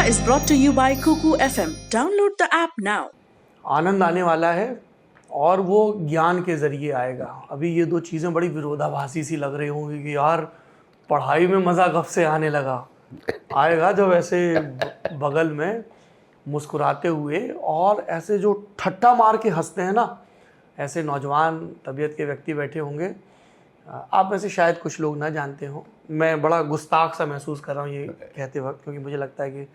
is brought to you by Kuku FM. Download the app now. आनंद आने वाला है और वो ज्ञान के ज़रिए आएगा। अभी ये दो चीज़ें बड़ी विरोधाभासी सी लग रही होंगी कि यार पढ़ाई में मज़ा कब से आने लगा। आएगा जब ऐसे बगल में मुस्कुराते हुए और ऐसे जो ठट्टा मार के हंसते हैं ना, ऐसे नौजवान तबीयत के व्यक्ति बैठे होंगे। आप में से शायद कुछ लोग ना जानते हो, मैं बड़ा गुस्ताख सा महसूस कर रहा हूँ ये कहते वक्त, क्योंकि मुझे लगता है कि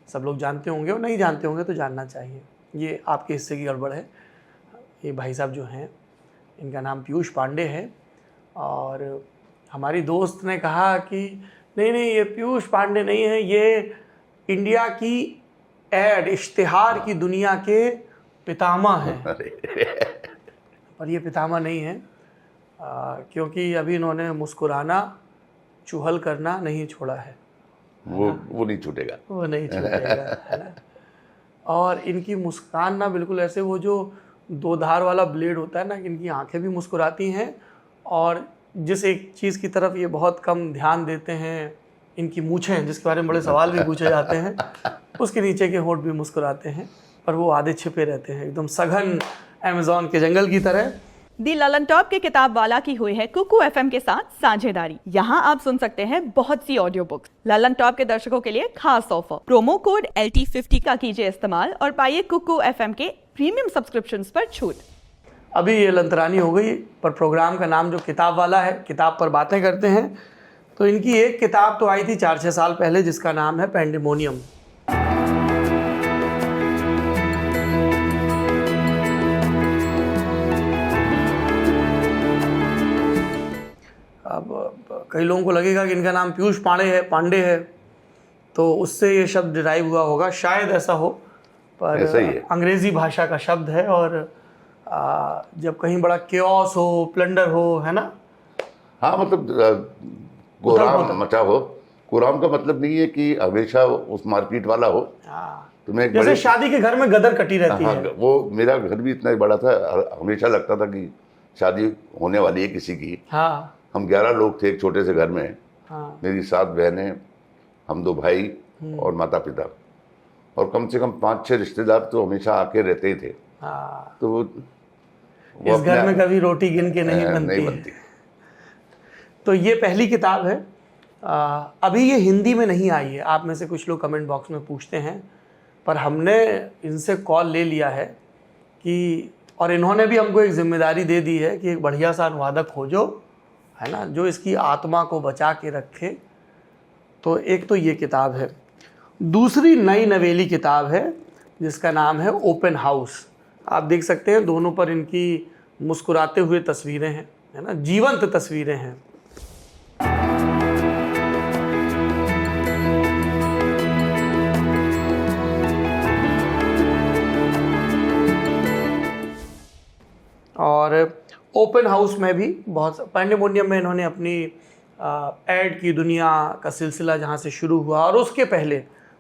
सब लोग जानते होंगे और नहीं जानते होंगे तो जानना चाहिए। ये आपके हिस्से की गड़बड़ है। ये भाई साहब जो हैं, इनका नाम पीयूष पांडे है और हमारी दोस्त ने कहा कि नहीं नहीं ये पीयूष पांडे नहीं है, ये इंडिया की इश्तिहार की दुनिया के पितामह हैं। पर ये पितामह नहीं है, क्योंकि अभी इन्होंने मुस्कुराना चुहल करना नहीं छोड़ा है। वो नहीं छूटेगा, वो नहीं छूटेगा, है ना। और इनकी मुस्कान ना बिल्कुल ऐसे वो जो दो धार वाला ब्लेड होता है ना, इनकी आंखें भी मुस्कुराती हैं और जिस एक चीज़ की तरफ ये बहुत कम ध्यान देते हैं, इनकी मूछें, जिसके बारे में बड़े सवाल भी पूछे जाते हैं, उसके नीचे के होंठ भी मुस्कुराते हैं, पर वो आधे छिपे रहते हैं, एकदम सघन अमेज़न के जंगल की तरह। दी ललन टॉप के किताब वाला की हुई है कुकू एफएम के साथ साझेदारी। यहाँ आप सुन सकते हैं बहुत सी ऑडियो बुक्स। ललन टॉप के दर्शकों के लिए खास ऑफर, प्रोमो कोड LT50 का कीजिए इस्तेमाल और पाइए कुकू एफएम के प्रीमियम सब्सक्रिप्शंस पर छूट। अभी ये लंतरानी हो गई, पर प्रोग्राम का नाम जो किताब वाला है, किताब पर बातें करते हैं। तो इनकी एक किताब तो आई थी 4-6 साल पहले, जिसका नाम है पेंडेमोनियम। अब कई लोगों को लगेगा कि इनका नाम पीयूष पांडे है, तो उससे ये शब्द डिराइव हुआ होगा, शायद ऐसा हो, पर ऐसा ही है। अंग्रेजी भाषा का शब्द है। और जब कहीं बड़ा केओस हो, प्लंडर हो, है ना। हाँ, मतलब कोराम मचा हो। कोराम का मतलब नहीं है कि हमेशा उस मारपीट वाला हो। तुम्हें जैसे शादी के घर में गदर कटी रहती हाँ, है। वो मेरा घर भी इतना बड़ा था, हमेशा लगता था कि शादी होने वाली है किसी की। हाँ हम 11 लोग थे एक छोटे से घर में। हाँ। मेरी 7 बहनें, हम 2 भाई और माता पिता, और कम से कम 5-6 रिश्तेदार तो हमेशा आके रहते ही थे। हाँ। तो वो इस घर में कभी रोटी गिन के नहीं बनती। तो ये पहली किताब है। अभी ये हिंदी में नहीं आई है। आप में से कुछ लोग कमेंट बॉक्स में पूछते हैं, पर हमने इनसे कॉल ले लिया है कि, और इन्होंने भी हमको एक जिम्मेदारी दे दी है कि एक बढ़िया सा अनुवादक खोजो, है ना, जो इसकी आत्मा को बचा के रखे। तो एक तो ये किताब है। दूसरी नई नवेली किताब है जिसका नाम है ओपन हाउस। आप देख सकते हैं दोनों पर इनकी मुस्कुराते हुए तस्वीरें हैं, है ना, जीवंत तस्वीरें हैं। और ओपन हाउस में भी बहुत, पेंडेमोनियम में इन्होंने अपनी ऐड की दुनिया का सिलसिला जहाँ से शुरू हुआ और उसके पहले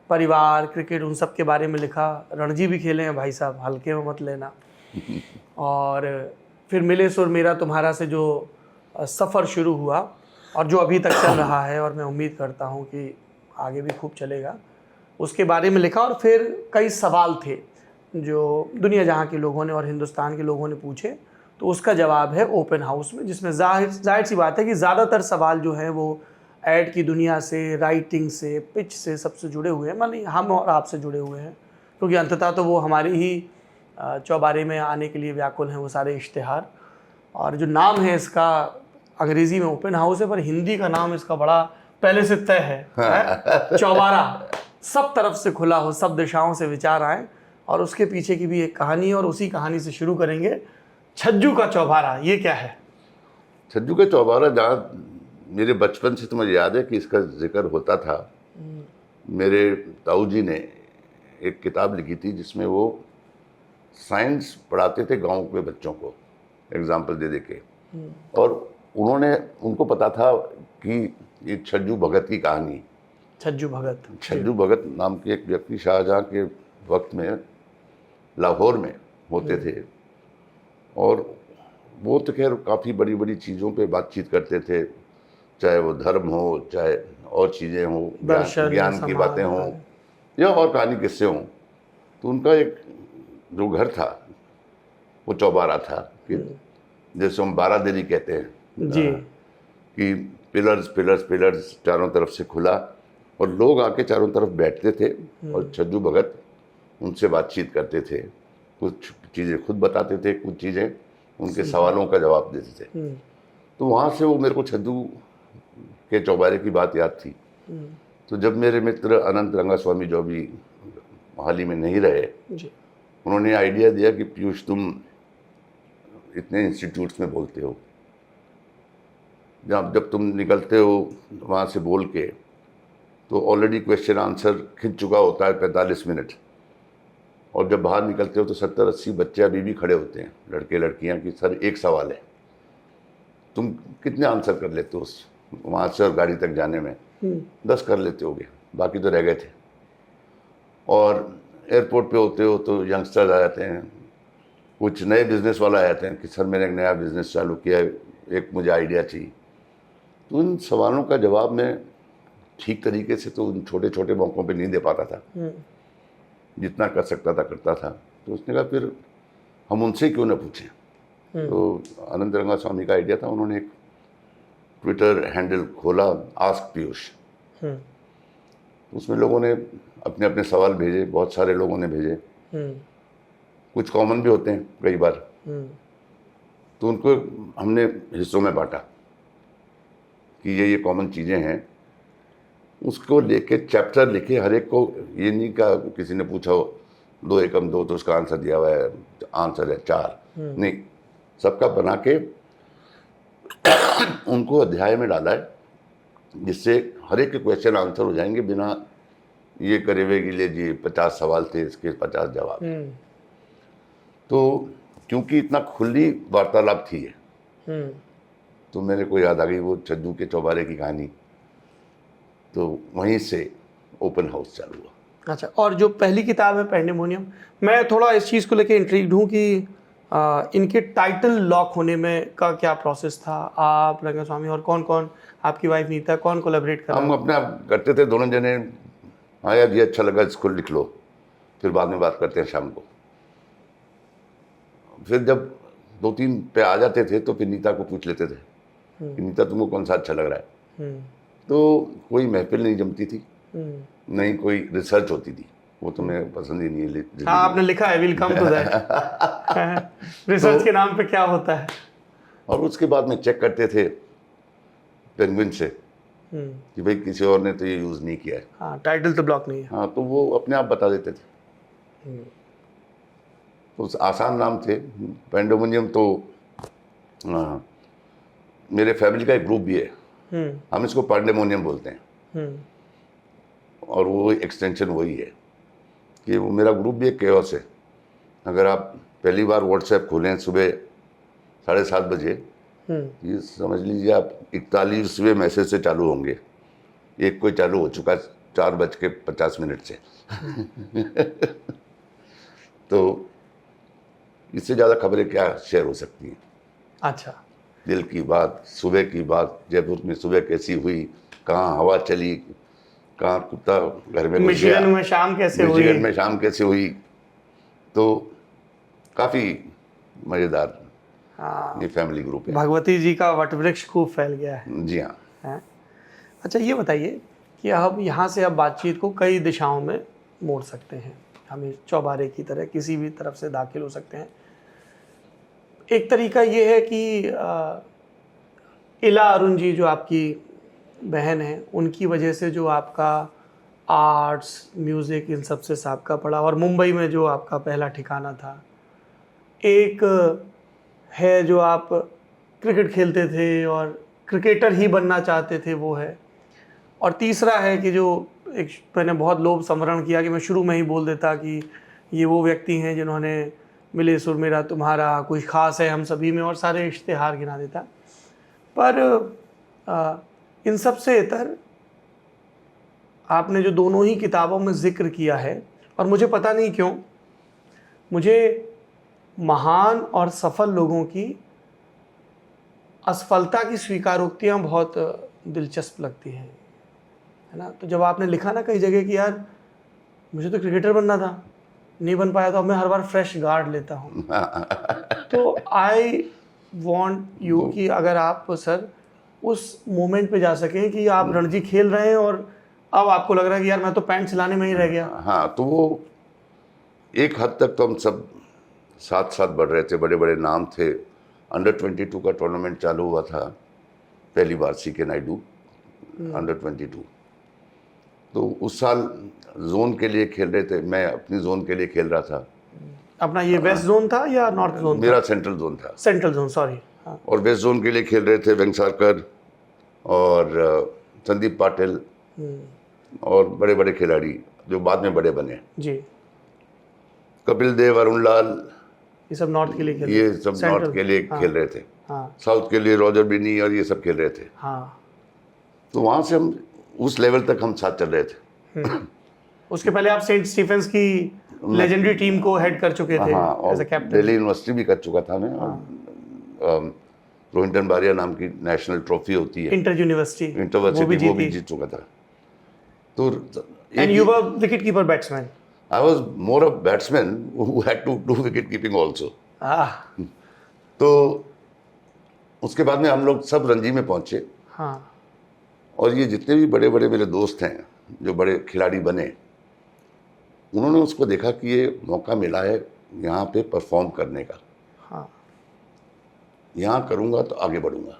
परिवार, क्रिकेट, उन सब के बारे में लिखा। रणजी भी खेले हैं भाई साहब, हल्के में मत लेना। और फिर मिले सुर मेरा तुम्हारा से जो सफ़र शुरू हुआ और जो अभी तक चल रहा है, और मैं उम्मीद करता हूँ कि आगे भी खूब चलेगा, उसके बारे में लिखा। और फिर कई सवाल थे जो दुनिया जहाँ के लोगों ने और हिंदुस्तान के लोगों ने पूछे, तो उसका जवाब है ओपन हाउस में, जिसमें जाहिर सी बात है कि ज़्यादातर सवाल जो हैं वो ऐड की दुनिया से, राइटिंग से, पिच से, सबसे जुड़े हुए हैं। माने हम और आपसे जुड़े हुए हैं, क्योंकि अंततः तो वो हमारी ही चौबारे में आने के लिए व्याकुल हैं वो सारे इश्तिहार। और जो नाम है इसका, अंग्रेज़ी में ओपन हाउस है, पर हिंदी का नाम इसका बड़ा पहले से तय है, चौबारा। सब तरफ से खुला हो, सब दिशाओं से विचार आए, और उसके पीछे की भी एक कहानी। और उसी कहानी से शुरू करेंगे। छज्जू का चौबारा, ये क्या है? छज्जू का चौबारा, जहाँ मेरे बचपन से तो मुझे याद है कि इसका जिक्र होता था। मेरे ताऊ जी ने एक किताब लिखी थी जिसमें वो साइंस पढ़ाते थे गांव के बच्चों को, एग्जाम्पल दे दे के। और उनको पता था कि ये छज्जू भगत की कहानी। छज्जू भगत नाम के एक व्यक्ति शाहजहाँ के वक्त में लाहौर में होते थे, और वो तो खैर काफ़ी बड़ी बड़ी चीज़ों पे बातचीत करते थे, चाहे वो धर्म हो, चाहे और चीज़ें हों, ज्ञान की बातें हों, या और कहानी किस्से हों, तो उनका एक जो घर था वो चौबारा था कि जैसे हम बारादरी कहते हैं जी। कि पिलर्स पिलर्स पिलर्स चारों तरफ से खुला और लोग आके चारों तरफ बैठते थे और छज्जू भगत उनसे बातचीत करते थे, कुछ चीज़ें खुद बताते थे, कुछ चीज़ें उनके सवालों का जवाब देते थे। तो वहाँ से वो मेरे को छज्जू के चौबारे की बात याद थी। तो जब मेरे मित्र अनंत रंगास्वामी जो भी हाल ही में नहीं रहे, जी। उन्होंने आइडिया दिया कि पीयूष तुम इतने इंस्टीट्यूट्स में बोलते हो, जब तुम निकलते हो वहाँ से बोल के तो ऑलरेडी क्वेश्चन आंसर खिंच चुका होता है 45 मिनट, और जब बाहर निकलते हो तो 70-80 बच्चे अभी भी खड़े होते हैं, लड़के लड़कियाँ, कि सर एक सवाल है, तुम कितने आंसर कर लेते हो उस वहाँ से और गाड़ी तक जाने में? 10 कर लेते होगे, बाकी तो रह गए थे। और एयरपोर्ट पे होते हो तो यंगस्टर्स आ जाते हैं, कुछ नए बिजनेस वाले आ जाते हैं कि सर मैंने एक नया बिजनेस चालू किया है, एक मुझे आइडिया चाहिए। तो उन सवालों का जवाब मैं ठीक तरीके से तो उन छोटे छोटे मौक़ों पे नहीं दे पाता था, जितना कर सकता था करता था। तो उसने कहा फिर हम उनसे क्यों ना पूछें। तो अनंत रंगास्वामी का आइडिया था, उन्होंने एक ट्विटर हैंडल खोला, आस्क पीयूष। उसमें लोगों ने अपने अपने सवाल भेजे, बहुत सारे लोगों ने भेजे, कुछ कॉमन भी होते हैं कई बार। तो उनको हमने हिस्सों में बांटा कि ये कॉमन चीज़ें हैं, उसको लेके चैप्टर लिखे, हर एक को ये नहीं कहा किसी ने पूछा हो 2 एकम 2 तो उसका आंसर दिया हुआ है, आंसर है 4, नहीं, सबका बना के उनको अध्याय में डाला है, जिससे हर एक के क्वेश्चन आंसर हो जाएंगे बिना ये करे हुए कि ले जी 50 सवाल थे, इसके 50 जवाब। तो क्योंकि इतना खुली वार्तालाप थी तो मेरे को याद आ गई वो छज्जू के चौबारे की कहानी, तो वहीं से ओपन हाउस चालू हुआ। अच्छा, और जो पहली किताब है पैंडेमोनियम, मैं थोड़ा इस चीज़ को लेकर इंट्रिग्ड हूँ कि इनके टाइटल लॉक होने में का क्या प्रोसेस था? आप, रंगास्वामी और कौन कौन, आपकी वाइफ नीता, कौन कोलैबोरेट कर रहा? हम अपने आप करते थे दोनों जने, हाँ यार ये अच्छा लगा, इसको लिख लो, फिर बाद में बात करते हैं शाम को। फिर जब 2-3 पे आ जाते थे तो फिर नीता को पूछ लेते थे कि नीता तुमको कौन सा अच्छा लग रहा है। तो कोई महफिल नहीं जमती थी, नहीं कोई रिसर्च होती थी, वो तुम्हें पसंद ही नहीं है। हाँ, आपने लिखा है will come to that. Research के नाम पे क्या होता है। और उसके बाद में चेक करते थे पेंगुइन से कि भाई किसी और ने तो ये यूज़ नहीं किया है। हाँ, टाइटल तो ब्लॉक नहीं है। हाँ, तो वो अपने आप बता देते थे। उस आसान नाम थे पैंडेमोनियम। तो मेरे फैमिली का एक ग्रुप भी है, हम इसको पैंडेमोनियम बोलते हैं, और वो एक्सटेंशन वही है कि वो मेरा ग्रुप भी एक केओस है। अगर आप पहली बार व्हाट्सएप खोलें सुबह 7:30 बजे, ये समझ लीजिए आप 41वें मैसेज से चालू होंगे, एक कोई चालू हो चुका 4:50 से। तो इससे ज़्यादा खबरें क्या शेयर हो सकती हैं। अच्छा, दिल की बात, सुबह की बात, जयपुर में सुबह कैसी हुई, कहाँ हवा चली, कहाँ कुत्ता घर में घुस गया, मिशिगन में शाम कैसे हुई, मिशिगन में शाम कैसे हुई। तो काफ़ी मज़ेदार ये फैमिली ग्रुप है। भगवती जी का वटवृक्ष खूब फैल गया है। जी हाँ। है? अच्छा, ये बताइए कि अब यहाँ से अब बातचीत को कई दिशाओं में मोड़ सकते हैं, हमें चौबारे की तरह किसी भी तरफ से दाखिल हो सकते हैं। एक तरीका ये है कि इला अरुण जी जो आपकी बहन है, उनकी वजह से जो आपका आर्ट्स, म्यूज़िक, इन सब से साबका पड़ा, और मुंबई में जो आपका पहला ठिकाना था। एक है जो आप क्रिकेट खेलते थे और क्रिकेटर ही बनना चाहते थे, वो है। और तीसरा है कि जो एक मैंने बहुत लोभ संवरण किया कि मैं शुरू में ही बोल देता कि ये वो व्यक्ति हैं जिन्होंने मिले सुर मेरा तुम्हारा, कुछ खास है हम सभी में, और सारे इश्तेहार गिना देता। पर इन सब से इतर आपने जो दोनों ही किताबों में जिक्र किया है, और मुझे पता नहीं क्यों मुझे महान और सफल लोगों की असफलता की स्वीकारोक्तियाँ बहुत दिलचस्प लगती हैं, है ना। तो जब आपने लिखा ना कई जगह कि यार मुझे तो क्रिकेटर बनना था, नहीं बन पाया तो अब मैं हर बार फ्रेश गार्ड लेता हूँ। तो आई वांट यू कि अगर आप सर उस मोमेंट पे जा सकें कि आप रणजी खेल रहे हैं और अब आपको लग रहा है कि यार मैं तो पैंट सिलाने में ही रह गया। हाँ, तो वो एक हद तक तो हम सब साथ साथ बढ़ रहे थे, बड़े बड़े नाम थे। अंडर 22 का टूर्नामेंट चालू हुआ था पहली बार, CK नायडू अंडर 22। तो उस साल जोन के लिए खेल रहे थे, मैं अपनी जोन के लिए खेल रहा था। अपना ये वेस्ट जोन था या नॉर्थ जोन? मेरा सेंट्रल जोन था। Central zone, sorry. हाँ। और वेस्ट जोन के लिए खेल रहे थे वेंगसारकर और संदीप पाटिल और बड़े बड़े खिलाड़ी जो बाद में बड़े बने जी। कपिल देव, अरुण लाल, ये सब नॉर्थ के लिए खेल ये सब नॉर्थ के लिए खेल रहे थे। हाँ। साउथ के लिए रॉजर बिनी और ये सब खेल रहे थे। हाँ। तो वहाँ से हम उस लेवल तक हम साथ चल रहे थे। उसके पहले आप सेंट स्टीफेंस की लेजेंडरी टीम को हेड कर चुके थे हाँ, और as a captain. Delhi university भी कर चुका था मैं। और रोहिंटन बारिया नाम की नेशनल ट्रॉफी होती है, इंटर यूनिवर्सिटी, इंटरवर्सिटी, वो भी जीत चुका था। तो and you were wicket keeper batsman. I was more a batsman who had to do wicket keeping also. तो उसके बाद में हम लोग सब रणजी में पहुंचे। हाँ। और ये जितने भी बड़े बड़े मेरे दोस्त हैं जो बड़े खिलाड़ी बने, उन्होंने उसको देखा कि ये मौका मिला है यहाँ पे परफॉर्म करने का। हाँ। यहाँ करूँगा तो आगे बढ़ूँगा।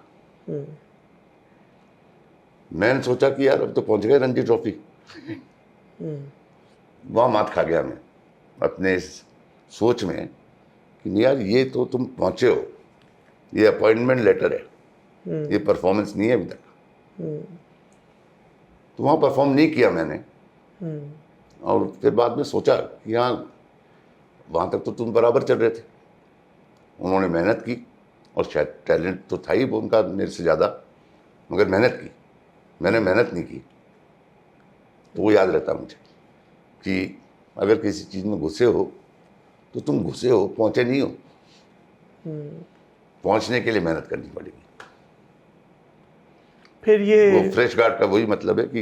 मैंने सोचा कि यार अब तो पहुँच गए रणजी ट्रॉफी। वहाँ मात खा गया मैं अपने इस सोच में कि यार ये तो तुम पहुँचे हो, ये अपॉइंटमेंट लेटर है, ये परफॉर्मेंस नहीं है अभी तक। तो वहाँ परफॉर्म नहीं किया मैंने। और फिर बाद में सोचा कि हाँ, वहाँ तक तो तुम बराबर चल रहे थे। उन्होंने मेहनत की और शायद टैलेंट तो था ही उनका मेरे से ज़्यादा, मगर मेहनत की, मैंने मेहनत नहीं की। तो वो याद रहता मुझे कि अगर किसी चीज़ में घुसे हो तो तुम घुसे हो, पहुँचे नहीं हो। पहुँचने के लिए मेहनत करनी पड़ेगी। फिर ये वो फ्रेश गार्ड का वही मतलब है कि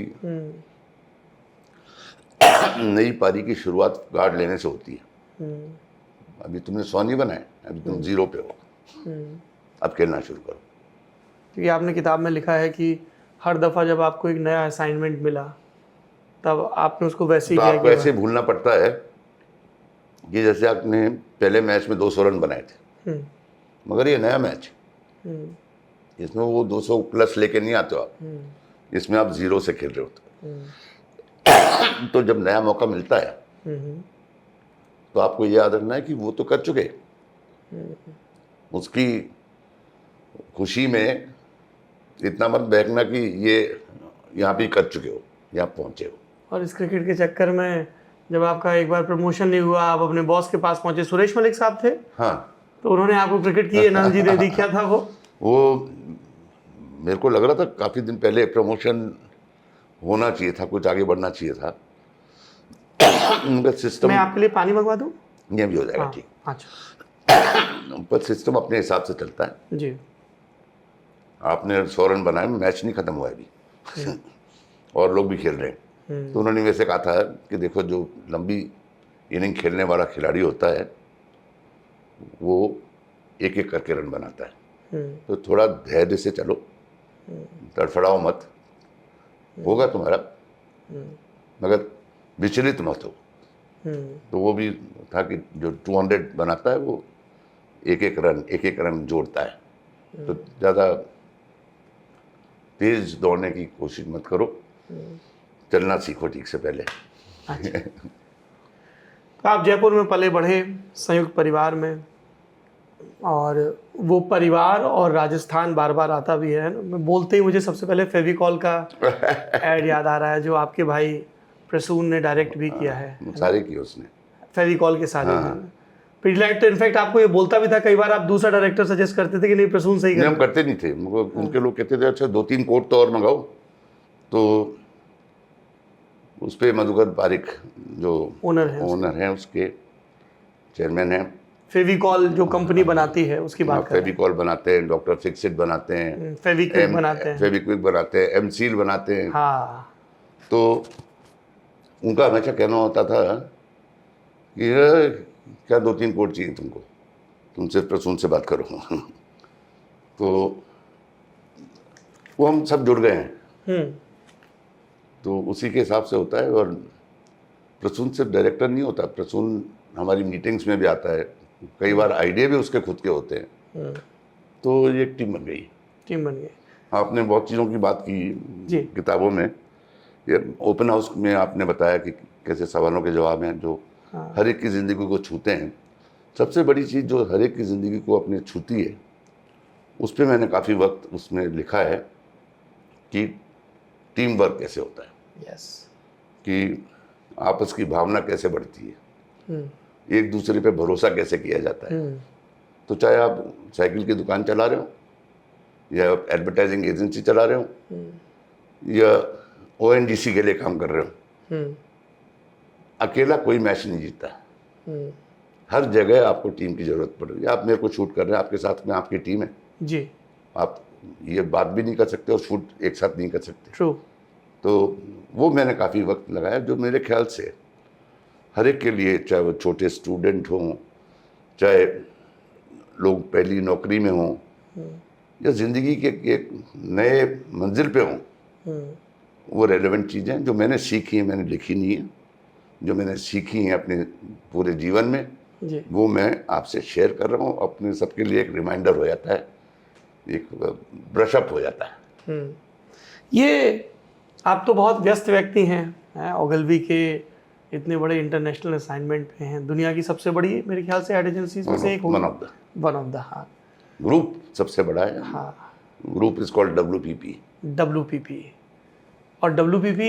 नई पारी की शुरुआत गार्ड लेने से होती है। अभी तुमने 100 नहीं बनाए, अभी तुम 0 पे हो, अब खेलना शुरू करो। क्योंकि आपने किताब में लिखा है कि हर दफ़ा जब आपको एक नया असाइनमेंट मिला तब आपने उसको वैसे ही तो किया आपको ऐसे भूलना पड़ता है कि जैसे आपने पहले मैच में 200 रन बनाए थे, मगर ये नया मैच, इसमें वो 200 प्लस लेके नहीं आते हो आप, इसमें आप 0 से खेल रहे होते। तो जब नया मौका मिलता है तो आपको ये याद रखना है कि वो तो कर चुके, उसकी खुशी में इतना मत बहकना कि ये यहाँ पे कर चुके हो, यहाँ पहुँचे हो। और इस क्रिकेट के चक्कर में जब आपका एक बार प्रमोशन नहीं हुआ, आप अपने बॉस के पास पहुंचे, सुरेश मलिक साहब थे। हाँ, तो उन्होंने आपको क्रिकेट की एनर्जी दे दी। क्या था वो मेरे को लग रहा था काफ़ी दिन पहले प्रमोशन होना चाहिए था, कुछ आगे बढ़ना चाहिए था। उनका सिस्टम, मैं आपके लिए पानी मंगवा दूं? ये भी हो जाएगा। हाँ, ठीक। अच्छा। पर सिस्टम अपने हिसाब से चलता है जी। आपने 100 रन बनाए, मैच नहीं खत्म हुआ है अभी और लोग भी खेल रहे हैं। तो उन्होंने वैसे कहा था कि देखो, जो लंबी इनिंग खेलने वाला खिलाड़ी होता है वो एक एक करके रन बनाता है। तो थोड़ा धैर्य से चलो, तड़फड़ाओ मत, होगा तुम्हारा, मगर विचलित मत हो। तो वो भी था कि जो 200 बनाता है वो एक एक रन जोड़ता है। तो ज़्यादा तेज दौड़ने की कोशिश मत करो, चलना सीखो ठीक से पहले। तो आप जयपुर में पले बढ़े, संयुक्त परिवार में, और वो परिवार और राजस्थान बार बार आता भी है। मैं बोलते ही मुझे सबसे पहले फेविकॉल का ऐड याद आ रहा है, जो आपके भाई प्रसून ने डायरेक्ट भी किया है। सारे किए उसने, फेविकॉल के सारे। पिडलाइट तो इनफैक्ट आपको ये बोलता भी था कई बार, आप दूसरा डायरेक्टर सजेस्ट करते थे कि नहीं प्रसून सही हम करते नहीं थे। उनके लोग कहते थे अच्छा 2-3 कोट तो और मंगाओ। तो उस पर मधुकर पारिक जो ओनर हैं उसके चेयरमैन हैं। फेविकॉल जो कंपनी बनाती है उसकी बात करें। फेविकॉल बनाते हैं, डॉक्टर फिक्सिट बनाते हैं, फेविक्विक बनाते हैं, फेविक्विक बनाते हैं, एमसील बनाते हैं। हाँ। तो उनका हमेशा कहना होता था कि "ये क्या 2-3 कोट चाहिए तुमको, तुम सिर्फ प्रसून से बात करो।" तो वो हम सब जुड़ गए हैं, तो उसी के हिसाब से होता है। और प्रसून सिर्फ डायरेक्टर नहीं होता, प्रसून हमारी मीटिंग्स में भी आता है, कई बार आइडिया भी उसके खुद के होते हैं। तो ये एक टीम बन गई। टीम बन गई। आपने बहुत चीज़ों की बात जी। की किताबों में, ये ओपन हाउस में आपने बताया कि कैसे सवालों के जवाब हैं जो हर एक की ज़िंदगी को छूते हैं। सबसे बड़ी चीज़ जो हर एक की ज़िंदगी को अपने छूती है, उस पर मैंने काफ़ी वक्त उसमें लिखा है कि टीम वर्क कैसे होता है, यस, कि आपस की भावना कैसे बढ़ती है, एक दूसरे पे भरोसा कैसे किया जाता है। तो चाहे आप साइकिल की दुकान चला रहे हो, या एडवर्टाइजिंग एजेंसी चला रहे हो, या ONGC के लिए काम कर रहे हो, अकेला कोई मैच नहीं जीतता। हर जगह आपको टीम की ज़रूरत पड़ रही है। आप मेरे को शूट कर रहे हैं, आपके साथ में आपकी टीम है जी, आप ये बात भी नहीं कर सकते और शूट एक साथ नहीं कर सकते। ट्रू। तो वो मैंने काफ़ी वक्त लगाया, जो मेरे ख्याल से हर एक के लिए, चाहे वो छोटे स्टूडेंट हों, चाहे लोग पहली नौकरी में हों, या ज़िंदगी के एक नए मंजिल पे हों, वो रेलेवेंट चीज़ें जो मैंने सीखी हैं, मैंने लिखी नहीं है, जो मैंने सीखी हैं अपने पूरे जीवन में, जी, वो मैं आपसे शेयर कर रहा हूँ। अपने सबके लिए एक रिमाइंडर हो जाता है, एक ब्रशअप हो जाता है। ये आप तो बहुत व्यस्त व्यक्ति हैं, ओगलवी के इतने बड़े इंटरनेशनल असाइनमेंट पे हैं, दुनिया की सबसे बड़ी मेरे ख्याल से एड एजेंसीज में से एक one of the one of the, हाँ, ग्रुप सबसे बड़ा है। हाँ, group is called WPP। WPP। और WPP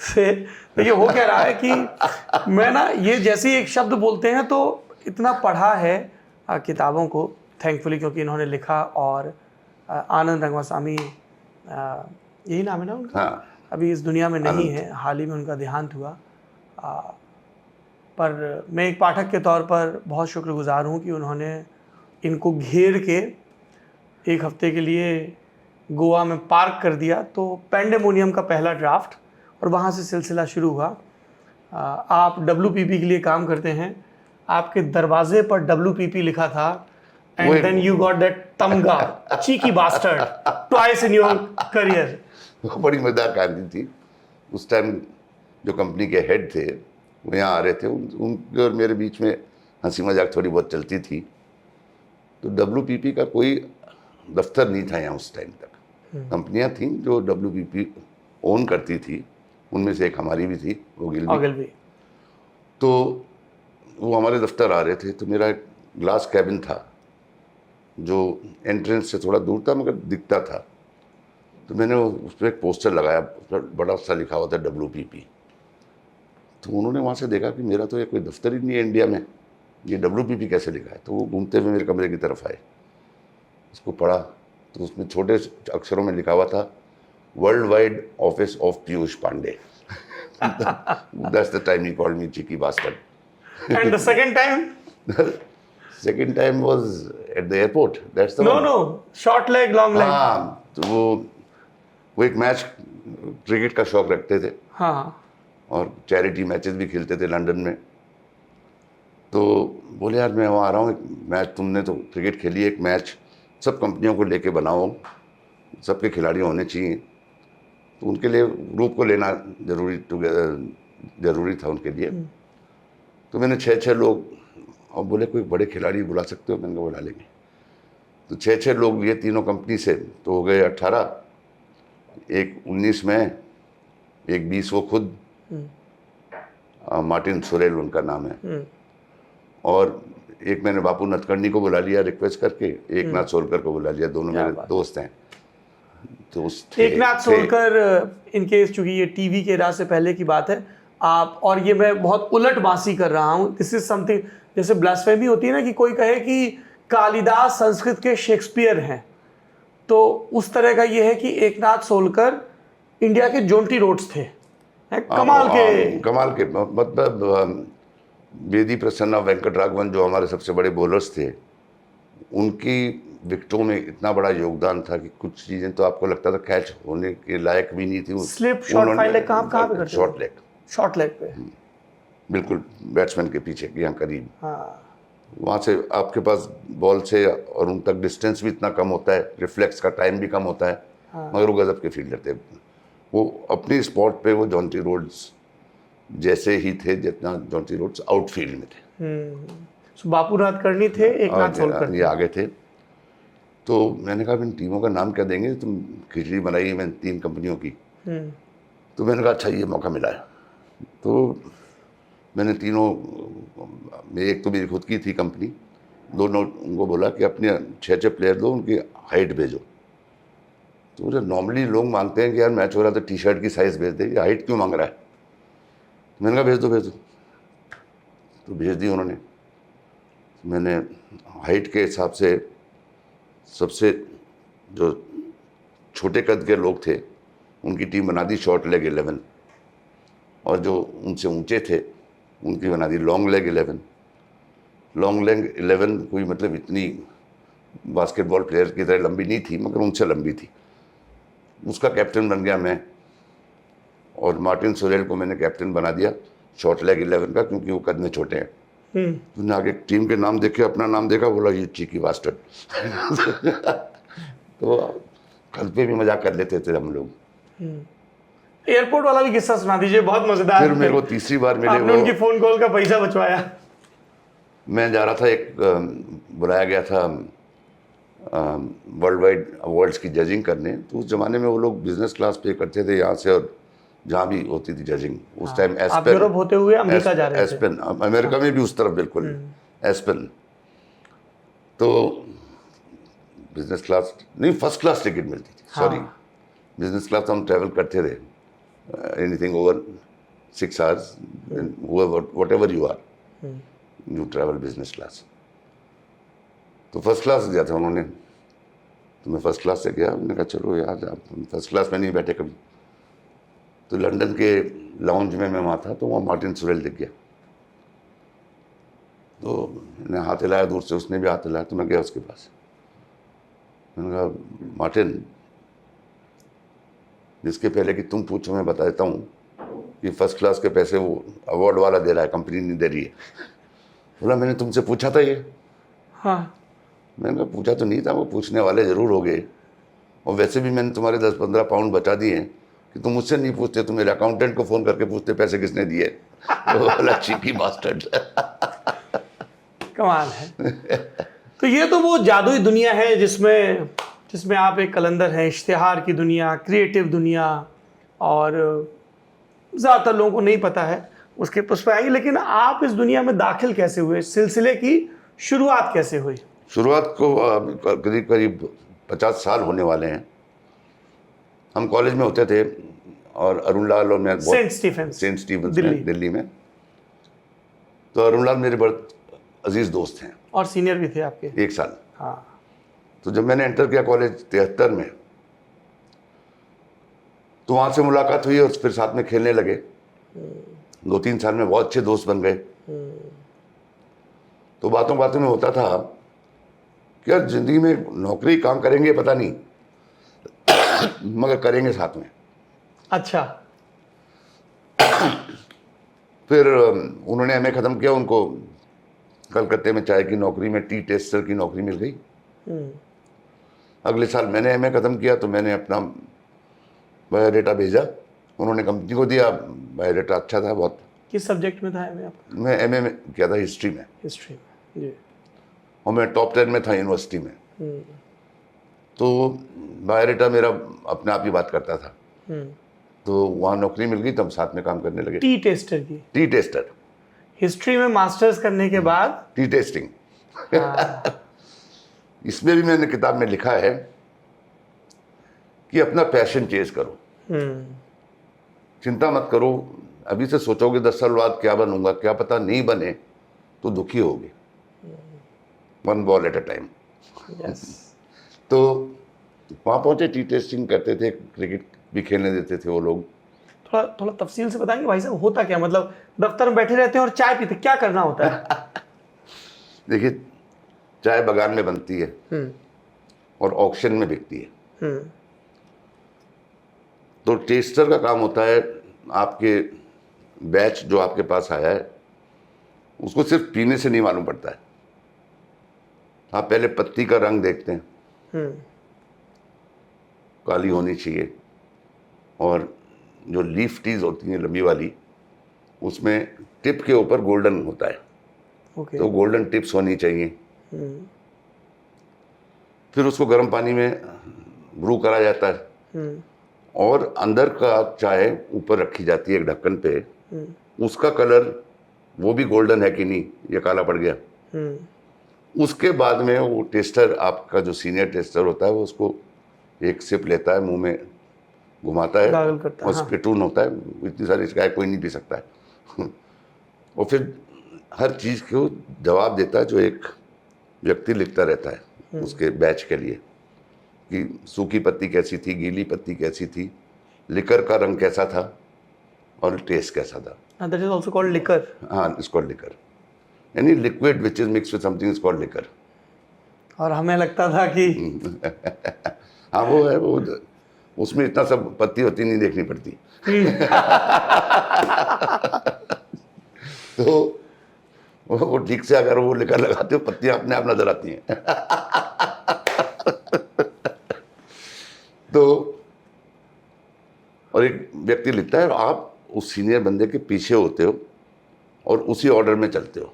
से देखिए हो क्या रहा है कि मैं ना, ये जैसे ही एक शब्द बोलते हैं तो इतना पढ़ा है किताबों को, थैंकफुली, क्योंकि इन्होंने लिखा। और आनंद रंगवासामी, यही नाम है ना उनका? हाँ, अभी इस दुनिया में नहीं है, हाल ही में उनका देहांत हुआ। पर मैं एक पाठक के तौर पर बहुत शुक्रगुजार हूँ कि उन्होंने इनको घेर के एक हफ्ते के लिए गोवा में पार्क कर दिया। तो पेंडेमोनियम का पहला ड्राफ्ट, और वहाँ से सिलसिला शुरू हुआ। आप WPP के लिए काम करते हैं, आपके दरवाजे पर WPP लिखा था, and then you got that तमगा, cheeky bastard, twice in your career. वो बड़ी मजेदार कहानी थी। उस टाइम जो कंपनी के हेड थे वो यहाँ आ रहे थे, उनके और मेरे बीच में हंसी मजाक थोड़ी बहुत चलती थी। तो WPP का कोई दफ्तर नहीं था यहाँ उस टाइम तक। कंपनियाँ थीं जो WPP ओन करती थी, उनमें से एक हमारी भी थी, ओगलवी। तो वो हमारे दफ्तर आ रहे थे, तो मेरा एक ग्लास कैबिन था जो एंट्रेंस से थोड़ा दूर था मगर दिखता था। तो मैंने उस पर एक पोस्टर लगाया, उस पर बड़ा सा लिखा हुआ था WPP। तो उन्होंने वहाँ से देखा कि मेरा तो ये कोई दफ्तर ही नहीं है इंडिया में, ये WPP कैसे लिखा है। तो वो घूमते हुए मेरे कमरे की तरफ आए, उसको पढ़ा, तो उसमें छोटे अक्षरों में लिखा हुआ था, world wide office of Piyush Pandey. That's the time he called me cheeky bastard. And the second time? Second time was at the airport. That's the one. No, short leg, long leg. हाँ, तो वो एक मैच क्रिकेट का शौक रखते थे, हाँ, और चैरिटी मैचेस भी खेलते थे लंदन में। तो बोले यार मैं वहाँ आ रहा हूँ, एक मैच, तुमने तो क्रिकेट खेली, एक मैच सब कंपनियों को लेके बनाओ, सबके खिलाड़ी होने चाहिए। तो उनके लिए ग्रुप को लेना जरूरी था उनके लिए। तो मैंने 6 लोग, और बोले कोई बड़े खिलाड़ी बुला सकते हो? मैंने कहा बुला लेंगे। तो 6 लोग लिए तीनों कंपनी से, तो हो गए 18, एक 19 में, एक 20 वो खुद, मार्टिन सुरेल उनका नाम है, और एक मैंने बापू नतकर्णी को बुला लिया रिक्वेस्ट करके, एक नाथ सोलकर को बुला लिया, दोनों मेरे दोस्त हैं। तो एक नाथ सोलकर, इनके चूंकि ये टीवी के राह से पहले की बात है, आप, और ये मैं बहुत उलट बांसी कर रहा हूँ, दिस इज समथिंग, जैसे ब्लास्फेमी होती है ना, कि कोई कहे कि कालिदास संस्कृत के शेक्सपियर हैं, तो उस तरह का ये है कि एक नाथ सोलकर इंडिया के जोंटी रोड्स थे, कमाल के मतलब वेदी प्रसन्ना, वेंकट राघवन जो हमारे सबसे बड़े बॉलर्स थे, उनकी विकेटों में इतना बड़ा योगदान था कि कुछ चीज़ें तो आपको लगता था कैच होने के लायक भी नहीं थी। स्लिप, शॉर्ट, फाइन लेग, कहाँ पे करते थे? शॉर्ट लेग, शॉर्ट लेग पे। बिल्कुल बैट्समैन के पीछे यहाँ करीब। हाँ वहाँ से आपके पास बॉल से और उन तक डिस्टेंस भी इतना कम होता है, रिफ्लेक्स का टाइम भी कम होता है। मगर वो गजब के फील्डर थे। वो अपनी स्पॉट पे वो जॉन्टी रोड्स जैसे ही थे जितना जॉन्टी रोड्स आउटफील्ड में थे। So, बापूनाथ करनी थे, एक नाथ होलकर ये आगे थे। तो मैंने कहा इन टीमों का नाम क्या देंगे, तुम खिचड़ी बनाई है मैंने 3 कंपनियों की। तो मैंने कहा अच्छा ये मौका मिला है। तो मैंने तीनों में, एक तो मेरी खुद की थी कंपनी, दोनों उनको बोला कि अपने 6 प्लेयर दो, उनकी हाइट भेजो। तो मुझे नॉर्मली लोग मांगते हैं कि यार मैच हो रहा था टी शर्ट की साइज़ भेज दे, ये हाइट क्यों मांग रहा है। तो मैंने कहा भेज दो। तो भेज दी उन्होंने। मैंने हाइट के हिसाब से सबसे जो छोटे कद के लोग थे उनकी टीम बना दी शॉर्ट लेग 11, और जो उनसे ऊंचे थे उनकी बना दी लॉन्ग लेग 11। लॉन्ग लेग 11 कोई मतलब इतनी बास्केटबॉल प्लेयर की तरह लंबी नहीं थी, मगर उनसे लंबी थी। उसका कैप्टन बन गया मैं, और मार्टिन सोरेल को मैंने कैप्टन बना दिया शॉर्ट लेग 11 का, क्योंकि वो कद में छोटे हैं। उन्होंने आगे टीम के नाम देखे, अपना नाम देखा, बोला ये चीकी बास्टर्ड। तो कल पे भी मजाक कर लेते थे हम लोग। एयरपोर्ट वाला भी किस्सा सुना दीजिए, बहुत मजेदार। फिर मेरे को तीसरी बार मिले आपने उनकी फोन कॉल का पैसा बचवाया। मैं जा रहा था, एक बुलाया गया था वर्ल्ड वाइड अवार्ड्स की जजिंग करने। तो उस जमाने में वो लोग बिजनेस क्लास पे करते थे यहाँ से, और जहाँ भी होती थी जजिंग उस टाइम एस्पेन। आप यूरोप होते हुए अमेरिका जा रहे थे। एस्पेन, अमेरिका में भी उस तरफ बिल्कुल एस्पेन। तो बिजनेस क्लास नहीं, फर्स्ट क्लास टिकट मिलती थी। सॉरी, बिजनेस क्लास हम ट्रैवल करते थे, anything over 6 hours, whatever you are, you travel business class. तो फर्स्ट क्लास दिया था उन्होंने, तो मैं फर्स्ट क्लास से गया। उन्होंने कहा चलो यार, आप फर्स्ट क्लास में नहीं बैठे कभी। तो लंदन के लाउंज में मैं वहाँ था, तो वहाँ मार्टिन सोरेल दिख गया। तो मैंने हाथ हिलाया दूर से, उसने भी हाथ हिलाया। तो मैं गया उसके पास, मैंने कहा मार्टिन, जिसके पहले कि तुम पूछो मैं बता देता हूँ कि फर्स्ट क्लास के पैसे वो अवार्ड वाला दे रहा है, कंपनी नहीं दे रही है। बोला मैंने तुमसे पूछा था ये। हाँ। मैंने कहा पूछा तो नहीं था, वो पूछने वाले ज़रूर हो गए, और वैसे भी मैंने तुम्हारे 10-15 पाउंड बचा दिए हैं कि तुम मुझसे नहीं पूछते, तुम मेरे अकाउंटेंट को फ़ोन करके पूछते पैसे किसने दिए। तो बोला चीकी बास्टर्ड। कमाल है। तो ये तो वो जादुई दुनिया है जिसमें आप एक कलंदर हैं, इश्तिहार की दुनिया, क्रिएटिव दुनिया, और ज़्यादातर लोगों को नहीं पता है, उसके उस पर आएंगे। लेकिन आप इस दुनिया में दाखिल कैसे हुए, सिलसिले की शुरुआत कैसे हुई? शुरुआत को करीब करीब 50 साल होने वाले हैं। हम कॉलेज में होते थे, और अरुण लाल और मैं सेंट स्टीफेंस दिल्ली में। तो अरुण लाल मेरे बहुत अजीज दोस्त हैं, और सीनियर भी थे आपके 1 साल। हाँ। तो जब मैंने एंटर किया कॉलेज 73 में, तो वहाँ से मुलाकात हुई, और फिर साथ में खेलने लगे। 2-3 साल में बहुत अच्छे दोस्त बन गए। तो बातों बातों में होता था कि यार जिंदगी में नौकरी काम करेंगे पता नहीं, मगर करेंगे साथ में। अच्छा। फिर उन्होंने एमए ख़त्म किया, उनको कलकत्ते में चाय की नौकरी में टी टेस्टर की नौकरी मिल गई। अगले साल मैंने एमए ख़त्म किया, तो मैंने अपना बायोडाटा भेजा, उन्होंने कंपनी को दिया। बायोडाटा अच्छा था बहुत। किस सब्जेक्ट में था एमए आपका? मैं एमए में किया था हिस्ट्री में, जी। और मैं टॉप 10 में था यूनिवर्सिटी में। तो बायोडाटा मेरा अपने आप ही बात करता था। तो वहाँ नौकरी मिल गई, तो हम साथ में काम करने लगे। टी टेस्टर की? T tester. हिस्ट्री में मास्टर्स करने के बाद टी टेस्टिंग। इसमें भी मैंने किताब में लिखा है कि अपना पैशन चेज करो, चिंता मत करो। अभी से सोचोगे 10 साल बाद क्या बनूंगा, क्या पता नहीं बने तो दुखी होगे। 1 ball at a time। तो वहाँ पहुँचे, टी टेस्टिंग करते थे, क्रिकेट भी खेलने देते थे वो लोग। थोड़ा तफसील से बताएंगे भाई साहब, होता क्या? मतलब दफ्तर में बैठे रहते हैं और चाय पीते, क्या करना होता है? देखिए, चाय बागान में बनती है और ऑक्शन में बिकती है। तो टेस्टर का काम होता है आपके बैच जो आपके पास आया है उसको सिर्फ पीने से नहीं मालूम पड़ता है। आप पहले पत्ती का रंग देखते हैं, काली होनी चाहिए, और जो लीफ टीज होती हैं लंबी वाली, उसमें टिप के ऊपर गोल्डन होता है, ओके। तो गोल्डन टिप्स होनी चाहिए। फिर उसको गर्म पानी में ब्रू करा जाता है और अंदर का चाय ऊपर रखी जाती है एक ढक्कन पे। उसका कलर वो भी गोल्डन है कि नहीं, ये काला पड़ गया। उसके बाद में वो टेस्टर, आपका जो सीनियर टेस्टर होता है, वो उसको एक सिप लेता है, मुंह में घुमाता है, गागल करता है, और स्पिटून होता है, इतनी सारी चाय कोई नहीं पी सकता है। और फिर हर चीज़ को जवाब देता है जो एक व्यक्ति लिखता रहता है उसके बैच के लिए, कि सूखी पत्ती कैसी थी, गीली पत्ती कैसी थी, लिकर का रंग कैसा था और टेस्ट कैसा था। That is also called liquor. हाँ, इट्स कॉल्ड लिकर। यानी liquid which is mix with something is called liquor. और हमें लगता था कि हाँ, वो है, वो उसमें इतना सब पत्ती होती नहीं देखनी पड़ती। तो वो ठीक से अगर वो लिकर लगाते हो, पत्तियां अपने आप नजर आती हैं। तो और एक व्यक्ति लिखता है और आप उस सीनियर बंदे के पीछे होते हो और उसी ऑर्डर में चलते हो।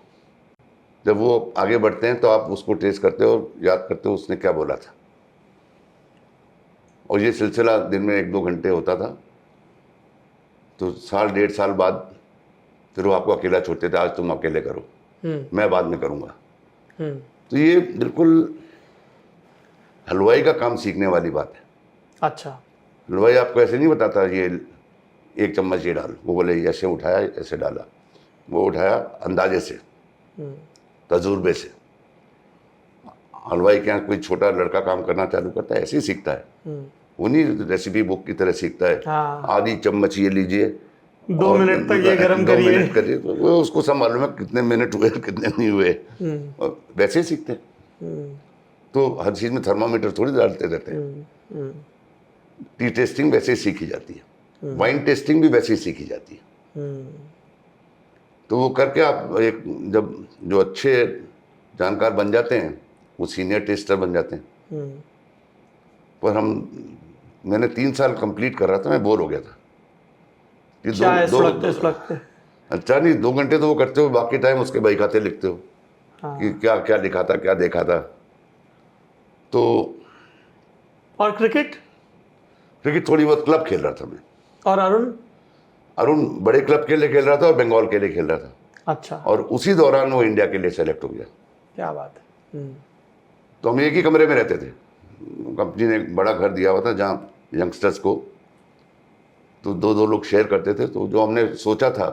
जब वो आगे बढ़ते हैं तो आप उसको टेस्ट करते हो और याद करते हो उसने क्या बोला था। और ये सिलसिला दिन में 1-2 घंटे होता था। तो 1.5 साल बाद फिर वो आपको अकेला छोड़ते थे, आज तुम अकेले करो, मैं बाद में करूँगा। तो ये बिल्कुल हलवाई का काम सीखने वाली बात है। अच्छा, हलवाई आपको ऐसे नहीं बताता ये 1 चम्मच ये डाल, वो बोले ऐसे उठाया, ऐसे डाला, वो उठाया अंदाजे से, तजुर्बे से। हलवाई के यहाँ कोई छोटा लड़का काम करना चालू करता है, ऐसे ही सीखता है। उन्हीं रेसिपी बुक की तरह सीखता है। हाँ। आधी चम्मच ये लीजिए, 2 मिनट तक ये गरम करिए। 2 मिनट करिए, तो वो उसको सब मालूम है कितने मिनट हुए कितने नहीं हुए। और वैसे ही सीखते हैं। तो हर चीज़ में थर्मामीटर थोड़ी डालते रहते हैं। टी टेस्टिंग वैसे ही सीखी जाती है, वाइन टेस्टिंग भी वैसे ही सीखी जाती है। तो वो करके आप एक, जब जो अच्छे जानकार बन जाते हैं वो सीनियर टेस्टर बन जाते हैं। पर मैंने 3 साल कंप्लीट कर रहा था, मैं बोर हो गया था कि अच्छा नहीं, 2 घंटे तो वो करते हो, बाकी टाइम उसके बही खाते लिखते हो। हाँ। कि क्या क्या लिखा था, क्या देखा था। तो और क्रिकेट थोड़ी बहुत क्लब खेल रहा था मैं। और अरुण बड़े क्लब के लिए खेल रहा था और बंगाल के लिए खेल रहा था। अच्छा, और उसी दौरान वो इंडिया के लिए सेलेक्ट हो गया। क्या बात है। तो हम एक ही कमरे में रहते थे। कंपनी ने एक बड़ा घर दिया हुआ था जहाँ यंगस्टर्स को तो 2-2 लोग शेयर करते थे। तो जो हमने सोचा था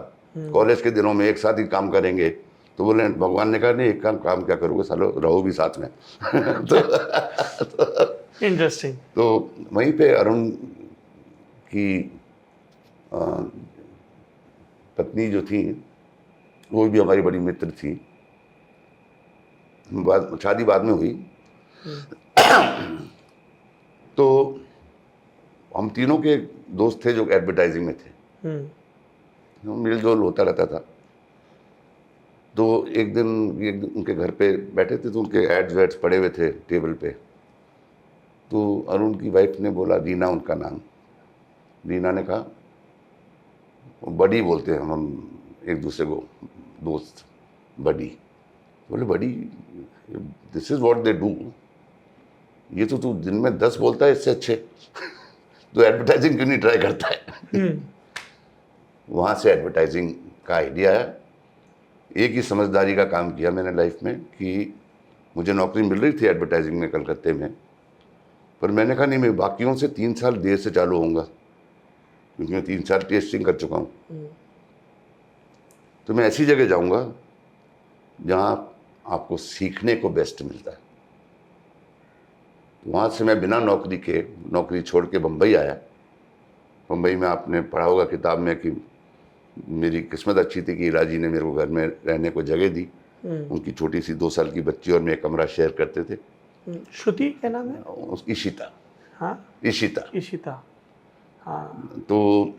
कॉलेज के दिनों में एक साथ ही काम करेंगे, तो बोले, भगवान ने कहा नहीं, एक काम क्या करोगे सालो, रहो भी साथ में। इंटरेस्टिंग। तो वहीं पे अरुण की पत्नी जो थी वो भी हमारी बड़ी मित्र थी। शादी बाद में हुई। तो हम तीनों के दोस्त थे जो एडवर्टाइजिंग में थे, मिलजुल होता रहता था। तो एक दिन उनके घर पे बैठे थे तो उनके एड्स वेड्स पड़े हुए थे टेबल पे। तो अरुण की वाइफ ने बोला, रीना उनका नाम, रीना ने कहा, बडी बोलते हैं हम एक दूसरे को, दोस्त, बडी। बोले, buddy this is what they do. ये तो तू दिन में 10 बोलता है इससे अच्छे, तो एडवर्टाइजिंग क्यों नहीं ट्राई करता है। वहाँ से एडवर्टाइजिंग का आइडिया है। एक ही समझदारी का काम किया मैंने लाइफ में कि मुझे नौकरी मिल रही थी एडवर्टाइजिंग में कलकत्ते में, पर मैंने कहा नहीं, मैं बाकियों से 3 साल देर से चालू होऊंगा क्योंकि मैं 3 साल टेस्टिंग कर चुका हूँ। तो मैं ऐसी जगह जाऊँगा जहाँ आपको सीखने को बेस्ट मिलता है। वहाँ से मैं बिना नौकरी छोड़ के बम्बई आया। बम्बई में आपने पढ़ा होगा किताब में कि मेरी किस्मत अच्छी थी कि इला जी ने मेरे को घर में रहने को जगह दी। उनकी छोटी सी 2 साल की बच्ची और मैं एक कमरा शेयर करते थे। श्रुति क्या नाम है? इशिता। हाँ, इशिता। हाँ। तो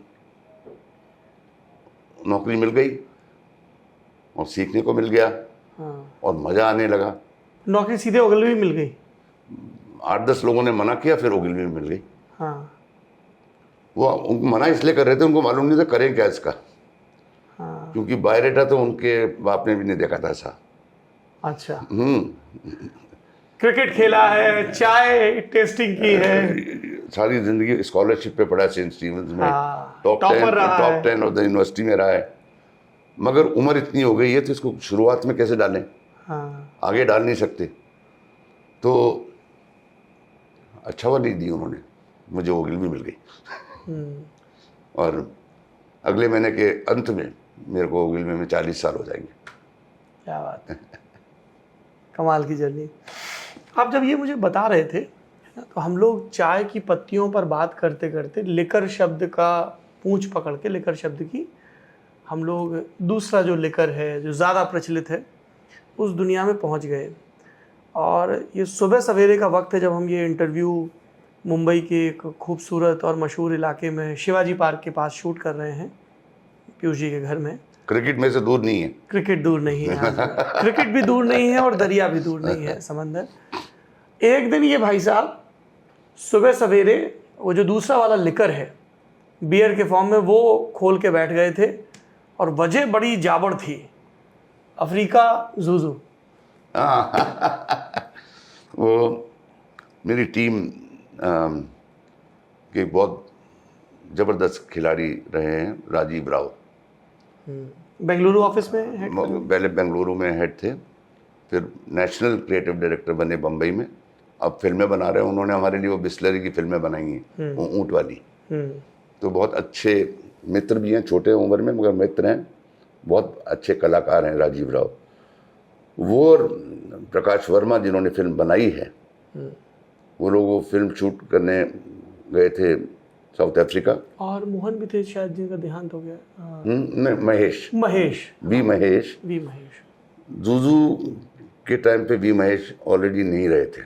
नौकरी मिल गई और सीखने को मिल गया और मज़ा आने लगा। नौकरी सीधे ओगिलवी मिल गई? 8-10 लोगों ने मना किया, फिर ओगिलवी में मिल गई। हाँ वो उनको मना इसलिए कर रहे थे, उनको मालूम नहीं था करें क्या इसका। हाँ। क्योंकि बायोडाटा तो उनके बाप ने भी नहीं देखा था ऐसा। अच्छा। क्रिकेट खेला है, चाय टेस्टिंग की है, सारी जिंदगी स्कॉलरशिप पे पढ़ा सेंट स्टीवंस में, हाँ, टॉप टॉपर रहा है। 10 ऑफ द यूनिवर्सिटी में रहा है। मगर उम्र इतनी हो गई है तो इसको शुरुआत में कैसे डालें? हाँ। आगे डाल नहीं सकते। तो अच्छा वाली दी उन्होंने, मुझे ओगिलवी मिल गई। और अगले महीने के अंत में मेरे को ओगिलवी में 40 साल हो जाएंगे। क्या बात है, कमाल की जर्नी। आप जब ये मुझे बता रहे थे तो हम लोग चाय की पत्तियों पर बात करते करते लिकर शब्द का पूंछ पकड़ के, लिकर शब्द की, हम लोग दूसरा जो लिकर है जो ज़्यादा प्रचलित है उस दुनिया में पहुंच गए। और ये सुबह सवेरे का वक्त है जब हम ये इंटरव्यू मुंबई के एक खूबसूरत और मशहूर इलाके में शिवाजी पार्क के पास शूट कर रहे हैं, पीयूष जी के घर में। क्रिकेट में से दूर नहीं है। क्रिकेट दूर नहीं है यहाँ से। क्रिकेट भी दूर नहीं है और दरिया भी दूर नहीं है, समंदर। एक दिन ये भाई साहब सुबह सवेरे वो जो दूसरा वाला लिकर है बियर के फॉर्म में, वो खोल के बैठ गए थे और वजह बड़ी जाबड़ थी, अफ्रीका ज़ूज़ू। वो मेरी टीम के बहुत ज़बरदस्त खिलाड़ी रहे हैं, राजीव राव। बेंगलुरु ऑफिस में हेड? पहले बेंगलुरु में हेड थे, फिर नेशनल क्रिएटिव डायरेक्टर बने बम्बई में। अब फिल्में बना रहे हैं उन्होंने, हमारे लिए वो बिस्लरी की फिल्में बनाई हैं, वो ऊँट वाली। तो बहुत अच्छे मित्र भी हैं, छोटे उम्र में मगर मित्र हैं, बहुत अच्छे कलाकार हैं राजीव राव। वो और प्रकाश वर्मा जिन्होंने फिल्म बनाई है, वो लोग वो फिल्म शूट करने गए थे साउथ अफ्रीका। और मोहन भी थे शायद, जिनका देहांत हो गया। नहीं, महेश वी महेश। ज़ूज़ू के टाइम पे वी महेश ऑलरेडी नहीं रहे थे,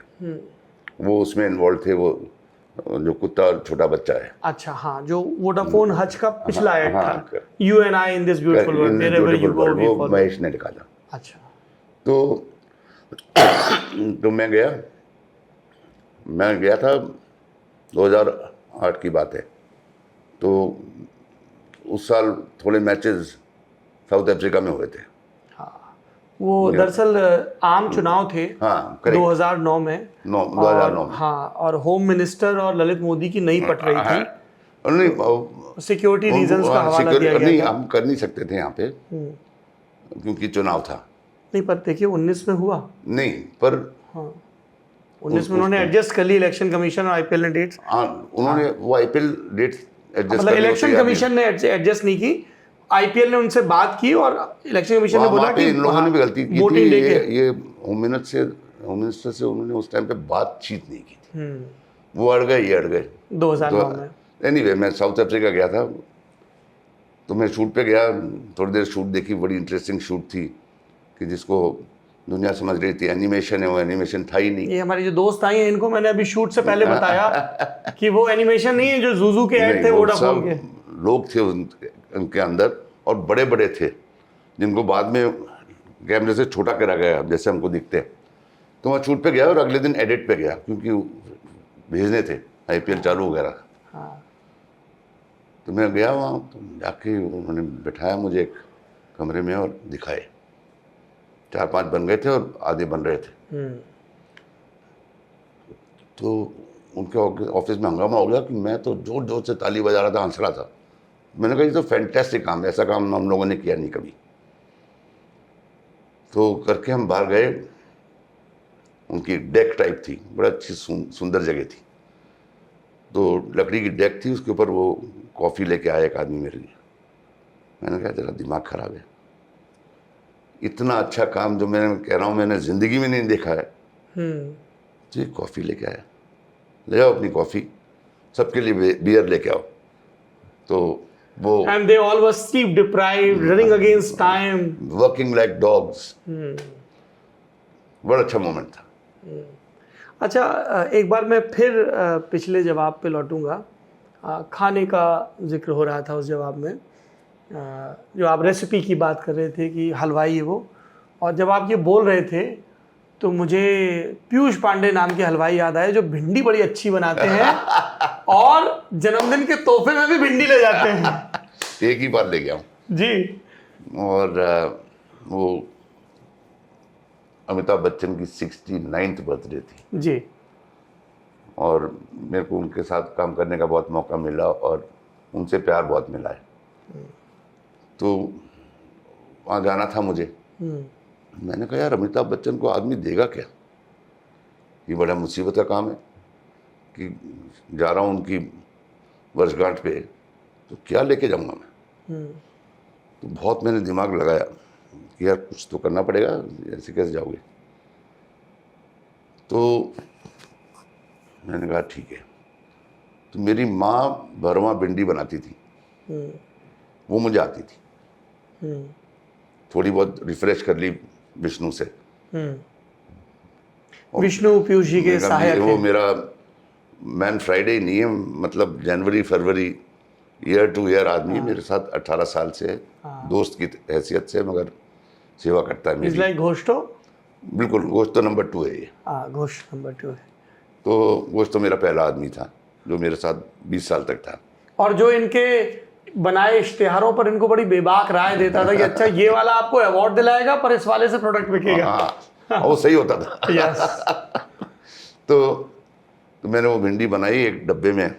वो उसमें इन्वॉल्व थे, वो जो कुत्ता और छोटा बच्चा है। अच्छा, हाँ, जो वोडाफोन हज का पिछला ऐड था, you and I in this beautiful world, wherever you go we follow. वो महेश ने निकाला। अच्छा। तो मैं गया था, 2008 की बात है। तो उस साल थोड़े मैचेस साउथ अफ्रीका में हुए थे। वो दरअसल आम चुनाव थे। हाँ, 2009 में। 2009 में। हाँ, और होम मिनिस्टर और ललित मोदी की नई पट रही थी। नहीं, सिक्योरिटी रीजंस का हवाला दिया गया नहीं, था। हम कर नहीं सकते थे यहाँ पे क्योंकि चुनाव था। नहीं, पर देखिए 19 में हुआ नहीं, पर 19 में उन्होंने एडजस्ट कर ली, इलेक्शन कमीशन और आईपीएल ने डेट्स। उन्होंने वो आईपीएल डेट्स एडजस्ट, मतलब इलेक्शन कमीशन ने एडजस्ट नहीं की, आईपीएल ने उनसे बात की और इलेक्शन कमीशन ने बोला कि इन लोगों ने भी गलती की थी। ये होम मिनिस्टर से उन्होंने उस टाइम पे बातचीत नहीं की थी। वो अड़ गए, ये अड़ गए 2009 में। एनीवे, मैं साउथ अफ्रीका गया था, तो मैं शूट पे गया, थोड़ी देर शूट देखी, बड़ी इंटरेस्टिंग शूट थी कि जिसको दुनिया समझ रही थी एनिमेशन है, वो एनिमेशन था ही नहीं। ये हमारे जो दोस्त आई हैं, इनको मैंने अभी शूट से पहले बताया कि वो एनिमेशन नहीं है जो ज़ूज़ू के ऐड थे वोडाफोन के। लोग थे उनके अंदर और बड़े बड़े थे, जिनको बाद में कैमरे से छोटा करा गया जैसे हमको दिखते हैं। तो वहाँ शूट पे गया और अगले दिन एडिट पे गया क्योंकि भेजने थे, आईपीएल चालू वगैरह। तो मैं गया वहाँ, तो जाके उन्होंने बिठाया मुझे एक कमरे में और दिखाए। 4-5 बन गए थे और आधे बन रहे थे। तो उनके ऑफिस में हंगामा हो गया कि मैं तो जोर जोर से ताली बजा रहा था, हंस रहा था। मैंने कहा ये तो फैंटेस्टिक काम है, ऐसा काम हम लोगों ने किया नहीं कभी। तो करके हम बाहर गए, उनकी डेक टाइप थी, बड़ा अच्छी सुंदर जगह थी। तो लकड़ी की डेक थी, उसके ऊपर वो कॉफ़ी लेके आया एक आदमी मेरे लिए। मैंने कहा तेरा दिमाग ख़राब है, इतना अच्छा काम जो मैं कह रहा हूँ मैंने ज़िंदगी में नहीं देखा है, तो ये कॉफ़ी लेके आया। ले आओ अपनी कॉफ़ी, सबके लिए बियर लेके आओ। तो वो and they all were sleep deprived, running against time, working like dogs। बड़ा अच्छा मोमेंट था। अच्छा, एक बार मैं फिर पिछले जवाब पे लौटूंगा। खाने का जिक्र हो रहा था उस जवाब में। जो आप रेसिपी की बात कर रहे थे कि हलवाई है वो, और जब आप ये बोल रहे थे तो मुझे पीयूष पांडे नाम के हलवाई याद आए जो भिंडी बड़ी अच्छी बनाते हैं और जन्मदिन के तोहफे में भी भिंडी ले जाते हैं। एक ही बार ले गया हूँ जी। और वो अमिताभ बच्चन की 69th बर्थडे थी जी। और मेरे को उनके साथ काम करने का बहुत मौका मिला और उनसे प्यार बहुत मिला है, तो वहाँ जाना था मुझे। मैंने कहा यार अमिताभ बच्चन को आदमी देगा क्या, ये बड़ा मुसीबत का काम है कि जा रहा हूँ उनकी वर्षगांठ पे, तो क्या लेके जाऊँगा मैं। तो बहुत मैंने दिमाग लगाया कि यार कुछ तो करना पड़ेगा, ऐसे कैसे जाओगे। तो मैंने कहा ठीक है। तो मेरी माँ भरवा भिंडी बनाती थी, वो मुझे आती थी, थोड़ी बहुत रिफ्रेश कर ली विष्णु से। विष्णु पीयूष जी के सहायक वो हैं। मेरा मैन फ्राइडे नहीं है, मतलब जनवरी फरवरी ईयर टू ईयर आदमी मेरे साथ 18 साल से है, दोस्त की हैसियत से, मगर सेवा करता है इज मेरी। लाइक घोष्टो। बिल्कुल, घोष तो नंबर 2 है ये। घोष नंबर 2 है। तो घोष तो मेरा पहला आदमी था जो मेरे साथ 20 साल तक था। और जो इनके बनाए इश्तेहारों पर इनको बड़ी बेबाक राय देता था कि अच्छा ये वाला आपको अवार्ड दिलाएगा पर इस वाले से प्रोडक्ट बिकेगा। हाँ, वो सही होता था। यस। तो मैंने वो भिंडी बनाई एक डब्बे में।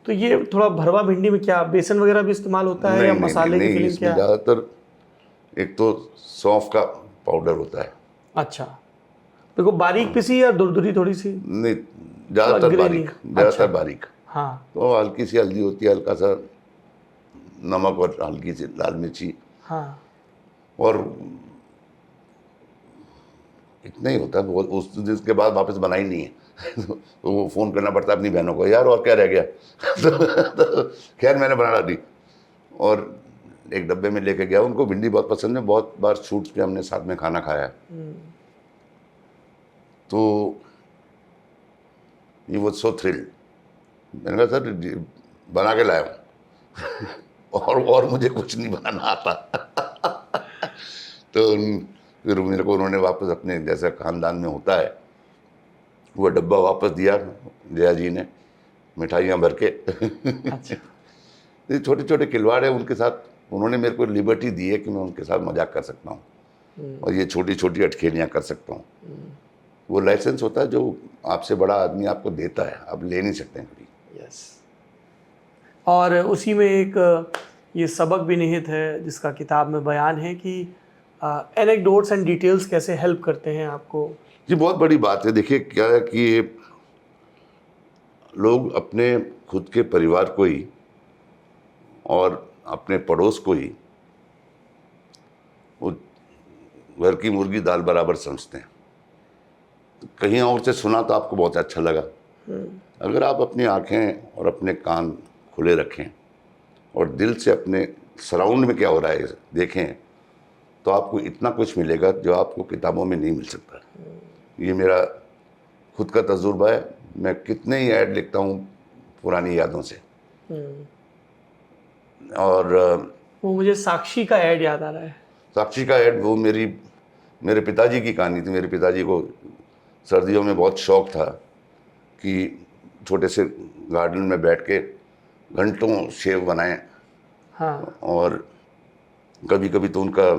तो ये थोड़ा भरवा भिंडी में क्या बेसन वगैरह भी इस्तेमाल होता है या मसाले की फीलिंग इसमें क्या? ज़्यादातर एक तो सौंफ का पाउडर होता है। अच्छा, देखो बारीक पिसी या दुरदुरी थोड़ी सी? नहीं, ज़्यादातर ग्रेवी। बारीक, ज़्यादातर बारीक। हाँ तो हल्की सी हल्दी होती है, हल्का सा नमक और हल्की सी लाल मिर्ची, हाँ। और इतना ही होता है। वो उस दिन के बाद वापस बनाई नहीं है। तो वो फ़ोन करना पड़ता है अपनी बहनों को, यार और क्या रह गया। तो खैर मैंने बना डाली और एक डब्बे में लेके गया। उनको भिंडी बहुत पसंद है, बहुत बार शूट्स पे हमने साथ में खाना खाया है। तो ये वो सो थ्रिल्ड। मैंने कहा सर बना के लाया हूँ और मुझे कुछ नहीं बनाना आता। तो फिर मेरे को उन्होंने वापस अपने जैसा खानदान में होता है वो डब्बा वापस दिया जया जी ने, मिठाइयाँ भर के। अच्छा। ये छोटे छोटे खिलवाड़ है उनके साथ, उन्होंने मेरे को लिबर्टी दी है कि मैं उनके साथ मजाक कर सकता हूँ और ये छोटी छोटी अटखेलियाँ कर सकता हूँ। वो लाइसेंस होता है जो आपसे बड़ा आदमी आपको देता है, आप ले नहीं सकते हैं कभी। यस। और उसी में एक ये सबक भी निहित है जिसका किताब में बयान है कि एनेक्डोट्स एंड डिटेल्स कैसे हेल्प करते हैं आपको। ये बहुत बड़ी बात है। देखिए क्या है कि लोग अपने खुद के परिवार को ही और अपने पड़ोस को ही वो घर की मुर्गी दाल बराबर समझते हैं। तो कहीं और से सुना तो आपको बहुत अच्छा लगा। अगर आप अपनी आंखें और अपने कान खुले रखें और दिल से अपने सराउंड में क्या हो रहा है देखें, तो आपको इतना कुछ मिलेगा जो आपको किताबों में नहीं मिल सकता। ये मेरा खुद का तजुर्बा है। मैं कितने ही ऐड लिखता हूँ पुरानी यादों से। और वो मुझे साक्षी का ऐड याद आ रहा है। साक्षी का ऐड वो मेरे पिताजी की कहानी थी। मेरे पिताजी को सर्दियों में बहुत शौक था कि छोटे से गार्डन में बैठ के घंटों सेब बनाएं। हाँ। और कभी कभी तो उनका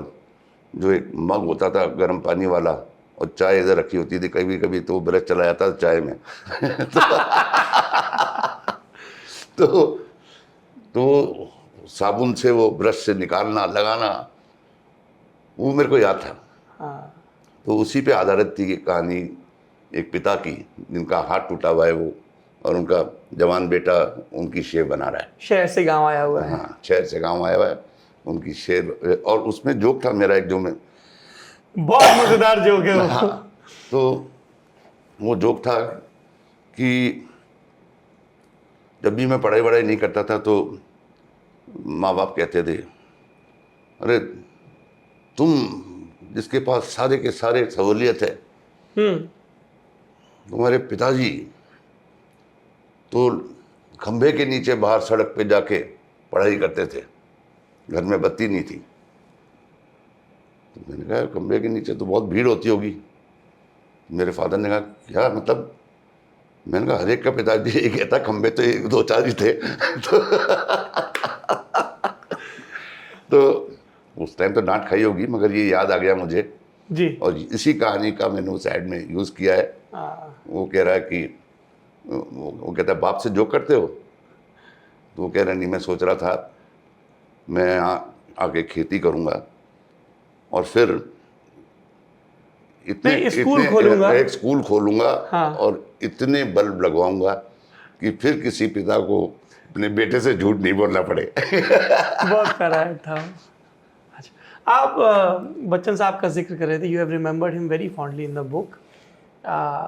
जो एक मग होता था गर्म पानी वाला और चाय इधर रखी होती थी, कभी कभी तो ब्रश चला जाता था चाय में। तो साबुन से वो ब्रश से निकालना लगाना वो मेरे को याद था। हाँ। तो उसी पे आधारित थी कहानी एक पिता की जिनका हाथ टूटा हुआ है वो, और उनका जवान बेटा उनकी शेर बना रहा है। शहर से गांव आया हुआ है। हाँ, शहर से गांव आया हुआ है, उनकी शेर। और उसमें जोक था मेरा एक, जो मैं बहुत मजेदार जोक है वो। हाँ, तो वो जोक था कि जब भी मैं पढ़ाई वढ़ाई नहीं करता था तो माँ बाप कहते थे, अरे तुम जिसके पास सारे के सारे सहूलियत है, तुम्हारे पिताजी तो खंभे के नीचे बाहर सड़क पे जाके पढ़ाई करते थे घर में बत्ती नहीं थी। तो मैंने कहा खंबे के नीचे तो बहुत भीड़ होती होगी। मेरे फादर ने कहा क्या मतलब? मैंने कहा हर एक का पिताजी ये कहता, खंबे तो 1-2-4 ही थे। तो उस टाइम तो डांट खाई होगी, मगर ये याद आ गया मुझे जी। और इसी कहानी का मैंने उस ऐड में यूज़ किया है। वो कह रहा है कि वो कहता है बाप से जो करते हो, तो वो कह रहा नहीं, मैं सोच रहा था मैं आके खेती करूँगा और फिर नहीं, स्कूल खोलूंगा। एक स्कूल खोलूंगा। हाँ। और इतने बल्ब लगवाऊंगा कि फिर किसी पिता को अपने बेटे से झूठ नहीं बोलना पड़े। बहुत प्यारा था। अच्छा, आप बच्चन साहब का जिक्र कर रहे थे, you have remembered him very fondly in the book.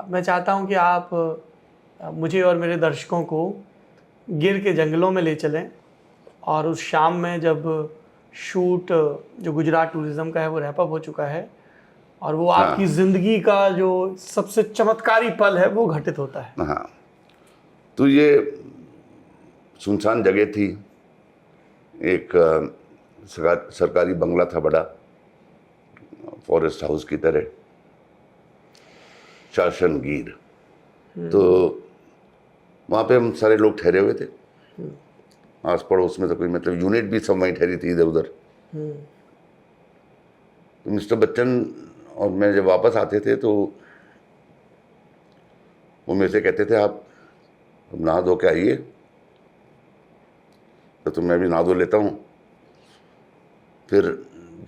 मैं चाहता हूं कि आप मुझे और मेरे दर्शकों को गिर के जंगलों में ले चलें और उस शाम में जब शूट जो गुजरात टूरिज्म का है वो रैप अप हो चुका है और वो आपकी ज़िंदगी का जो सबसे चमत्कारी पल है वो घटित होता है। हाँ, तो ये सुनसान जगह थी, एक सरकारी बंगला था बड़ा, फॉरेस्ट हाउस की तरह, शासनगीर। तो वहाँ पे हम सारे लोग ठहरे हुए थे, आस पड़ोस में तो कोई मतलब यूनिट भी सब वहीं ठहरी थी इधर उधर। तो मिस्टर बच्चन और मैं जब वापस आते थे तो वो मेरे से कहते थे आप नहा धो के आइए। तो मैं भी नहा धो लेता हूँ, फिर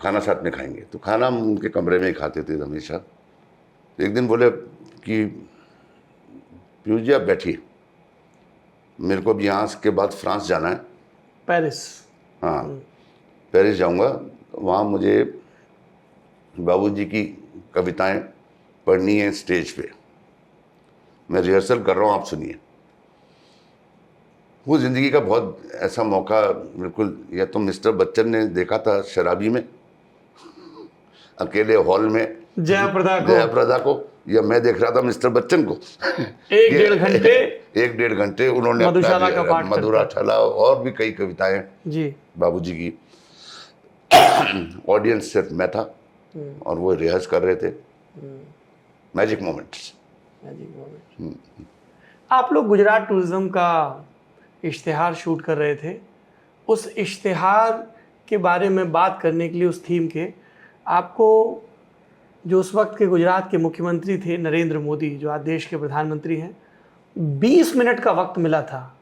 खाना साथ में खाएंगे। तो खाना हम उनके कमरे में ही खाते थे हमेशा। एक दिन बोले कि पीयूष जी आप बैठिए, मेरे को अब यहाँ के बाद फ्रांस जाना है, पेरिस। हाँ, पेरिस जाऊँगा। वहाँ मुझे बाबूजी की कविताएं पढ़नी है स्टेज पे, मैं रिहर्सल कर रहा हूँ, आप सुनिए। वो ज़िंदगी का बहुत ऐसा मौका, बिल्कुल, या तो मिस्टर बच्चन ने देखा था शराबी में अकेले हॉल में जयाप्रदा को, या मैं देख रहा था मिस्टर बच्चन को। 1-1.5 घंटे उन्होंने मधुशाला का पाठ, मधुशाला और भी कई कविताएं जी बाबूजी की। ऑडियंस सिर्फ मैं था और वो रिहर्स कर रहे थे। Magic moments. आप लोग गुजरात टूरिज्म का इश्तिहार शूट कर रहे थे, उस इश्तिहार के बारे में बात करने के लिए, उस थीम के, आपको जो उस वक्त के गुजरात के मुख्यमंत्री थे नरेंद्र मोदी, जो आज देश के प्रधानमंत्री हैं, 20 मिनट का वक्त मिला था,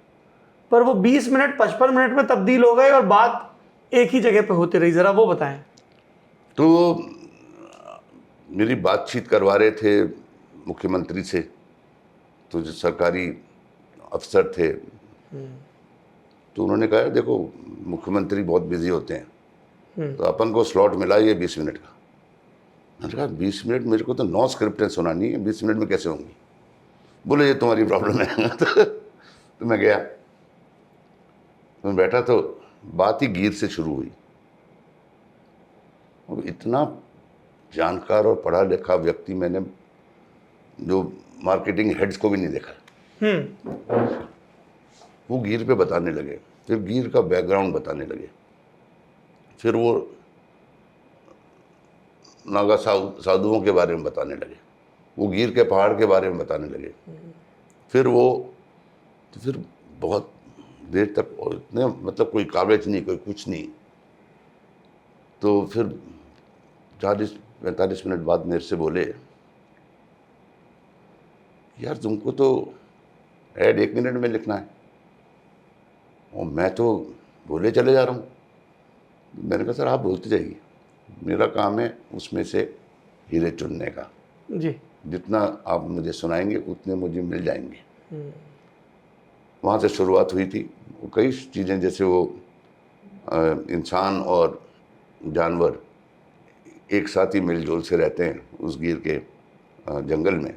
पर वो 20 मिनट 55 मिनट में तब्दील हो गए और बात एक ही जगह पे होती रही। ज़रा वो बताएं। तो मेरी बातचीत करवा रहे थे मुख्यमंत्री से, तो जो सरकारी अफसर थे तो उन्होंने कहा देखो मुख्यमंत्री बहुत बिजी होते हैं, तो अपन को स्लॉट मिला ये 20 मिनट का। मैंने कहा 20 मिनट, मेरे को तो 9 स्क्रिप्टें सुनानी है, 20 मिनट में कैसे होंगी? बोले ये तुम्हारी प्रॉब्लम है। तो मैं गया, मैं बैठा तो बात ही गिर से शुरू हुई। और इतना जानकार और पढ़ा लिखा व्यक्ति मैंने जो मार्केटिंग हेड्स को भी नहीं देखा। वो गिर पे बताने लगे, फिर गिर का बैकग्राउंड बताने लगे, फिर वो नागा साधुओं के बारे में बताने लगे, वो गिर के पहाड़ के बारे में बताने लगे, फिर बहुत देर तक, और इतने मतलब कोई कागज नहीं, कोई कुछ नहीं। तो फिर 40-45 मिनट बाद मेरे से बोले यार तुमको तो ऐड 1 मिनट में लिखना है और मैं तो बोले चले जा रहा हूँ। मैंने कहा सर आप बोलते जाइए, मेरा काम है उसमें से हीरे चुनने का जी, जितना आप मुझे सुनाएंगे उतने मुझे मिल जाएंगे। वहाँ से शुरुआत हुई थी। कई चीज़ें, जैसे वो इंसान और जानवर एक साथ ही मिलजुल से रहते हैं उस गिर के जंगल में,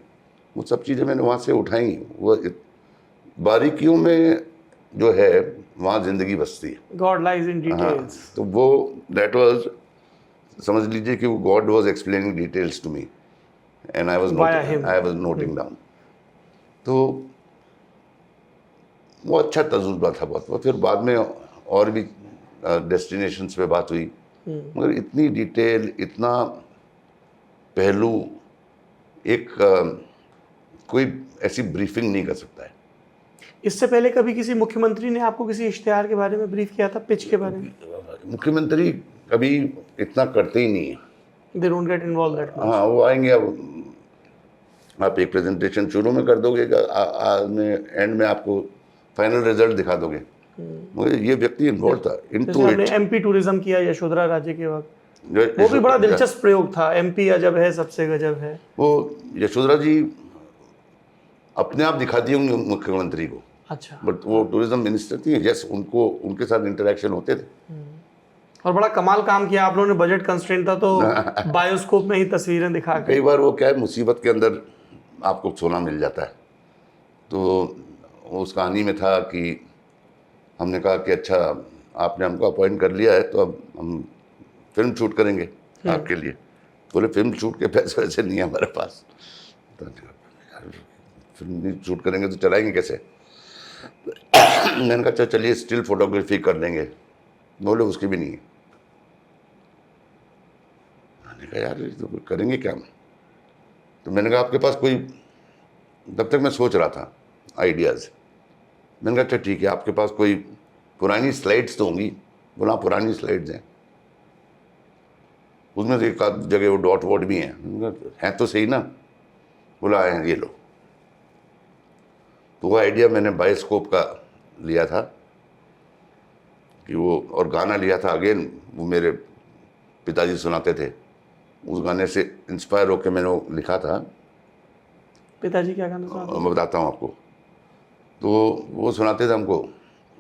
वो सब चीज़ें मैंने वहाँ से उठाई। वो बारीकियों में जो है वहाँ ज़िंदगी बसती है। God lies in details. तो वो दैट वाज, समझ लीजिए कि वो God was explaining details to me and I was noting down. तो वो अच्छा तजुर्बा था बहुत। फिर बाद में और भी डेस्टिनेशंस पे बात हुई, मगर इतनी डिटेल, इतना पहलू एक कोई ऐसी ब्रीफिंग नहीं कर सकता है। इससे पहले कभी किसी मुख्यमंत्री ने आपको किसी इश्तिहार के बारे में ब्रीफ किया था, पिच के बारे में? मुख्यमंत्री कभी इतना करते ही नहीं है। They don't get involve that. हाँ, वो आएंगे, अब आप एक प्रेजेंटेशन शुरू में कर दोगे, एंड में आपको फाइनल रिजल्ट दिखा दोगे। मुझे ये व्यक्ति इन्वॉल्व था इनटू इट। एमपी टूरिज्म किया यशोधरा राजे के वक्त, वो भी बड़ा दिलचस्प प्रयोग था। एमपी अजब है, सबसे गजब है। वो यशोधरा जी अपने आप दिखाती होंगी मुख्यमंत्री को, अच्छा। बट वो टूरिज्म मिनिस्टर थी। यस, उनको उनके साथ इंटरेक्शन होते थे। और बड़ा कमाल काम किया आप लोगों ने। बजट कंस्ट्रेंट था तो बायोस्कोप में ही तस्वीरें दिखा के। कई बार वो क्या है, मुसीबत के अंदर आपको सोना मिल जाता है। तो उस कहानी में था कि हमने कहा कि अच्छा, आपने हमको अपॉइंट कर लिया है तो अब हम फिल्म शूट करेंगे आपके लिए। बोले फिल्म शूट के पैसे वैसे नहीं है हमारे पास, तो फिल्म शूट करेंगे तो चलाएंगे कैसे? मैंने कहा चलिए स्टिल फोटोग्राफी कर लेंगे। बोले उसकी भी नहीं है। मैंने कहा यार तो करेंगे क्या? तो मैंने कहा आपके पास कोई, तब तक मैं सोच रहा था आइडियाज़। मैंने कहा अच्छा ठीक है, आपके पास कोई पुरानी स्लाइड्स तो होंगी? बोला पुरानी स्लाइड्स हैं, उसमें से एक आध जगह वो डॉट वॉट भी हैं तो सही ना? बोला है, ये लो। तो वो आइडिया मैंने बायोस्कोप का लिया था कि वो, और गाना लिया था अगेन, वो मेरे पिताजी सुनाते थे। उस गाने से इंस्पायर होकर मैंने वो लिखा था। पिताजी क्या गाना सुनाते? मैं बताता हूँ आपको। तो वो सुनाते थे हमको,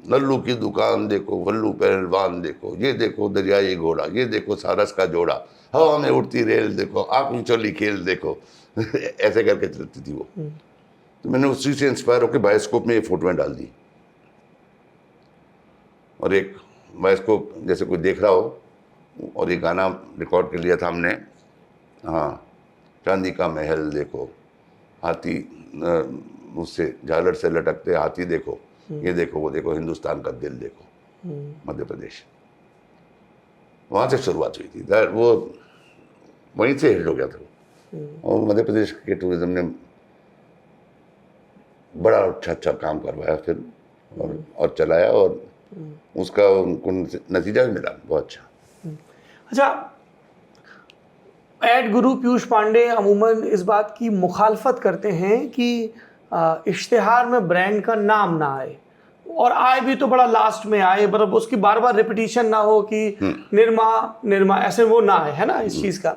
नल्लू की दुकान देखो, वल्लू पहलवान देखो, ये देखो दरियाई घोड़ा, ये देखो सारस का जोड़ा, हवा में उड़ती रेल देखो, आँख चोली खेल देखो। ऐसे करके चलती थी वो। तो मैंने उसी से इंस्पायर होकर बायोस्कोप में ये फोटोएं डाल दी। और एक बायोस्कोप जैसे कोई देख रहा हो, और ये गाना रिकॉर्ड कर लिया था हमने। हाँ, चांदी का महल देखो, हाथी उससे झालर से लटकते हाथी देखो, ये देखो वो देखो, हिंदुस्तान का दिल देखो, मध्य प्रदेश। वहाँ से शुरुआत हुई थी। वो वहीं से हिट हो गया था। और मध्य प्रदेश के टूरिज्म ने बड़ा अच्छा काम करवाया फिर, और चलाया, और उसका उनको नतीजा भी मिला बहुत अच्छा। अच्छा, एड गुरु पीयूष पांडे अमूमन इस बात की मुखालफत करते हैं कि इश्तिहार में ब्रांड का नाम ना आए, और आए भी तो बड़ा लास्ट में आए, मतलब उसकी बार बार रिपीटिशन ना हो कि निर्मा ऐसे वो ना आए, है ना, इस चीज़ का।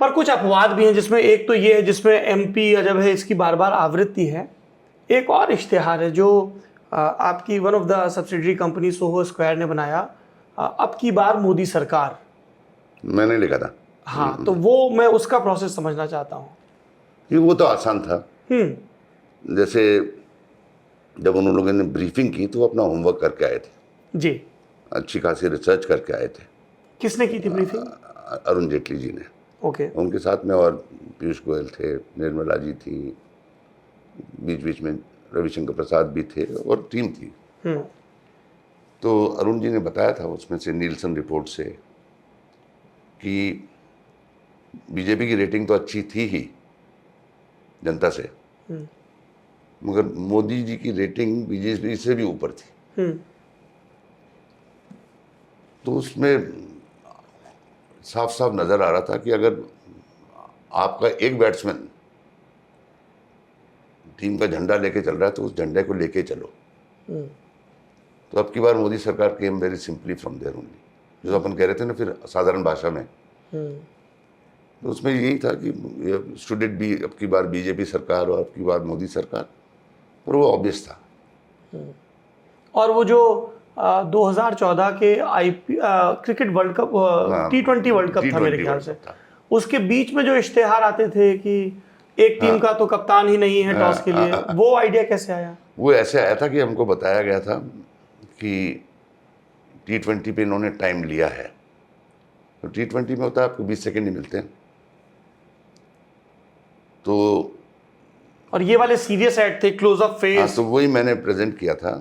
पर कुछ अपवाद भी हैं, जिसमें एक तो ये है जिसमें एमपी अजब है इसकी बार बार आवृत्ति है। एक और इश्तिहार है जो आपकी one of the subsidiary company Soho square ने बनाया, अब की बार मोदी सरकार। मैंने लिखा था। हाँ, तो वो मैं उसका प्रोसेस समझना चाहता हूँ। ये वो तो आसान था। जैसे जब उन लोगों ने ब्रीफिंग की तो वो अपना होमवर्क करके आए थे जी, अच्छी खासी रिसर्च करके आए थे। किसने की थी ब्रीफिंग? अरुण जेटली जी ने। ओके। उनके साथ में और पीयूष गोयल थे, निर्मला जी थी, बीच बीच में रविशंकर प्रसाद भी थे, और टीम थी। तो अरुण जी ने बताया था उसमें से, नीलसन रिपोर्ट से, कि बीजेपी की रेटिंग तो अच्छी थी ही जनता से, मगर मोदी जी की रेटिंग बीजेपी से भी ऊपर थी। तो उसमें साफ साफ नजर आ रहा था कि अगर आपका एक बैट्समैन टीम का झंडा लेके चल रहा है तो उस झंडे को लेके चलो। तो अब की बार मोदी सरकार came very simply from there only, जो अपन कह रहे थे ना फिर साधारण भाषा में। तो उसमें यही था कि शुड इट बी अब की बार बीजेपी सरकार और अब की बार मोदी सरकार, पर वो ऑब्वियस था। और वो जो 2014 के cricket world cup, T20 world cup था मेरे ख्याल से, उसके बीच में जो इश्तिहार आते थे कि एक टीम का तो कप्तान ही नहीं है टॉस के लिए, वो आइडिया कैसे आया? वो ऐसे आया था कि हमको बताया गया था कि T20 पे इन्होंने टाइम लिया है। तो T20 में होता है आपको 20 सेकंड ही मिलते हैं। तो और ये वाले सीरियस ऐड थे, क्लोज अप फेस। हाँ, तो वही मैंने प्रेजेंट किया था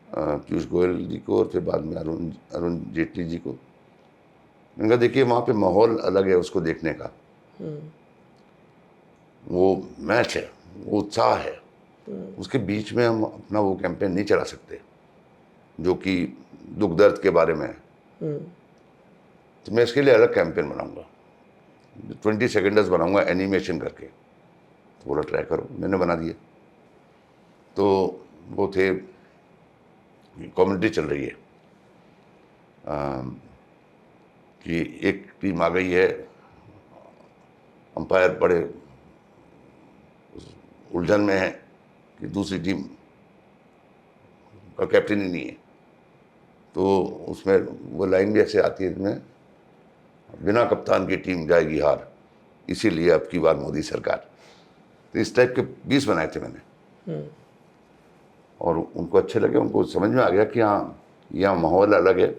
पीयूष गोयल जी को और फिर बाद में अरुण जेटली जी को। मैंने कहा देखिए वहाँ पे माहौल अलग है उसको देखने का, वो मैच है, वो उत्साह है, उसके बीच में हम अपना वो कैंपेन नहीं चला सकते जो कि दुख दर्द के बारे में है। तो मैं इसके लिए अलग कैंपेन बनाऊंगा, 20 सेकेंडर्स बनाऊंगा एनिमेशन करके। तो बोला ट्राई करो, मैंने बना दिया। तो वो थे, कॉमेडी चल रही है कि एक टीम आ गई है, अंपायर बड़े उलझन में है कि दूसरी टीम का कैप्टन ही नहीं है। तो उसमें वो लाइन भी ऐसे आती है जिसमें बिना कप्तान की टीम जाएगी हार, इसीलिए अब की बार मोदी सरकार। तो इस टाइप के 20 बनाए थे मैंने और उनको अच्छे लगे, उनको समझ में आ गया कि हाँ यहाँ माहौल अलग है,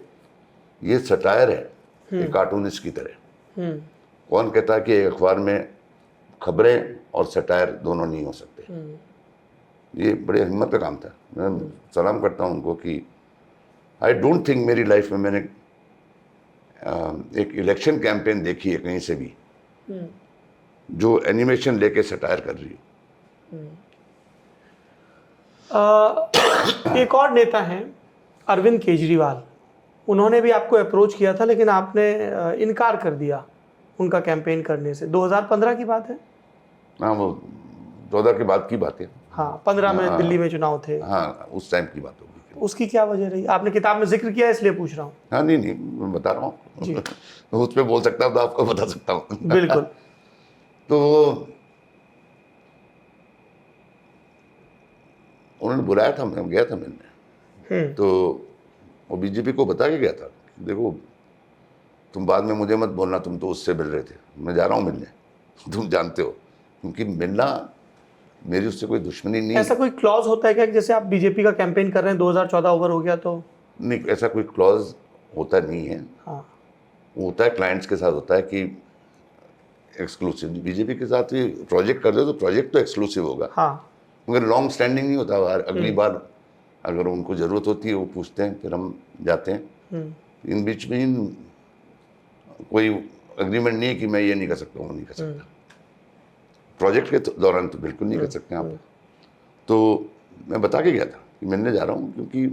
ये सटायर है एक कार्टूनिस्ट की तरह। कौन कहता है कि एक अखबार में खबरें और सटायर दोनों नहीं हो सकते। ये बड़े हिम्मत का काम था। मैं सलाम करता हूँ उनको कि आई डोंट थिंक मेरी लाइफ में मैंने एक इलेक्शन कैंपेन देखी है कहीं से भी जो एनिमेशन लेके सटायर कर रही हो। एक और नेता हैं अरविंद केजरीवाल, उन्होंने भी आपको अप्रोच किया था लेकिन आपने इनकार कर दिया उनका कैंपेन करने से। 2015 की बात है। हाँ, वो 14 के बाद की बात है। हाँ, 15 में दिल्ली में चुनाव थे। हाँ, उस टाइम की बात होगी। उसकी क्या वजह रही? आपने किताब में जिक्र किया इसलिए पूछ रहा हूँ। हाँ, नहीं मैं बता रहा हूँ तो उस पर बोल सकता हूँ तो आपको बता सकता हूँ। बिल्कुल। तो उन्होंने बुलाया था, मैं गया था मिलने। तो वो बीजेपी को बता के गया था, देखो तुम बाद में मुझे मत बोलना, तुम तो उससे मिल रहे थे, मैं जा रहा हूँ मिलने, तुम जानते हो, क्योंकि मिलना मेरी उससे कोई दुश्मनी नहीं। ऐसा कोई क्लॉज होता है क्या कि जैसे आप बीजेपी का कैंपेन कर रहे हैं, 2014 ओवर हो गया तो? नहीं, ऐसा कोई क्लॉज होता नहीं है। हाँ, होता है क्लाइंट्स के साथ होता है कि एक्सक्लूसिव। बीजेपी के साथ भी प्रोजेक्ट कर रहे हो तो प्रोजेक्ट तो एक्सक्लूसिव होगा। हाँ, मगर लॉन्ग स्टैंडिंग नहीं होता। अगली बार अगर उनको ज़रूरत होती है वो पूछते हैं, फिर हम जाते हैं। इन बीच में कोई एग्रीमेंट नहीं है कि मैं ये नहीं कर सकता, वो नहीं कर सकता। प्रोजेक्ट के दौरान तो बिल्कुल नहीं कर सकते आप। तो मैं बता के गया था कि मिलने जा रहा हूँ, क्योंकि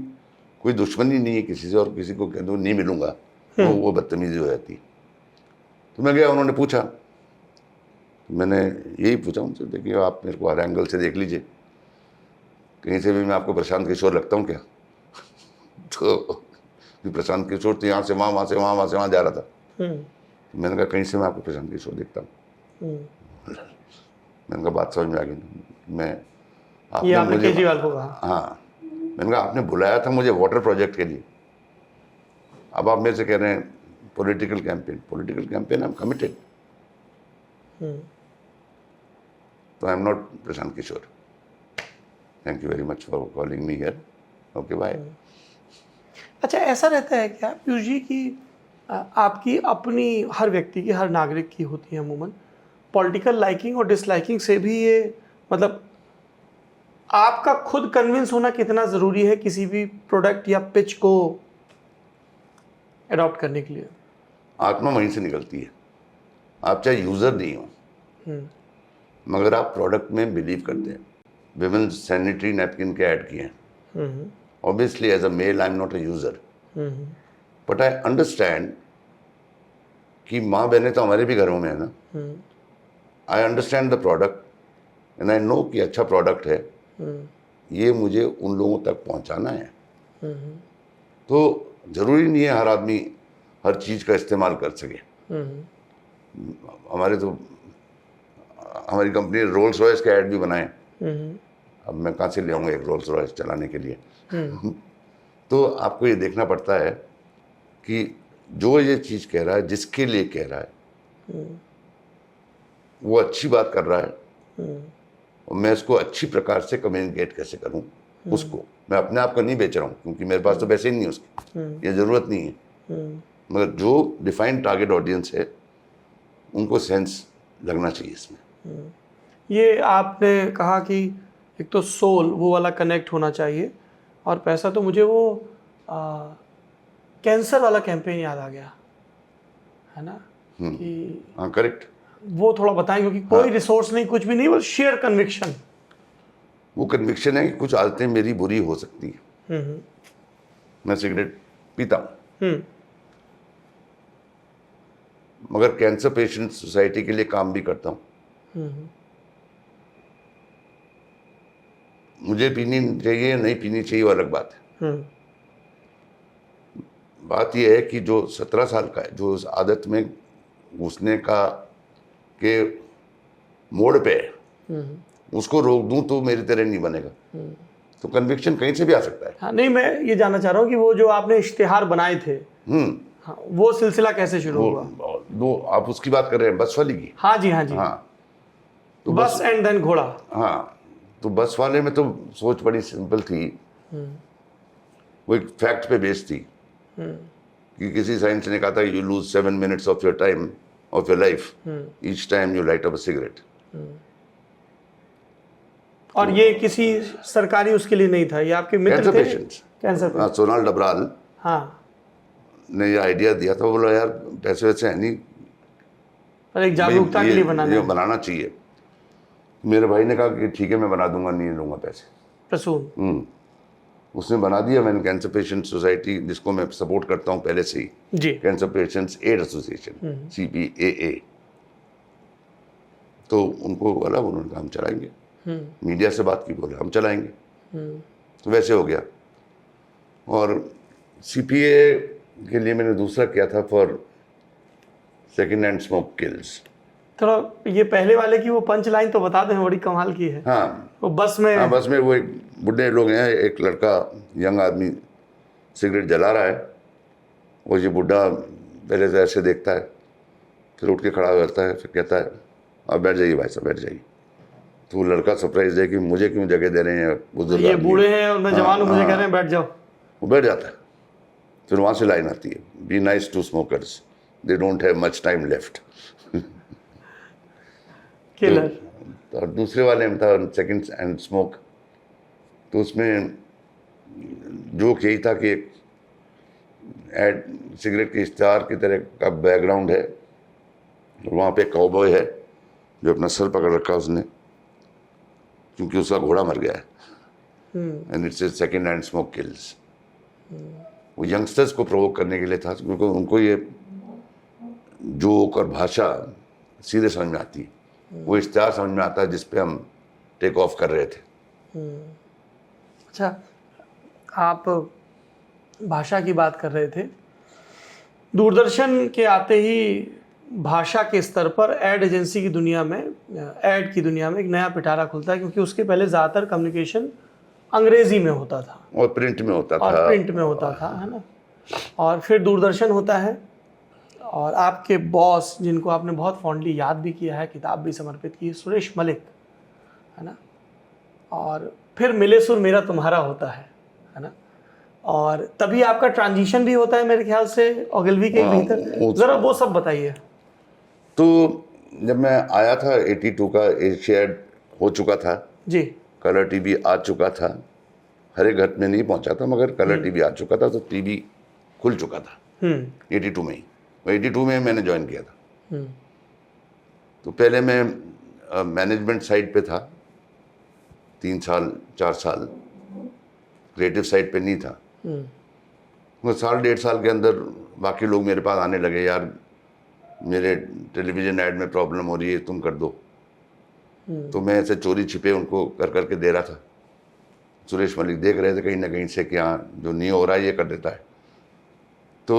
कोई दुश्मनी नहीं है किसी से, और किसी को कह दो नहीं मिलूंगा तो वो बदतमीजी हो जाती। तो मैं गया, उन्होंने पूछा, तो मैंने यही पूछा उनसे, देखिए आप मेरे को हर एंगल से देख लीजिए, कहीं से भी मैं आपको प्रशांत किशोर लगता हूँ क्या? तो प्रशांत किशोर तो यहाँ से वहाँ, वहाँ से वहाँ, वहाँ से वहाँ जा रहा था। तो मैंने कहा कहीं से मैं आपको प्रशांत किशोर देखता हूँ। मैंने कहा बात समझ में आ गई। मैं आपने केजरीवाल को कहा? हाँ, मैंने कहा आपने बुलाया था मुझे वाटर प्रोजेक्ट के लिए, अब आप मेरे से कह रहे हैं political campaign. I am committed, so I am not Prashant Kishor. Thank you very much for calling me here, okay bye. अच्छा, ऐसा रहता है क्या पीयूष जी कि आपकी अपनी, हर व्यक्ति की, हर नागरिक की होती है अमूमन, पॉलिटिकल लाइकिंग और डिसलाइकिंग से भी ये, मतलब आपका खुद कन्विंस होना कितना ज़रूरी है किसी भी प्रोडक्ट या पिच को अडॉप्ट करने के लिए? आत्मा वहीं से निकलती है। आप चाहे यूज़र नहीं हो, मगर आप प्रोडक्ट में बिलीव करते हैं। विमेन सैनिटरी नैपकिन के ऐड किए हैं। Obviously as a male I am not a user, but I understand कि माँ बहनें तो हमारे भी घरों में है ना। I understand the product and I know कि अच्छा प्रोडक्ट है, ये मुझे उन लोगों तक पहुंचाना है। तो ज़रूरी नहीं है हर आदमी हर चीज़ का इस्तेमाल कर सके। हमारी कंपनी ने रोल्स रॉयस के ऐड भी बनाए। अब मैं कहाँ से ले आऊँगा एक रोल्स रॉयस चलाने के लिए? तो आपको ये देखना पड़ता है कि जो ये चीज़ कह रहा है, जिसके लिए कह रहा है, वो अच्छी बात कर रहा है, और मैं इसको अच्छी प्रकार से कम्युनिकेट कैसे करूं उसको। मैं अपने आप को नहीं बेच रहा हूं, क्योंकि मेरे पास तो पैसे ही नहीं उसकी, ये ज़रूरत नहीं है। मगर जो डिफाइंड टारगेट ऑडियंस है उनको सेंस लगना चाहिए इसमें। ये आपने कहा कि एक तो सोल, वो वाला कनेक्ट होना चाहिए, और पैसा तो मुझे वो कैंसर वाला कैंपेन याद आ गया, है ना, कि हाँ करेक्ट। वो थोड़ा बताएं, क्योंकि कोई रिसोर्स नहीं, कुछ भी नहीं, बस शेयर कन्विक्शन। वो कन्विक्शन है कि कुछ आदतें मेरी बुरी हो सकती हैं। मैं सिगरेट पीता हूँ, मगर कैंसर पेशेंट सोसाइटी के लिए काम भी करता हूँ। मुझे पीनी चाहिए या नहीं पीनी चाहिए वो अलग बात है। बात यह है कि जो 17 साल का है, जो उस आदत में घुसने का के मोड़ पे है, उसको रोक दूं तो मेरी तरह नहीं बनेगा। तो कन्विक्शन कहीं से भी आ सकता है। हाँ, नहीं, मैं ये जानना चाह रहा हूँ कि वो जो आपने इश्तिहार बनाए थे, हाँ, वो सिलसिला कैसे शुरू हुआ? दो आप उसकी बात कर रहे हैं, बस वाली की? हाँ जी, हाँ जी। हाँ, तो बस एंड देन घोड़ा। हाँ, तो बस वाले में तो सोच बड़ी सिंपल थी। वो एक फैक्ट पे बेस्ड थी कि किसी साइंस ने कहा था you lose 7 minutes of your time of your life each time you light up a cigarette. और ये किसी सरकारी उसके लिए नहीं था, ये आपके मित्र कैंसर थे? पेशेंट्स। कैंसर हाँ, सोनाल डबराल हाँ, ने ये आइडिया दिया था। बोला यार पैसे वैसे है नहीं, पर एक जागरूकता के लिए बनाना ये है। बनाना चाहिए। मेरे भाई ने कहा कि ठीक है मैं बना दूंगा, नहीं लूंगा पैसे। प्रसून उसने बना दिया। मैंने कैंसर पेशेंट सोसाइटी, जिसको मैं सपोर्ट करता हूँ पहले से ही, जी, cancer patients aid association CPAA, तो उनको बोला, उन्होंने कहा हम चलाएंगे। मीडिया से बात की, बोले हम चलाएंगे। तो वैसे हो गया। और CPA के लिए मैंने दूसरा किया था, for second hand smoke kills. थोड़ा ये पहले वाले की वो पंच लाइन तो बता दें, बड़ी कमाल की है। हाँ, वो बस में, हाँ, बस में वो एक बुढ़े लोग हैं, एक लड़का यंग आदमी सिगरेट जला रहा है, वो ये बुढ़ा पहले से ऐसे देखता है, फिर उठ के खड़ा हो जाता है, फिर कहता है अब बैठ जाइए भाई साहब, बैठ जाइए। तो वो लड़का सरप्राइज है कि मुझे क्यों जगह दे रहे हैं बुजुर्ग ये आदमी। बूढ़े हैं और मैं जवान हूँ, मुझे कह रहे हैं बैठ जाओ। वो बैठ जाता है। फिर वहाँ से लाइन आती है, be nice to smokers, they don't have much time left. Killer. और दूसरे वाले में था सेकंड हैंड स्मोक। तो उसमें जोक यही था कि एक एड सिगरेट के इश्तिहार की तरह का बैकग्राउंड है, और वहाँ पे काउबॉय है जो अपना सर पकड़ रखा है उसने, क्योंकि उसका घोड़ा मर गया है। And it's second hand smoke kills. वो यंगस्टर्स को प्रोवोक करने के लिए था, क्योंकि उनको ये जोक और भाषा सीधे समझ में आती है। वो इश्तिहार समझ में आता है जिस पे हम टेक ऑफ कर रहे थे। अच्छा, आप भाषा की बात कर रहे थे। दूरदर्शन के आते ही भाषा के स्तर पर एड एजेंसी की दुनिया में, एड की दुनिया में एक नया पिटारा खुलता है, क्योंकि उसके पहले ज़्यादातर कम्युनिकेशन अंग्रेजी में होता था और प्रिंट में होता था। और प्रिंट में होता था, है ना। और फिर दूरदर्शन होता है, और आपके बॉस, जिनको आपने बहुत फॉन्डली याद भी किया है, किताब भी समर्पित की है, सुरेश मलिक, है ना। और फिर मिले सुर मेरा तुम्हारा होता है ना। और तभी आपका ट्रांजिशन भी होता है मेरे ख्याल से ओगिलवी के भीतर। ज़रा वो सब बताइए। तो जब मैं आया था 82 का, एशियाड हो चुका था जी, कलर टीवी आ चुका था। हर एक घर में नहीं पहुंचा था, मगर कलर टीवी आ चुका था, तो टीवी खुल चुका था 82 में ही। 82 में मैंने ज्वाइन किया था। तो पहले मैं मैनेजमेंट साइड पे था 3 साल 4 साल, क्रिएटिव साइड पे नहीं था। वो 1.5 साल के अंदर बाकी लोग मेरे पास आने लगे, यार मेरे टेलीविज़न ऐड में प्रॉब्लम हो रही है, तुम कर दो। तो मैं ऐसे चोरी छिपे उनको कर करके दे रहा था। सुरेश मलिक देख रहे थे कहीं ना कहीं से कि हाँ जो नहीं हो रहा है ये कर देता है। तो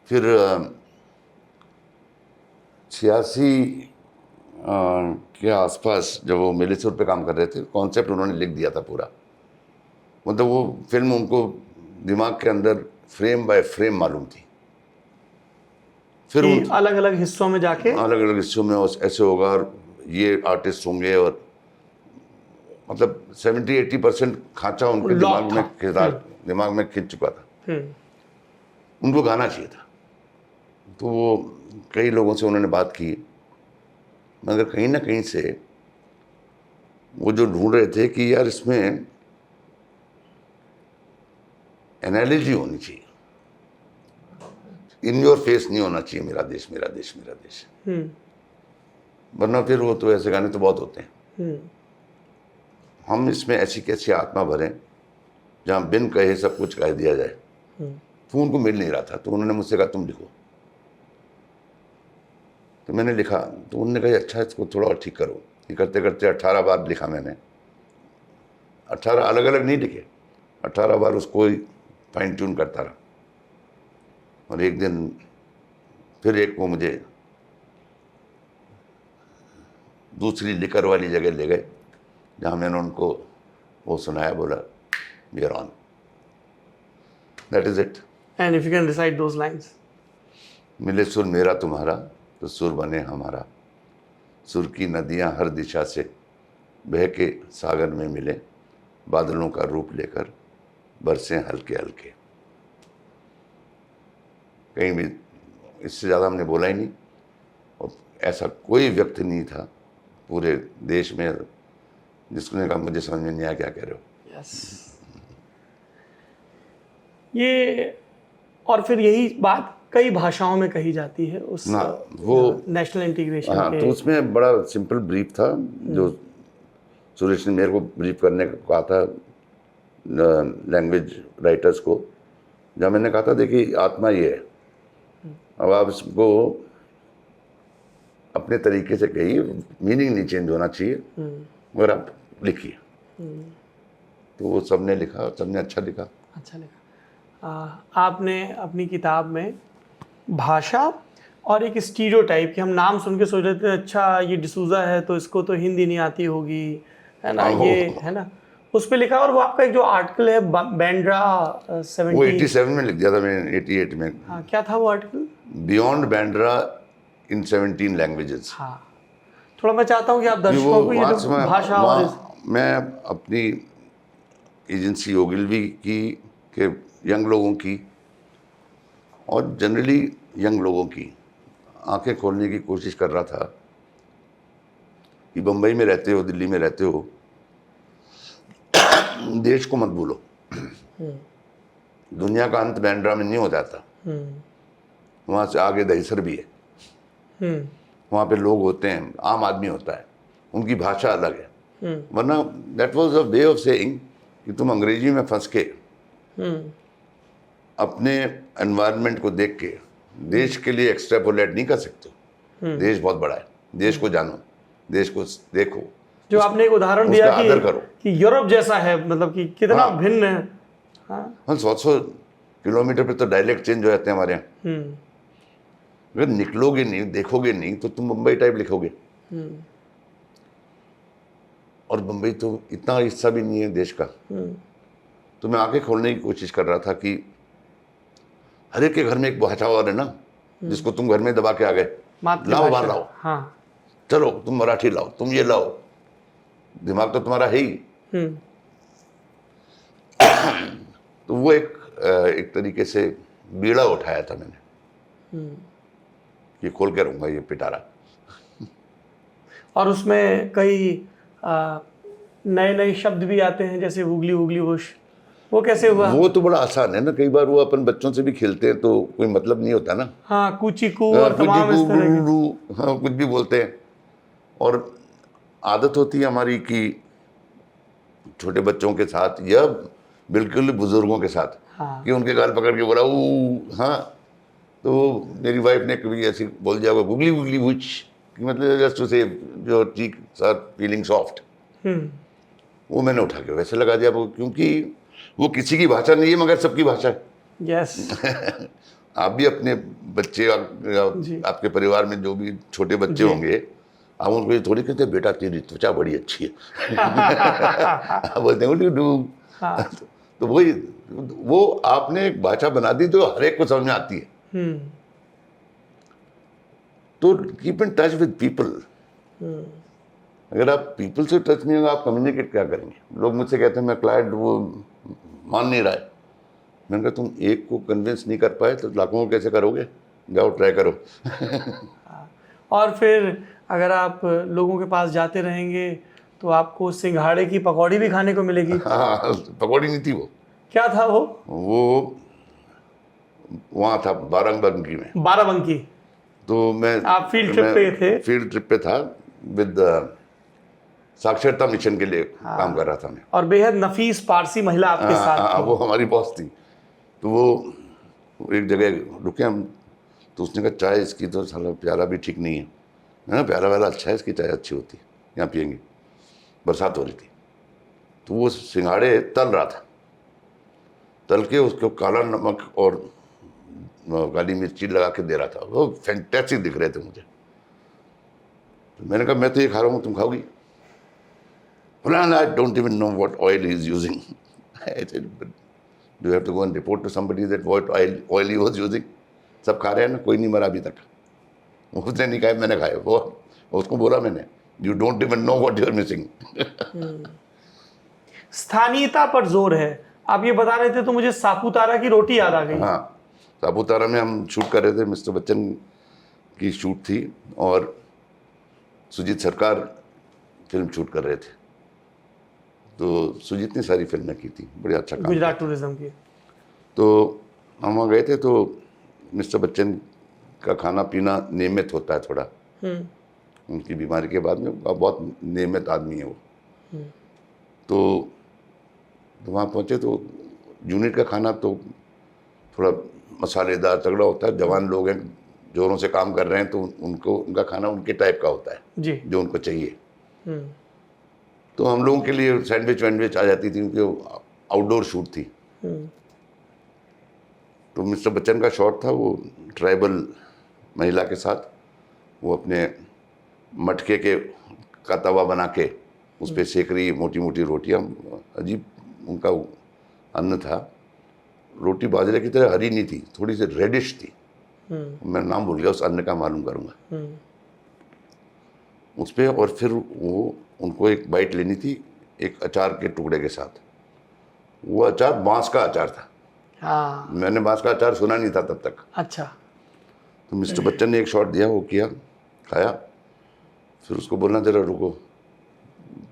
फिर 86 के आसपास जब वो मिलेसुर पे काम कर रहे थे, कॉन्सेप्ट उन्होंने लिख दिया था पूरा। मतलब वो फिल्म उनको दिमाग के अंदर फ्रेम बाय फ्रेम मालूम थी। फिर अलग अलग हिस्सों में जाके, अलग अलग हिस्सों में ऐसे होगा, और ये आर्टिस्ट होंगे, और मतलब 70-80% खांचा उनके दिमाग में खिंच चुका था। उनको गाना चाहिए था। तो वो कई लोगों से उन्होंने बात की, मगर कहीं ना कहीं से वो जो ढूंढ रहे थे कि यार इसमें एनालॉजी होनी चाहिए, इन योर फेस नहीं होना चाहिए मेरा देश मेरा देश मेरा देश, वरना फिर वो तो ऐसे गाने तो बहुत होते हैं। हम इसमें ऐसी कैसी आत्मा भरें जहाँ बिन कहे सब कुछ कह दिया जाए। तो उनको मिल नहीं रहा था, तो उन्होंने मुझसे कहा तुम लिखो। तो मैंने लिखा, तो उन्होंने कहा अच्छा इसको थोड़ा और ठीक करो। ये करते करते 18 बार लिखा मैंने, 18 अलग अलग नहीं लिखे, 18 बार उसको ही फाइन ट्यून करता रहा। और एक दिन फिर एक वो मुझे दूसरी लिकर वाली जगह ले गए, जहाँ मैंने उनको वो सुनाया, बोला we are on, that is it. And if you can recite those lines, मिले सुर मेरा तुम्हारा तो सुर बने हमारा, सुर की नदियाँ हर दिशा से बह के सागर में मिले, बादलों का रूप लेकर बरसें हल्के हल्के। कहीं भी इससे ज़्यादा हमने बोला ही नहीं, और ऐसा कोई व्यक्ति नहीं था पूरे देश में जिसने कहा मुझे समझ में नहीं आया क्या कह रहे हो। यस ये, और फिर यही बात कई भाषाओं में कही जाती है उस ना वो नेशनल इंटीग्रेशन हाँ, के। तो उसमें बड़ा सिंपल ब्रीफ था जो सुरेश ने मेरे को ब्रीफ करने को कहा था लैंग्वेज राइटर्स को, जहाँ मैंने कहा था देखिए आत्मा ये है, अब आप इसको अपने तरीके से कहिए, मीनिंग नहीं चेंज होना चाहिए, मगर आप लिखिए। तो वो सबने लिखा, सबने अच्छा लिखा। अच्छा लिखा। आपने अपनी किताब में भाषा और एक स्टीरियोटाइप कि हम नाम सुन के सोच रहे थे अच्छा ये डिसूजा है तो इसको तो हिंदी नहीं आती होगी, है ना, ये है ना, उस पे लिखा। और वो आपका एक जो आर्टिकल है बांद्रा वो 70, 87 में लिख दिया था मैंने, 88 में। हाँ क्या था वो आर्टिकल? बियॉन्ड बांद्रा इन 17 लैंग्वेजेस। हाँ, थोड़ा मैं चाहता हूँ कि आप दर्शकों को ये जो भाषा और मैं अपनी एजेंसी ओगिलवी की के यंग लोगों की और जनरली यंग लोगों की आंखें खोलने की कोशिश कर रहा था कि बम्बई में रहते हो, दिल्ली में रहते हो, देश को मत भूलो। दुनिया का अंत बांद्रा में नहीं हो जाता, वहाँ से आगे दहिसर भी है, वहाँ पे लोग होते हैं, आम आदमी होता है, उनकी भाषा अलग है। वरना that was a way of saying कि तुम अंग्रेजी में फंस के अपने एनवायरनमेंट को देख के देश के लिए एक्सट्रापोलेट नहीं कर सकते। देश बहुत बड़ा है, देश को जानो, देश को देखो। जो आपने एक उदाहरण दिया उसका आदर करो कि यूरोप जैसा है, मतलब कि कितना हाँ। भिन्न है। हाँ, 100 किलोमीटर पे तो डायलेक्ट चेंज हो जाते हैं हमारे यहाँ। अगर निकलोगे नहीं, देखोगे नहीं, तो तुम मुंबई टाइप लिखोगे। और मुंबई तो इतना हिस्सा भी नहीं है देश का। तो मैं आंखें खोलने की कोशिश कर रहा था कि हर एक के घर में एक भाषा और है ना, जिसको तुम घर में दबा के आ गए, लाओ बाहर लाओ, हाँ, चलो तुम मराठी लाओ, तुम ये लाओ, दिमाग तो तुम्हारा है ही। तो वो एक तरीके से बीड़ा उठाया था मैंने, ये खोल के रहूंगा ये पिटारा। और उसमें कई नए नए शब्द भी आते हैं, जैसे उगली उगली वुश, वो कैसे हुआ? वो तो बड़ा आसान है ना, कई बार वो अपन बच्चों से भी खेलते हैं तो कोई मतलब नहीं होता ना। हाँ, कूची कू और तमाम इस तरह के। हाँ, कुछ भी बोलते हैं। और आदत होती है हमारी कि छोटे बच्चों के साथ या बिल्कुल बुजुर्गों के साथ, हाँ। कि उनके गाल पकड़ के बोला हाँ, तो मेरी वाइफ ने कभी ऐसी बोल दिया होगा गुगली गुगली वुच, कि मतलब जस्ट टू से जो चीक सर फीलिंग सॉफ्ट, वो मैंने उठा के वैसे लगा दिया, क्योंकि वो किसी की भाषा नहीं है मगर सबकी भाषा है। यस। आप भी अपने बच्चे, आपके परिवार में जो भी छोटे बच्चे होंगे, आप उनको ये थोड़ी कहते बेटा तेरी त्वचा बड़ी अच्छी है। आप बोलते हैं डू। तो वही, वो आपने एक भाषा बना दी जो हर एक को समझ में आती है। तो keep in touch with people. अगर आप पीपल से टच नहीं होगा, आप कम्युनिकेट क्या करेंगे? लोग मुझसे कहते हैं मैं क्लाइंट वो मान नहीं रहा है। मैंने कहा तुम एक को कन्विंस नहीं कर पाए तो लाखों को कैसे करोगे? जाओ ट्राई करो। और फिर अगर आप लोगों के पास जाते रहेंगे तो आपको सिंघाड़े की पकौड़ी भी खाने को मिलेगी। हाँ, पकौड़ी नहीं थी वो, क्या था वो? वो वहाँ था बाराबंकी में। बाराबंकी। तो मैं आप फील्ड ट्रिप पे थे? फील्ड ट्रिप पे था विद साक्षरता मिशन के लिए काम कर रहा था मैं। और बेहद नफीस पारसी महिला आपके साथ थी। वो हमारी बॉस थी। तो वो एक जगह रुके हम, तो उसने कहा चाय इसकी तो साला प्यारा भी ठीक नहीं है। मैंने कहा प्यारा वाला अच्छा है, इसकी चाय अच्छी होती है, यहाँ पियेंगे। बरसात हो रही थी, तो वो सिंघाड़े तल रहा था, तल के उसको काला नमक और काली मिर्ची लगा के दे रहा था। वो फैंटास्टिक दिख रहे थे मुझे। तो मैंने कहा मैं तो ये खा रहा हूँ, तुम खाओगी? I don't even know what oil he is using. I said, but do you have to go and report to somebody that what oil he was using? सब खा रहे हैं ना, कोई नहीं मरा अभी तक। उसने नहीं खाए, मैंने खाए। वो उसको बोला मैंने, you don't even know what you are missing. स्थानीयता पर जोर है, आप ये बता रहे थे तो मुझे सापुतारा की रोटी याद आ गई। हाँ, सापुतारा में हम शूट कर रहे थे, मिस्टर बच्चन की शूट थी और सुजीत सरकार फिल्म शूट कर रहे थे। तो सुजीत ने सारी फिल्में की थी, बड़ी अच्छा काम। गुजरात टूरिज्म की। तो हम वहाँ गए थे, तो मिस्टर बच्चन का खाना पीना नियमित होता है थोड़ा, उनकी बीमारी के बाद में बहुत नियमित आदमी है वो। तो वहाँ पहुँचे तो यूनिट का खाना तो थोड़ा मसालेदार तगड़ा होता है। जवान लोग हैं, जोरों से काम कर रहे हैं, तो उनका खाना उनके टाइप का होता है जी, जो उनको चाहिए। तो हम लोगों के लिए सैंडविच वैंडविच आ जाती थी, क्योंकि आउटडोर शूट थी। तो मिस्टर बच्चन का शॉट था, वो ट्राइबल महिला के साथ, वो अपने मटके का तवा बना के उस पर सेक रही मोटी मोटी रोटियाँ। अजीब उनका अन्न था। रोटी बाजरे की तरह हरी नहीं थी, थोड़ी सी रेडिश थी। मैं नाम भूल गया उस अन्न का, मालूम करूँगा उस पर। और फिर वो उनको एक बाइट लेनी थी एक अचार के टुकड़े के साथ। वो अचार बांस का अचार था। हाँ, मैंने बांस का अचार सुना नहीं था तब तक। अच्छा। तो मिस्टर बच्चन ने एक शॉट दिया, वो किया, खाया, फिर उसको बोलना जरा रुको,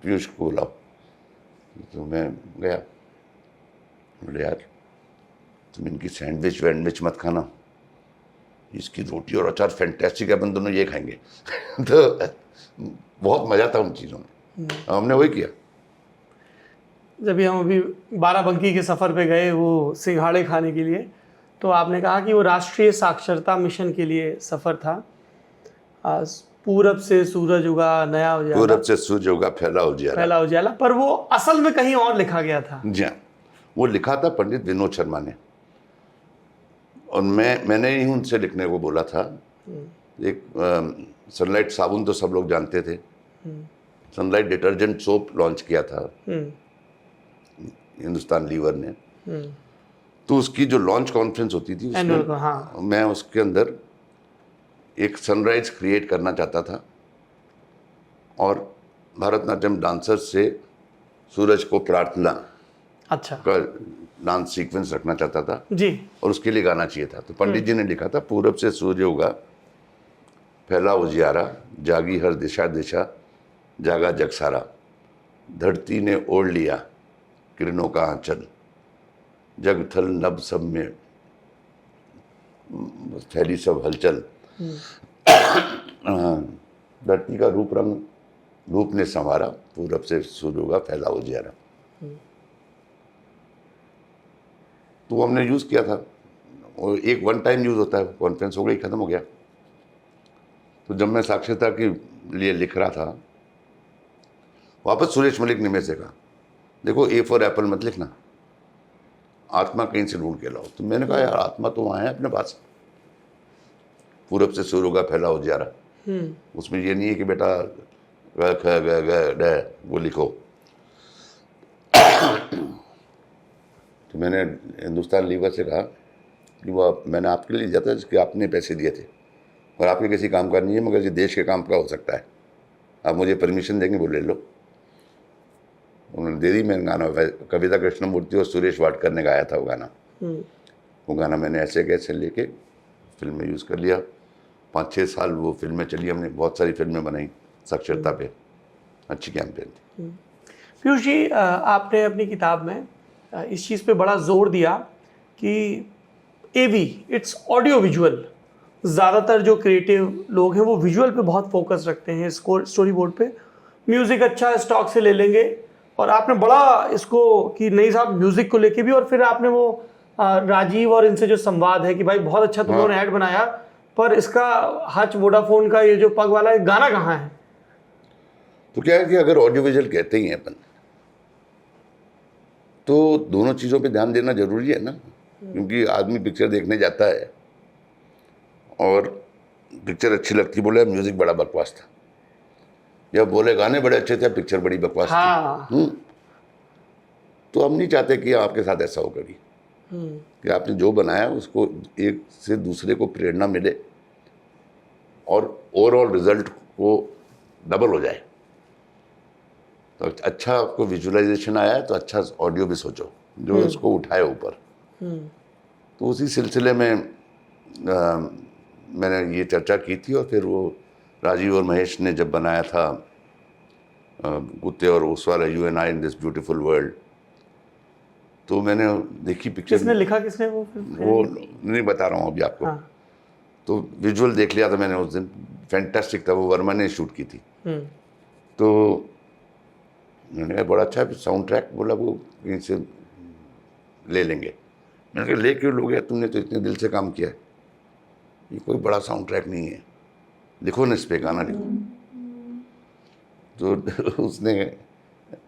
पीयूष को बुलाओ। तो मैं गया, बोले यार तुम इनकी सैंडविच वैंडविच मत खाना, इसकी रोटी और अचार फैंटास्टिक है, अपन दोनों ये खाएंगे। तो बहुत मज़ा था उन चीज़ों में। हमने वही किया। जब हम अभी बाराबंकी के सफ़र पे गए वो सिंघाड़े खाने के लिए, तो आपने कहा कि वो राष्ट्रीय साक्षरता मिशन के लिए सफ़र था। पूरब से सूरज उगा नया उजाला, पूरब से सूरज उगा फैला उजियारा, पहला उजाला, पर वो असल में कहीं और लिखा गया था। जी हाँ, वो लिखा था पंडित विनोद शर्मा ने, और मैंने ही उनसे लिखने को बोला था। एक सनलाइट साबुन तो सब लोग जानते थे, सनलाइट डिटर्जेंट सोप लॉन्च किया था हिंदुस्तान लीवर ने। तो उसकी जो लॉन्च कॉन्फ्रेंस होती थी उसमें हाँ, मैं उसके अंदर एक सनराइज क्रिएट करना चाहता था और भरतनाट्यम डांसर से सूरज को प्रार्थना अच्छा का डांस सीक्वेंस रखना चाहता था जी, और उसके लिए गाना चाहिए था। तो पंडित जी ने लिखा था, पूरब से सूर्य उगा फैला उजियारा, जागी हर दिशा दिशा जागा जग सारा, धरती ने ओढ़ लिया किरणों का आंचल, जग थल नभ सब में फैली सब हलचल, धरती का रूप ने संवारा, पूरब से सूर्य उगा फैला उजियारा। तो वो हमने यूज़ किया था, और एक वन टाइम यूज़ होता है, कॉन्फ्रेंस हो गई, ख़त्म हो गया। तो जब मैं साक्षरता के लिए लिख रहा था, वापस सुरेश मलिक ने मेरे से कहा, देखो ए फॉर एप्पल मत लिखना, आत्मा कहीं से ढूंढ के लाओ। तो मैंने कहा यार आत्मा तो वहाँ है अपने पास, पूरब से सूर्य उगा फैला उजियारा। उसमें ये नहीं है कि बेटा वो लिखो। तो मैंने हिंदुस्तान लीवर से कहा कि वो मैंने आपके लिए दिया था जिसके आपने पैसे दिए थे, और आपके किसी काम का नहीं है, मगर ये देश के काम का हो सकता है, आप मुझे परमिशन देंगे वो ले लो। उन्होंने दे दी। मैंने गाना कविता कृष्णमूर्ति और सुरेश वाडकर ने गाया था वो गाना। वो गाना मैंने ऐसे कैसे लेके फिल्म में यूज़ कर लिया। 5-6 साल वो फिल्में चली, हमने बहुत सारी फिल्में बनाई साक्षरता पे, अच्छी कैंपेन थी। पीयूष जी, आपने अपनी किताब में इस चीज़ पे बड़ा जोर दिया कि AV इट्स ऑडियो विजुअल, ज़्यादातर जो क्रिएटिव लोग हैं वो विजुअल पे बहुत फोकस रखते हैं, स्टोरी बोर्ड पे। म्यूज़िक अच्छा स्टॉक से ले लेंगे, और आपने बड़ा इसको कि नहीं साहब म्यूज़िक को लेके भी, और फिर आपने वो राजीव और इनसे जो संवाद है कि भाई बहुत अच्छा तुम लोगों ने ऐड बनाया, पर इसका हच वोडाफोन का ये जो पग वाला है गाना कहाँ है? तो क्या है कि अगर ऑडियो विजुअल कहते ही हैं अपन, तो दोनों चीज़ों पे ध्यान देना जरूरी है ना, क्योंकि आदमी पिक्चर देखने जाता है और पिक्चर अच्छी लगती, बोले म्यूजिक बड़ा बकवास था, या बोले गाने बड़े अच्छे थे, पिक्चर बड़ी बकवास थी। तो हम नहीं चाहते कि आपके साथ ऐसा हो कभी, कि आपने जो बनाया उसको एक से दूसरे को प्रेरणा मिले और ओवरऑल रिजल्ट को डबल हो जाए। तो अच्छा आपको विजुअलाइजेशन आया है तो अच्छा ऑडियो भी सोचो जो उसको उठाए ऊपर। तो उसी सिलसिले में मैंने ये चर्चा की थी, और फिर वो राजीव और महेश ने जब बनाया था कुत्ते और उस वाला you and I in this beautiful world, तो मैंने देखी पिक्चर। किसने लिखा, किसने वो नहीं बता रहा हूँ अभी आपको। तो विजुअल देख लिया था मैंने उस दिन, फैंटास्टिक था, वो वर्मा ने शूट की थी। तो मैंने कहा बड़ा अच्छा है साउंड ट्रैक, बोला वो कहीं से ले लेंगे। मैंने कहा ले क्यों लोगे, तुमने तो इतने दिल से काम किया है, ये कोई बड़ा साउंड ट्रैक नहीं है, लिखो ना इस पे गाना लिखो। तो उसने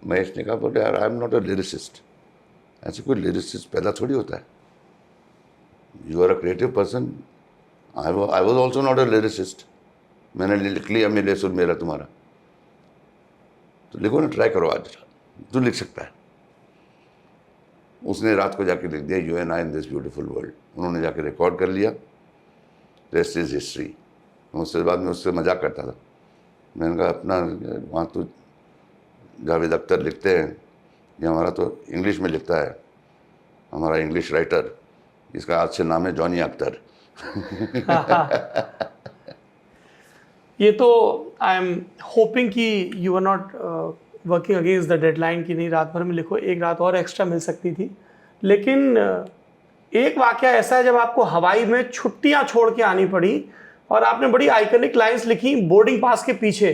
महेश ने कहा बोले यार I am not a lyricist, ऐसे कोई लिरिसिस्ट पैदा थोड़ी होता है, you are a creative person, I was also not a lyricist, मैंने लिख लिया मेरे सुर मेरा तुम्हारा, तो लिखो ना, ट्राई करो आज, तू लिख सकता है। उसने रात को जाके लिख दिया you and I in this beautiful world, उन्होंने जाके रिकॉर्ड कर लिया, रेस्ट इज हिस्ट्री। उसके बाद में उससे मजाक करता था, मैंने कहा अपना वहाँ तो जावेद अख्तर लिखते हैं, ये हमारा तो इंग्लिश में लिखता है, हमारा इंग्लिश राइटर, इसका आज से नाम है जॉनी अख्तर। ये तो आई एम होपिंग कि you are not working against the deadline की नहीं रात भर में लिखो, एक रात और एक्स्ट्रा मिल सकती थी। लेकिन एक वाकया ऐसा है जब आपको हवाई में छुट्टियां छोड़ के आनी पड़ी और आपने बड़ी आइकनिक लाइंस लिखी बोर्डिंग पास के पीछे।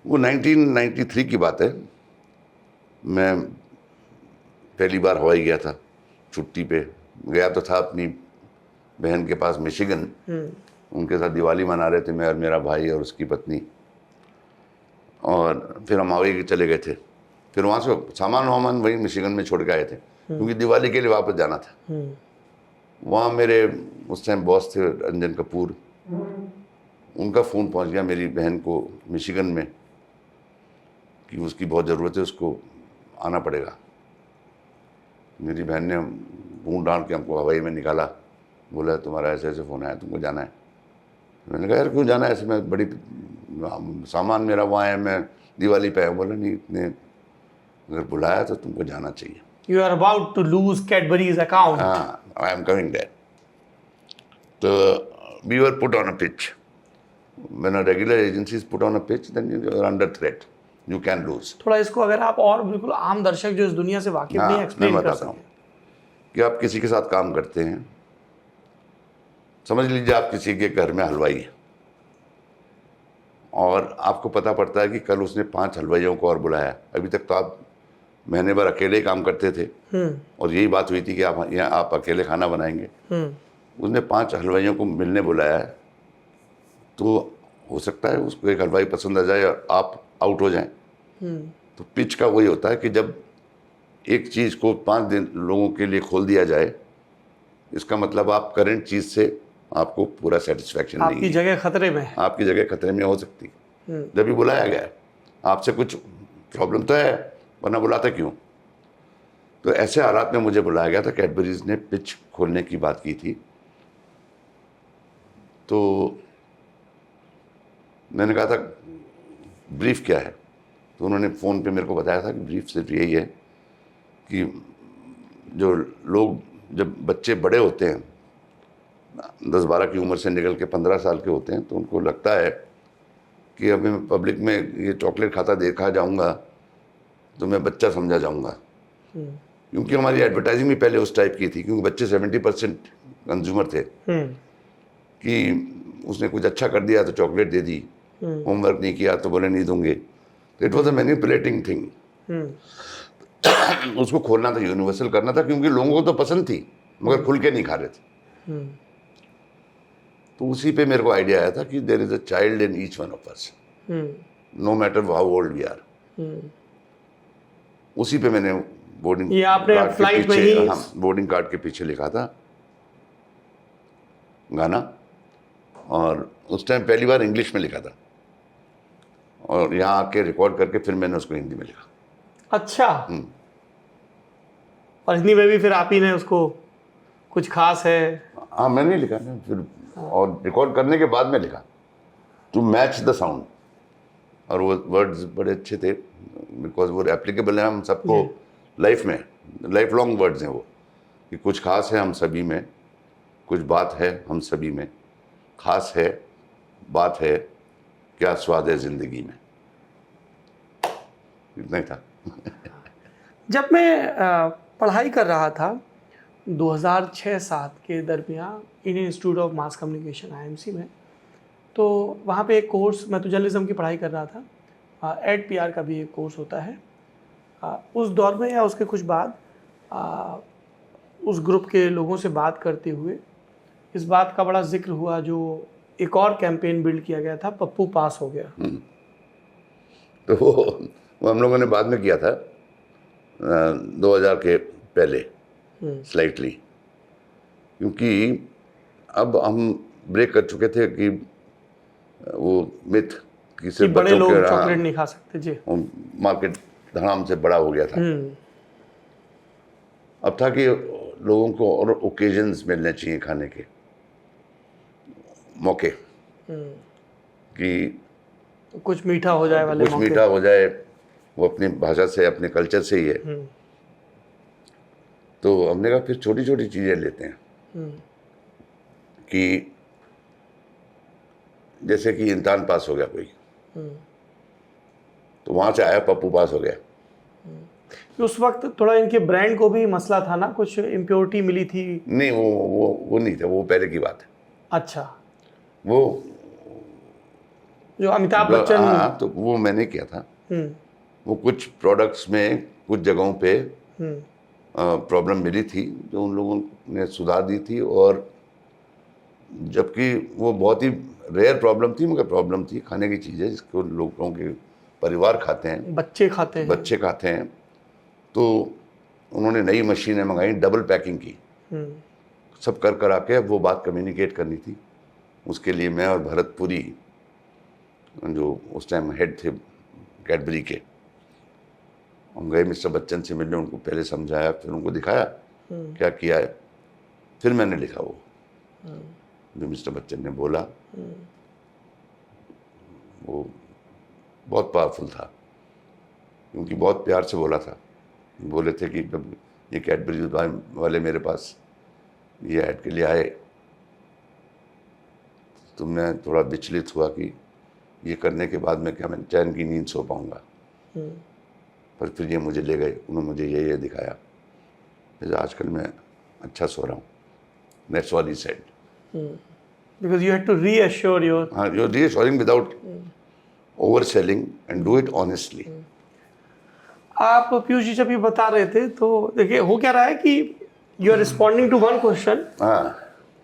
वो 1993 की बात है, मैं पहली बार हवाई गया था, छुट्टी पे गया तो था अपनी बहन के पास मिशिगन, उनके साथ दिवाली मना रहे थे मैं और मेरा भाई और उसकी पत्नी, और फिर हम हवाई चले गए थे। फिर वहाँ से सामान वामान वहीं मिशिगन में छोड़ के आए थे क्योंकि दिवाली के लिए वापस जाना था। वहाँ मेरे उस टाइम बॉस थे रंजन कपूर, उनका फ़ोन पहुँच गया मेरी बहन को मिशिगन में कि उसकी बहुत ज़रूरत है, उसको आना पड़ेगा। मेरी बहन ने ढूंढ डांट के हमको हवाई में निकाला, बोला तुम्हारा ऐसे ऐसे फ़ोन आया, तुमको जाना है। मैंने कहा यार क्यों जाना है, ऐसे में बड़ी सामान मेरा वहाँ है, मैं दिवाली पे आया। बोला नहीं, इतने अगर बुलाया तो तुमको जाना चाहिए। You are about to lose Cadbury's account. I am coming there. So we were put on a pitch. When a regular agency is put on a pitch, then you are under threat. You can lose. थोड़ा इसको अगर आप और बिल्कुल आम दर्शक जो इस दुनिया से वाकिफ नहीं एक्सप्लेन कर सकते कि आप किसी के साथ काम करते हैं, समझ लीजिए आप किसी के घर में हलवाई है और आपको पता पड़ता है कि कल उसने 5 हलवाइयों को और बुलाया। अभी तक तो आप महीने भर अकेले काम करते थे और यही बात हुई थी कि आप अकेले खाना बनाएंगे। उसने 5 हलवाइयों को मिलने बुलाया है, तो हो सकता है उसको एक हलवाई पसंद आ जाए और आप आउट हो जाएं। तो पिच का वही होता है कि जब एक चीज़ को 5 दिन लोगों के लिए खोल दिया जाए, इसका मतलब आप करंट चीज़ से आपको पूरा सेटिस्फैक्शन नहीं है, आपकी जगह खतरे में है, आपकी जगह खतरे में हो सकती है। जब भी बुलाया गया आपसे कुछ प्रॉब्लम तो है, वरना बुलाता क्यों। तो ऐसे हालात में मुझे बुलाया गया था। कैडबरीज ने पिच खोलने की बात की थी, तो मैंने कहा था ब्रीफ क्या है, तो उन्होंने फ़ोन पे मेरे को बताया था कि ब्रीफ सिर्फ यही है कि जो लोग, जब बच्चे बड़े होते हैं 10-12 की उम्र से निकल के 15 साल के होते हैं, तो उनको लगता है कि अभी मैं पब्लिक में ये चॉकलेट खाता देखा जाऊंगा तो मैं बच्चा समझा जाऊंगा, क्योंकि हमारी एडवर्टाइजिंग भी पहले उस टाइप की थी, क्योंकि बच्चे 70% कंज्यूमर थे कि उसने कुछ अच्छा कर दिया तो चॉकलेट दे दी, होमवर्क नहीं किया तो बोले नहीं दूंगे। तो it was a manipulating thing. उसको खोलना था, यूनिवर्सल करना था, क्योंकि लोगों को तो पसंद थी मगर खुल के नहीं खा रहे थे। तो उसी पे मेरे को आइडिया आया था कि there is a child in each one of us, no matter how old we are. उसी पे मैंने बोर्डिंग ये आपने कार्ड के फ्लाइट में पीछे, ही हाँ, बोर्डिंग कार्ड के पीछे लिखा था गाना, और उस टाइम पहली बार इंग्लिश में लिखा था, और यहाँ आके रिकॉर्ड करके फिर मैंने उसको हिंदी में लिखा। अच्छा। और हिंदी में भी फिर आप ही ने उसको, कुछ खास है? हाँ, मैंने लिखा ना फिर, और रिकॉर्ड करने के बाद में लिखा टू मैच द साउंड। और वो वर्ड्स बड़े अच्छे थे, बिकॉज वो एप्लीकेबल है हम सबको लाइफ में, लाइफ लॉन्ग वर्ड्स हैं वो, कि कुछ खास है हम सभी में, कुछ बात है हम सभी में, खास है बात है, क्या स्वाद है जिंदगी में। इतना ही था। जब मैं पढ़ाई कर रहा था 2006-07 के दरमियान Indian institute of mass communication IMC में, तो वहाँ पे एक कोर्स, मैं तो जर्नलिज्म की पढ़ाई कर रहा था, एड PR का भी एक कोर्स होता है। उस दौर में या उसके कुछ बाद उस ग्रुप के लोगों से बात करते हुए इस बात का बड़ा जिक्र हुआ, जो एक और कैंपेन बिल्ड किया गया था, पप्पू पास हो गया। तो वो हम लोगों ने बाद में किया था 2000 के पहले स्लाइटली, क्योंकि अब हम ब्रेक कर चुके थे कि वो मिथ कि सिर्फ बड़े बच्चों लोग के, चॉकलेट नहीं खा सकते जी, मार्केट धड़ाम से बड़ा हो गया था। अब था कि लोगों को और ओकेजन्स मिलने चाहिए खाने के मौके, कि कुछ मीठा हो जाए वाले कुछ मौके। मीठा हो जाए, वो अपनी भाषा से, अपने कल्चर से ही है। तो हमने कहा फिर छोटी छोटी चीज़ें लेते हैं, कि जैसे कि इम्तिहान पास हो गया कोई, तो वहाँ से आया पप्पू पास हो गया। उस वक्त थोड़ा इनके ब्रांड को भी मसला था ना, कुछ इम्प्योरिटी मिली थी। नहीं, वो नहीं था, वो पहले की बात है। अच्छा, वो जो अमिताभ बच्चन, हाँ, तो वो मैंने किया था। वो कुछ प्रोडक्ट्स में कुछ जगहों पे प्रॉब्लम मिली थी, जो उन लोगों ने सुधार दी थी, और जबकि वो बहुत ही रेयर प्रॉब्लम थी, मगर प्रॉब्लम थी, खाने की चीज़ें जिसको लोगों के परिवार खाते हैं, बच्चे खाते हैं। तो उन्होंने नई मशीनें मंगाई, डबल पैकिंग की, सब कर आके वो बात कम्युनिकेट करनी थी। उसके लिए मैं और भरत पुरी, जो उस टाइम हेड थे कैडबरी के, हम गए मिस्टर बच्चन से मिलने, उनको पहले समझाया, फिर उनको दिखाया क्या किया है, फिर मैंने लिखा वो जो मिस्टर बच्चन ने बोला। वो बहुत पावरफुल था, क्योंकि बहुत प्यार से बोला था। बोले थे कि जब ये कैडबरी वाले मेरे पास ये ऐड के लिए आए, तो मैं थोड़ा विचलित हुआ कि ये करने के बाद मैं क्या, मैं चैन की नींद सो पाऊँगा। पर फिर ये मुझे ले गए, उन्होंने मुझे ये दिखाया, फिर आजकल मैं अच्छा सो रहा हूँ। That's all he said. Because you had to reassure your, हाँ, you're reassuring without overselling and do it honestly. आप पीयूष जी जब ये बता रहे थे, तो देखिए हो क्या रहा है कि you are responding to one question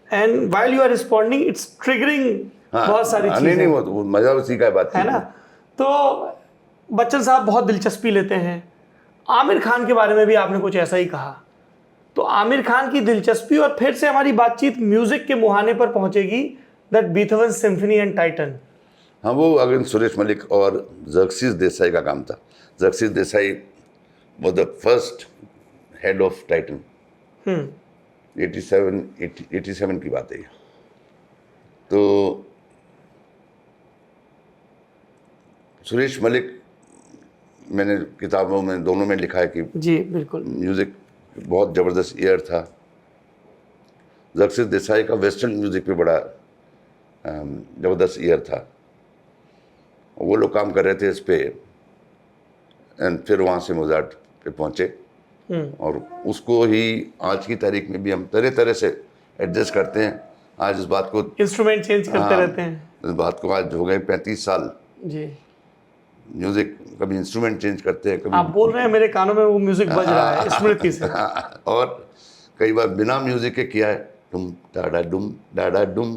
and while you are responding it's triggering बहुत सारी चीजें। नहीं, वो मजा उसी का बात है ना। तो बच्चन साहब बहुत दिलचस्पी लेते हैं, आमिर खान के बारे में भी आपने कुछ ऐसा ही कहा। तो आमिर खान की दिलचस्पी, और फिर से हमारी बातचीत म्यूजिक के मुहाने पर पहुंचेगी, that Beethoven symphony and Titan. हाँ, वो अगेन सुरेश मलिक और जर्क्सिस देसाई का काम था। Xerxes Desai was the first head of Titan. 87 की बात है ये। तो सुरेश मलिक, मैंने किताबों में दोनों में लिखा है कि जी बिल्कुल, म्यूजिक बहुत ज़बरदस्त ईयर था। जर्क्सिस देसाई का वेस्टर्न म्यूजिक पे बड़ा ज़बरदस्त ईयर था। वो लोग काम कर रहे थे इस पे, एंड फिर वहाँ से मोजार्ट पे पहुँचे, और उसको ही आज की तारीख में भी हम तरह तरह से एडजस्ट करते हैं। आज इस बात को इंस्ट्रूमेंट चेंज करते रहते हैं। इस बात को आज हो गए 35 साल। जी, म्यूजिक कभी इंस्ट्रूमेंट चेंज करते हैं, कभी आप बोल रहे हैं मेरे कानों में वो म्यूजिक बज रहा है स्मृति से। और कई बार बिना म्यूजिक के किया है, डुम डाडा डुम डाडा डुम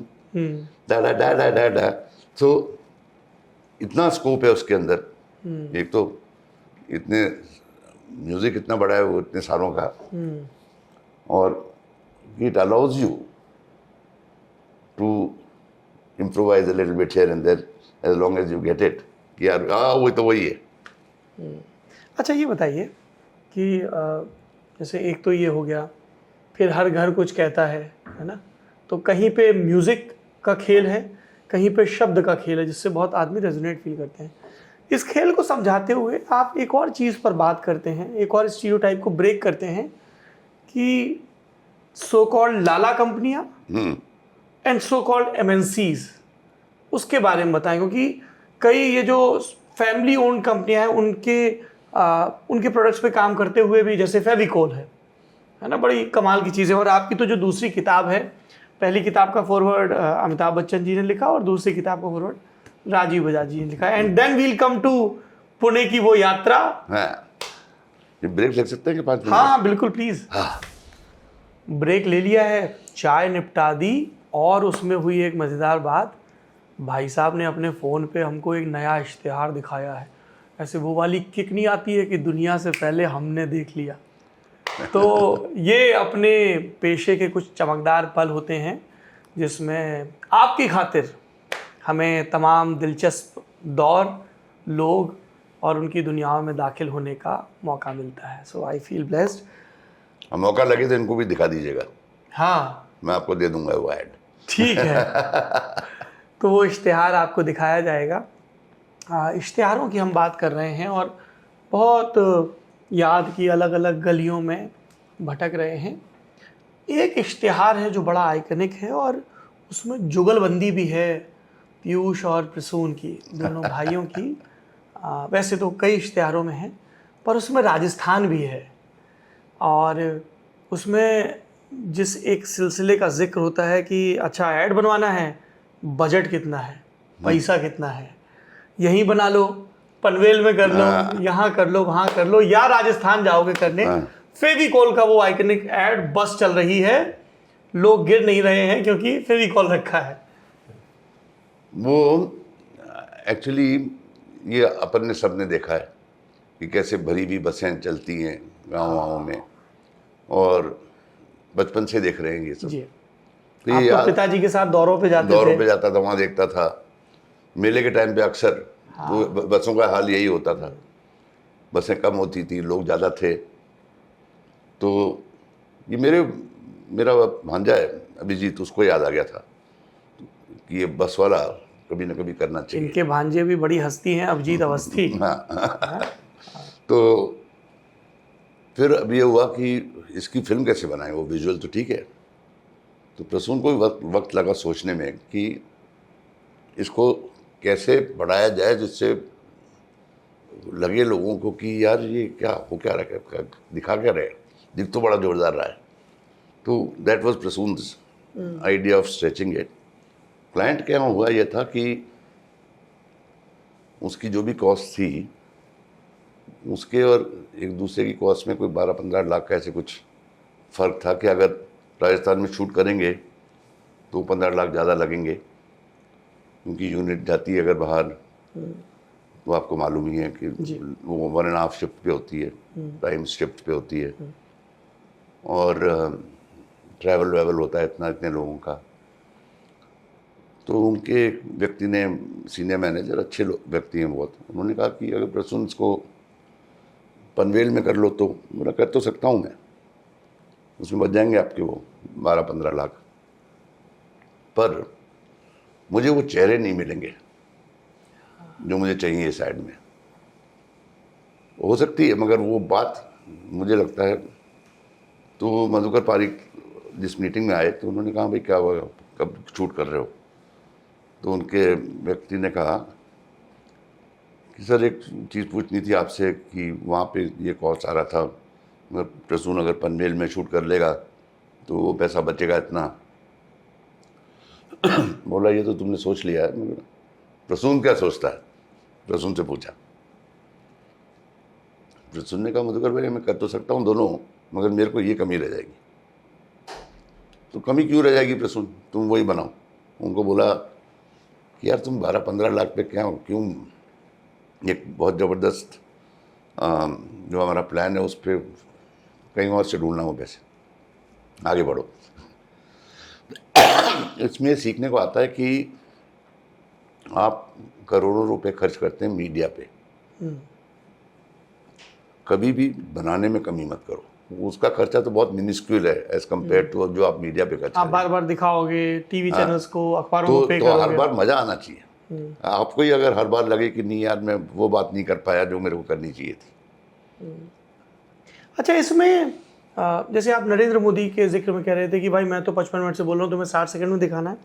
डाडा डाडा डाडा। तो इतना स्कोप है उसके अंदर। एक तो इतने म्यूजिक इतना बड़ा है वो इतने सालों का, और it allows you to improvise a little bit here and there as long as you get it कि यार वो तो वही है। अच्छा ये बताइए कि जैसे एक तो ये हो गया, फिर हर घर कुछ कहता है ना, तो कहीं पे म्यूज़िक का खेल है, कहीं पे शब्द का खेल है, जिससे बहुत आदमी रेजोनेट फील करते हैं। इस खेल को समझाते हुए आप एक और चीज़ पर बात करते हैं, एक और स्टीरियोटाइप को ब्रेक करते हैं कि सो कॉल्ड लाला कंपनियां एंड सो कॉल्ड एमएनसीज, उसके बारे में बताएं। क्योंकि कई ये जो फैमिली ओन्ड कंपनियां हैं उनके प्रोडक्ट्स पे काम करते हुए भी, जैसे फेविकोल है ना, बड़ी कमाल की चीज़ है। और आपकी तो जो दूसरी किताब है, पहली किताब का फॉरवर्ड अमिताभ बच्चन जी ने लिखा और दूसरी किताब का फॉरवर्ड राजीव बजाज जी ने लिखा। And then we'll come to Pune की वो यात्रा। ये ब्रेक लग सकते हैं कि 5 मिनट? हाँ बिल्कुल प्लीज। ब्रेक ले लिया है, चाय निपटा दी, और उसमें हुई एक मज़ेदार बात, भाई साहब ने अपने फ़ोन पे हमको एक नया इश्तिहार दिखाया है। ऐसे वो वाली किक नहीं आती है कि दुनिया से पहले हमने देख लिया। तो ये अपने पेशे के कुछ चमकदार पल होते हैं जिसमें आपकी खातिर हमें तमाम दिलचस्प दौर, लोग और उनकी दुनियाओं में दाखिल होने का मौका मिलता है। सो आई फील ब्लेस्ड। मौका लगे तो इनको भी दिखा दीजिएगा। हाँ मैं आपको दे दूंगा वो ऐड। ठीक है। तो वो इश्तिहार आपको दिखाया जाएगा। इश्तिहारों की हम बात कर रहे हैं और बहुत याद की अलग अलग गलियों में भटक रहे हैं। एक इश्तिहार है जो बड़ा आइकनिक है और उसमें जुगलबंदी भी है पीयूष और प्रसून की, दोनों भाइयों की। वैसे तो कई इश्तिहारों में है, पर उसमें राजस्थान भी है। और उसमें जिस एक सिलसिले का जिक्र होता है कि अच्छा ऐड बनवाना है, बजट कितना है, पैसा कितना है, यहीं बना लो, पनवेल में कर लो, यहाँ कर लो, वहाँ कर लो, या राजस्थान जाओगे करने। फेविकोल का वो आइकनिक ऐड बस चल रही है, लोग गिर नहीं रहे हैं क्योंकि फेविकोल रखा है। वो एक्चुअली ये अपन ने सब ने देखा है कि कैसे भरी हुई बसें चलती हैं गाँव में, और बचपन से देख रहे हैं ये सब। जी, तो आप ये तो पिताजी के साथ दौरों पे जाते थे? पे जाता था, वहाँ देखता था। मेले के टाइम पे अक्सर तो बसों का हाल यही होता था, बसें कम होती थी, लोग ज़्यादा थे। तो ये मेरा भांजा है अभिजीत, उसको याद आ गया था कि ये बस वाला कभी ना कभी करना चाहिए। इनके भांजे भी बड़ी हस्ती हैं, अभिजीत अवस्थी। तो फिर अब ये हुआ कि इसकी फिल्म कैसे बनाएं, वो विजुअल तो ठीक है। तो प्रसून को भी वक्त लगा सोचने में कि इसको कैसे बढ़ाया जाए जिससे लगे लोगों को कि यार ये क्या हो, क्या रहा है, दिखा क्या रहे, दिख तो बड़ा जोरदार रहा है। तो that was Prasoon's idea of stretching it. Client के यहाँ हुआ ये था कि उसकी जो भी कॉस्ट थी, उसके और एक दूसरे की कॉस्ट में कोई 12-15 लाख का ऐसे कुछ फ़र्क था कि अगर राजस्थान में शूट करेंगे तो 15 लाख ज़्यादा लगेंगे, क्योंकि यूनिट जाती है अगर बाहर, तो आपको मालूम ही है कि वो 1.5 शिफ्ट पे होती है, टाइम शिफ्ट पे होती है, और ट्रैवल होता है इतने लोगों का। तो उनके व्यक्ति ने, सीनियर मैनेजर, अच्छे व्यक्ति हैं बहुत, उन्होंने कहा कि अगर प्रसून इसको पनवेल में कर लो तो। मेरा कर तो सकता हूँ मैं, उसमें बच जाएंगे आपके वो 12-15 लाख, पर मुझे वो चेहरे नहीं मिलेंगे जो मुझे चाहिए इस ऐड में। हो सकती है, मगर वो बात मुझे लगता है। तो मधुकर पारिक जिस मीटिंग में आए तो उन्होंने कहा भाई क्या हुआ, कब शूट कर रहे हो? तो उनके व्यक्ति ने कहा कि सर एक चीज़ पूछनी थी आपसे कि वहाँ पे ये कॉस्ट आ रहा था प्रसून अगर पनवेल में शूट कर लेगा तो वो पैसा बचेगा इतना। बोला ये तो तुमने सोच लिया है। मैंने कहा, प्रसून क्या सोचता है? प्रसून से पूछा। प्रसून ने कहा मधुकर भाई मैं कर तो सकता हूँ दोनों, मगर मेरे को ये कमी रह जाएगी। तो कमी क्यों रह जाएगी प्रसून, तुम वही बनाओ। उनको बोला कि यार तुम 12-15 लाख पे क्यों एक बहुत ज़बरदस्त जो हमारा प्लान है उस पर कहीं और से ढूंढना हो पैसे, आगे बढ़ो। इसमें सीखने को आता है कि आप करोड़ों रुपए खर्च करते हैं मीडिया पे, कभी भी बनाने में कमी मत करो। उसका खर्चा तो बहुत मिनिस्क्यूल है एज कम्पेयर टू जो आप मीडिया पे खर्च आप बार बार दिखाओगे टीवी चैनल्स को, अखबारों को पे तो करोगे। हर बार मजा आना चाहिए। आपको ही अगर हर बार लगे कि नहीं यार मैं वो बात नहीं कर पाया जो मेरे को करनी चाहिए थी। अच्छा, इसमें जैसे आप नरेंद्र मोदी के जिक्र में कह रहे थे कि भाई मैं तो 55 मिनट से बोल रहा हूँ, तुम्हें 60 सेकंड में दिखाना है।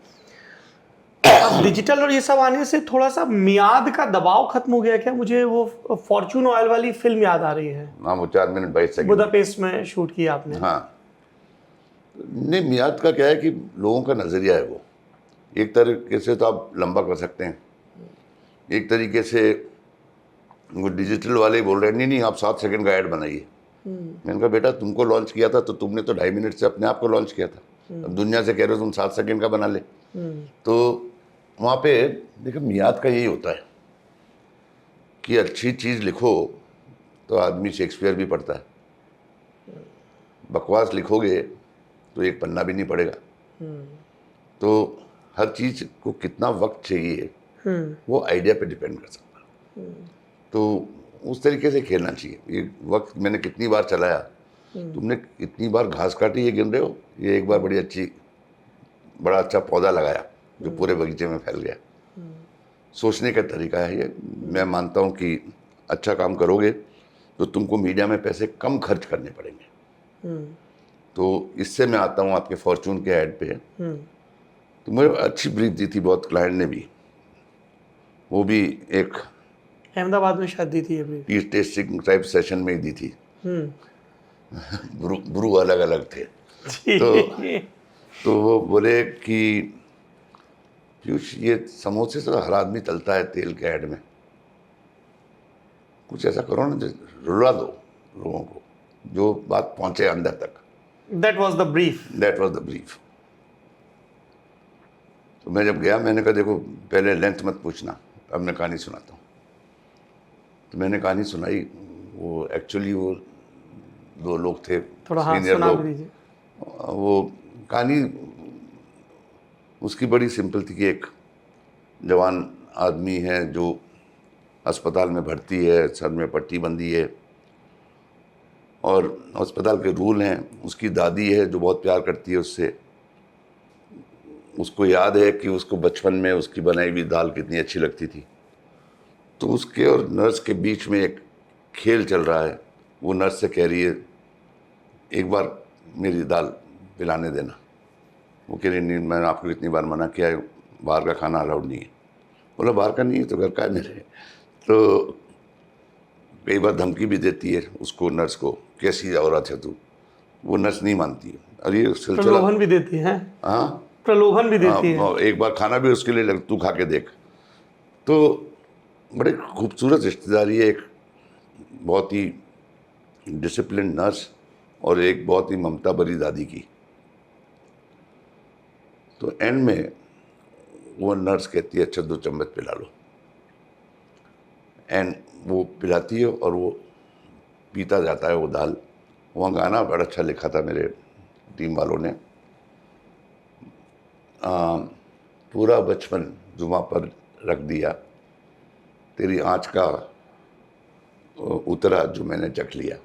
अब डिजिटल और ये सब आने से थोड़ा सा मियाद का दबाव खत्म हो गया क्या? मुझे वो फॉर्चून ऑयल वाली फिल्म याद आ रही है। हाँ, वो 4 मिनट 22 सेकंड बुदापेस्ट में शूट किया आपने। हाँ, नहीं मियाद का क्या है कि लोगों का नज़रिया है वो। एक तरीके से तो आप लंबा कर सकते हैं, एक तरीके से वो डिजिटल वाले ही बोल रहे हैं नहीं आप 7 सेकंड का ऐड बनाइए। मैंने कहा बेटा तुमको लॉन्च किया था तो तुमने तो 2.5 मिनट से अपने आप को लॉन्च किया था, अब दुनिया से कह रहे हो तुम 7 सेकंड का बना ले। तो वहाँ पे देखो मियाद का यही होता है कि अच्छी चीज़ लिखो तो आदमी शेक्सपियर भी पढ़ता है, बकवास लिखोगे तो एक पन्ना भी नहीं पड़ेगा। तो हर चीज़ को कितना वक्त चाहिए वो आइडिया पे डिपेंड कर सकता है। तो उस तरीके से खेलना चाहिए। ये वक्त मैंने कितनी बार चलाया, तुमने इतनी बार घास काटी ये गिन रहे हो, ये एक बार बड़ा अच्छा पौधा लगाया जो पूरे बगीचे में फैल गया। सोचने का तरीका है ये। मैं मानता हूँ कि अच्छा काम करोगे तो तुमको मीडिया में पैसे कम खर्च करने पड़ेंगे। तो इससे मैं आता हूँ आपके फॉर्चून के ऐड पे। तो मुझे अच्छी ब्रीफ दी थी बहुत क्लाइंट ने भी, वो भी एक अहमदाबाद में शायद दी थी अभी, टी टेस्टिंग टाइप सेशन में ही दी थी। ब्रू अलग अलग थे। तो वो बोले कि पीयूष ये समोसे से हर आदमी तलता है तेल के ऐड में, कुछ ऐसा करो ना रुला दो लोगों को, जो बात पहुंचे अंदर तक। That was the brief. तो मैं जब गया मैंने कहा देखो पहले लेंथ मत पूछना, अब मैं कहानी सुनाता हूँ। तो मैंने कहानी सुनाई। वो एक्चुअली वो 2 लोग थे, थोड़ा सीनियर सुना लोग। दीजिए। वो कहानी उसकी बड़ी सिंपल थी कि एक जवान आदमी है जो अस्पताल में भर्ती है, सर में पट्टी बंधी है और अस्पताल के रूल हैं। उसकी दादी है जो बहुत प्यार करती है उससे। उसको याद है कि उसको बचपन में उसकी बनाई हुई दाल कितनी अच्छी लगती थी। तो उसके और नर्स के बीच में एक खेल चल रहा है। वो नर्स से कह रही है एक बार मेरी दाल पिलाने देना। वो कह रही नहीं, मैंने आपको इतनी बार मना किया है, बाहर का खाना अलाउड नहीं है। बोला बाहर का नहीं है तो घर का है मेरे। तो कई बार धमकी भी देती है उसको, नर्स को, कैसी औरत है तू। वो नर्स नहीं मानती। और ये सिलसिला प्रलोभन भी देती है। हाँ, प्रलोभन भी देती है। एक बार खाना भी उसके लिए तू खा के देख। तो बड़े खूबसूरत रिश्तेदारी है, एक बहुत ही डिसिप्लिन नर्स और एक बहुत ही ममता भरी दादी की। तो एंड में वो नर्स कहती है अच्छा 2 चम्मच पिला लो। एंड वो पिलाती है और वो पीता जाता है वो दाल। वहाँ गाना बड़ा अच्छा लिखा था मेरे टीम वालों ने, पूरा बचपन जुबां पर रख दिया, तेरी आँच का उतरा जो मैंने चख लिया।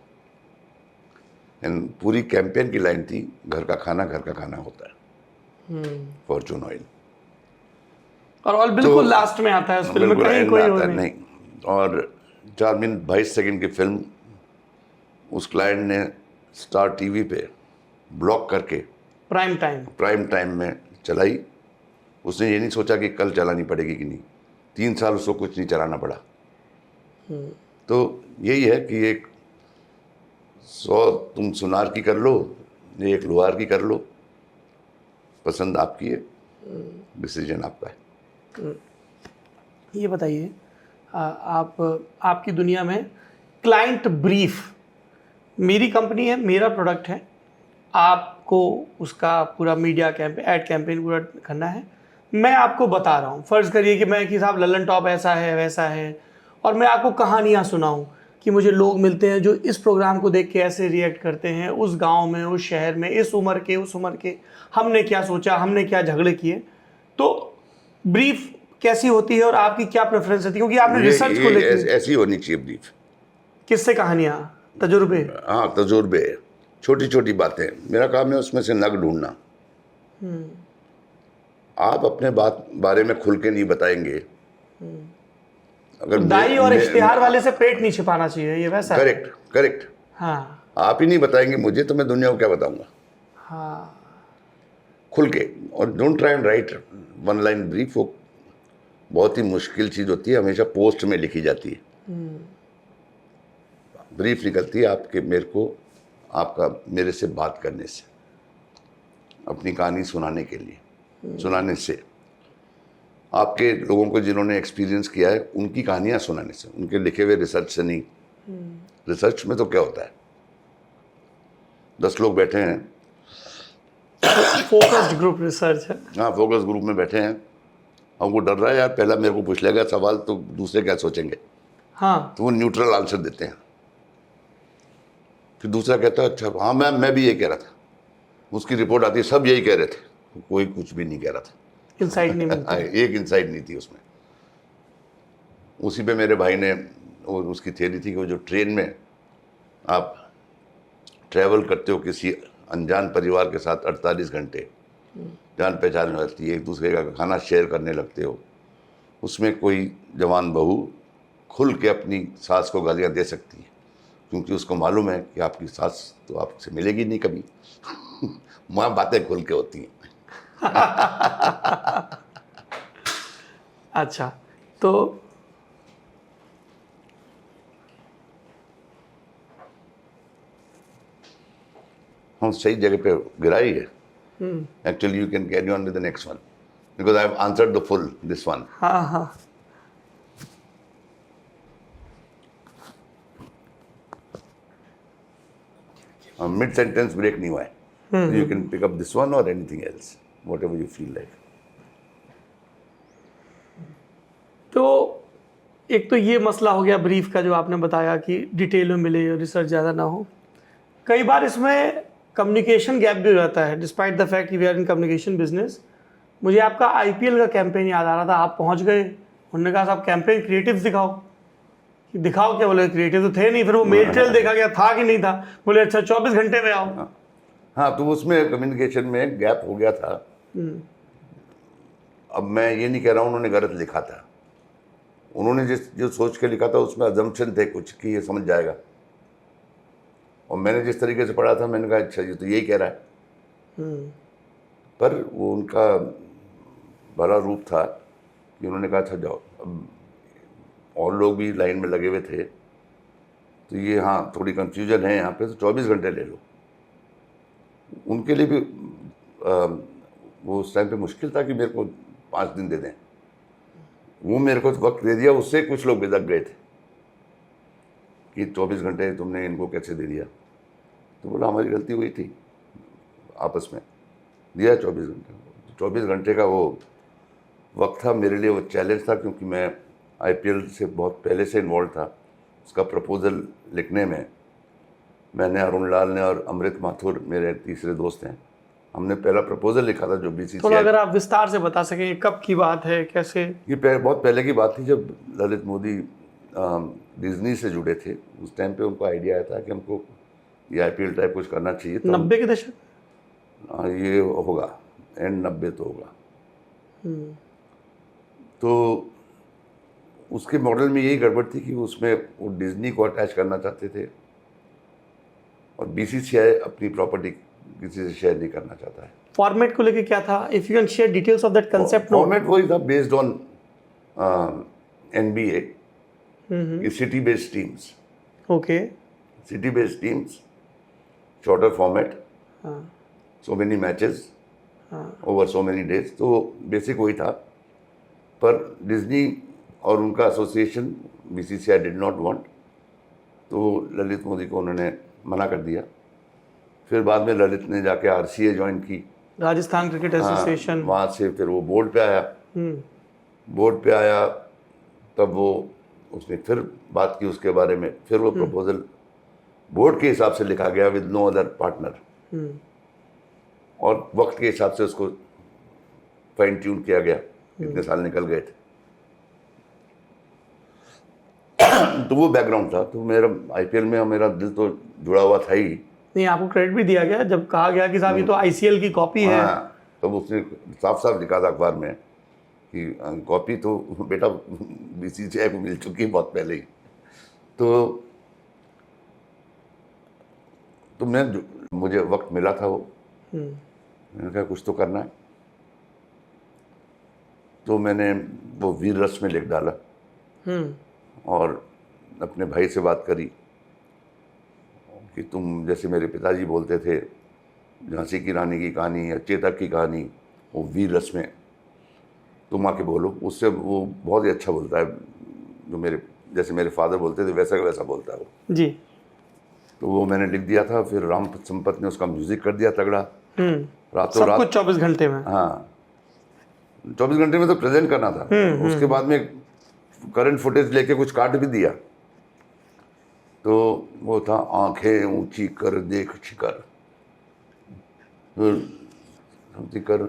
एंड पूरी कैंपेन की लाइन थी घर का खाना होता है, फॉर्चून ऑयल। और बिल्कुल लास्ट में आता है उस फिल्म में, कहीं कोई और नहीं। और 4 मिनट 22 सेकंड की फिल्म उस क्लाइंट ने स्टार टीवी पे ब्लॉक करके प्राइम टाइम में चलाई। उसने ये नहीं सोचा कि कल चलानी पड़ेगी कि नहीं। 3 साल उसको कुछ नहीं चलाना पड़ा। तो यही है कि एक 100 तुम सुनार की कर लो, एक लोहार की कर लो, पसंद आपकी है, डिसीजन आपका है। ये बताइए, आपकी दुनिया में क्लाइंट ब्रीफ, मेरी कंपनी है, मेरा प्रोडक्ट है, आपको उसका पूरा मीडिया एड कैंपेन पूरा करना है, मैं आपको बता रहा हूँ, फ़र्ज़ करिए कि मैं कि साहब ललन टॉप ऐसा है वैसा है, और मैं आपको कहानियाँ सुनाऊँ कि मुझे लोग मिलते हैं जो इस प्रोग्राम को देख के ऐसे रिएक्ट करते हैं, उस गांव में, उस शहर में, इस उम्र के, उस उम्र के, हमने क्या सोचा, हमने क्या झगड़े किए। तो ब्रीफ कैसी होती है और आपकी क्या प्रेफरेंस रहती है, क्योंकि आपने रिसर्च को लेकर ऐसी होनी चाहिए ब्रीफ। किससे कहानियाँ, तजुर्बे? हाँ, तजुर्बे, छोटी छोटी बातें, मेरा काम है उसमें से नग ढूंढना। आप अपने बारे में खुल के नहीं बताएंगे। अगर दाई और इश्तिहार वाले से पेट नहीं छिपाना चाहिए, ये वैसा है? करेक्ट। हाँ आप ही नहीं बताएंगे मुझे, तो मैं दुनिया को क्या बताऊंगा? हाँ, खुल के। और don't try and right one line brief, वो बहुत ही मुश्किल चीज़ होती है, हमेशा पोस्ट में लिखी जाती है। ब्रीफ निकलती है आपके मेरे से बात करने से, अपनी कहानी सुनाने के लिए, सुनाने से, आपके लोगों को जिन्होंने एक्सपीरियंस किया है उनकी कहानियाँ सुनाने से, उनके लिखे हुए रिसर्च से नहीं। रिसर्च में तो क्या होता है, 10 लोग बैठे हैं, फोकस्ड ग्रुप रिसर्च है। हाँ, फोकस ग्रुप में बैठे हैं, और वो डर रहा है यार पहला मेरे को पूछ लेगा सवाल तो दूसरे क्या सोचेंगे, हाँ, तो वो न्यूट्रल आंसर देते हैं। फिर दूसरा कहता है अच्छा हाँ मैं भी ये कह रहा था, उसकी रिपोर्ट आती है सब यही कह रहे थे, कोई कुछ भी नहीं कह रहा था, इंसाइट नहीं मिलता। एक इंसाइट नहीं थी उसमें। उसी पे मेरे भाई ने, उसकी थ्योरी थी कि वो जो ट्रेन में आप ट्रैवल करते हो किसी अनजान परिवार के साथ 48 घंटे, जान पहचान हो जाती है, एक दूसरे का खाना शेयर करने लगते हो, उसमें कोई जवान बहू खुल के अपनी सास को गालियाँ दे सकती है, क्योंकि उसको मालूम है कि आपकी सास तो आपसे मिलेगी नहीं कभी। माँ बातें खुल के होती हैं। अच्छा, तो हम सही जगह पे गिराई है। Actually you can carry on with the next one, because I have answered the full this one. हाँ हाँ, मिड सेंटेंस ब्रेक नहीं हुआ है, you can pick up this one और anything else, whatever you feel like. तो एक तो ये मसला हो गया ब्रीफ का जो आपने बताया कि डिटेल में मिले, रिसर्च ज़्यादा ना हो। कई बार इसमें कम्युनिकेशन गैप भी हो जाता है, डिस्पाइट द फैक्ट कि we are in communication business. मुझे आपका आईपीएल का कैंपेन याद आ रहा था, आप पहुंच गए, उन्होंने कहा साहब कैंपेन क्रिएटिव दिखाओ। कि दिखाओ क्या? बोले क्रिएटिव तो थे नहीं। फिर वो मेल ट्रेल देखा गया, था कि नहीं था? बोले अच्छा 24 घंटे में आओ। हाँ, तो उसमें कम्युनिकेशन में गैप हो गया था। अब मैं ये नहीं कह रहा हूँ उन्होंने गलत लिखा था, उन्होंने जो सोच के लिखा था उसमें अजम्पशन थे कुछ कि ये समझ जाएगा, और मैंने जिस तरीके से पढ़ा था मैंने कहा अच्छा ये तो यही कह रहा है। पर वो उनका बड़ा रूप था कि उन्होंने कहा अच्छा जाओ। अब और लोग भी लाइन में लगे हुए थे, तो ये हाँ थोड़ी कंफ्यूजन है यहाँ पे, तो 24 घंटे ले लो। उनके लिए भी वो उस टाइम पे मुश्किल था कि मेरे को 5 दिन दे दें, वो मेरे को वक्त दे दिया, उससे कुछ लोग बिदक गए थे कि 24 घंटे तुमने इनको कैसे दे दिया। तो बोला हमारी गलती हुई थी, आपस में दिया 24 घंटे। 24 घंटे का वो वक्त था मेरे लिए, वो चैलेंज था, क्योंकि मैं आईपीएल से बहुत पहले से इन्वॉल्व था। उसका प्रपोज़ल लिखने में मैंने, अरुण लाल ने और अमृत माथुर मेरे तीसरे दोस्त हैं, हमने पहला प्रपोज़ल लिखा था जो बीसीसीआई। थोड़ा अगर आप विस्तार से बता सकें कब की बात है, कैसे? ये बहुत पहले की बात थी जब ललित मोदी डिज्नी से जुड़े थे। उस टाइम पे उनको आइडिया आया था कि हमको ये आईपीएल टाइप कुछ करना चाहिए। तो 90 के दशक? ये होगा एंड 90 तो होगा। तो उसके मॉडल में यही गड़बड़ थी कि उसमें वो डिज्नी को अटैच करना चाहते थे, और बीसीसीआई अपनी प्रॉपर्टी किसी से शेयर नहीं करना चाहता है। फॉर्मेट को लेके क्या था? If you can share details of that concept. Format वही था, based on NBA, city based teams. Okay, city based teams shorter format, हाँ सो मेनी मैचेस हाँ ओवर सो मेनी डेज, तो बेसिक वही था। पर डिज्नी और उनका association BCCI did not want, तो ललित मोदी को उन्होंने मना कर दिया। फिर बाद में ललित ने जाके आरसीए ज्वाइन की, राजस्थान क्रिकेट एसोसिएशन। वहाँ से फिर वो बोर्ड पे आया। बोर्ड पे आया तब वो उसने फिर बात की उसके बारे में, फिर वो प्रपोजल बोर्ड के हिसाब से लिखा गया विद नो अदर पार्टनर, और वक्त के हिसाब से उसको फाइन ट्यून किया गया। इतने साल निकल गए थे। तो वो बैकग्राउंड था। तो मेरा आईपीएल में मेरा दिल तो जुड़ा हुआ था ही। नहीं, आपको क्रेडिट भी दिया गया जब कहा गया कि साहब ये तो आईसीएल की कॉपी है। हाँ, तब उसने साफ साफ लिखा था अखबार में कि कॉपी तो बेटा बीसीसीआई को मिल चुकी है बहुत पहले ही। तो मुझे वक्त मिला था वो, मैंने कहा कुछ तो करना है। तो मैंने वो वीर रस में लिख डाला और अपने भाई से बात करी कि तुम जैसे मेरे पिताजी बोलते थे झांसी की रानी की कहानी या चेतक की कहानी, वो वीर रस में तुम आके बोलो। उससे वो बहुत ही अच्छा बोलता है, जो मेरे जैसे मेरे फादर बोलते थे वैसा का वैसा बोलता है वो जी। तो वो मैंने लिख दिया था। फिर राम संपत ने उसका म्यूजिक कर दिया तगड़ा, रातों सब रात। कुछ 24 घंटे में। हाँ, 24 घंटे में तो प्रेजेंट करना था। उसके बाद में करंट फुटेज लेके कुछ काट भी दिया। तो वो था आंखें ऊंची कर देख शिकर, कर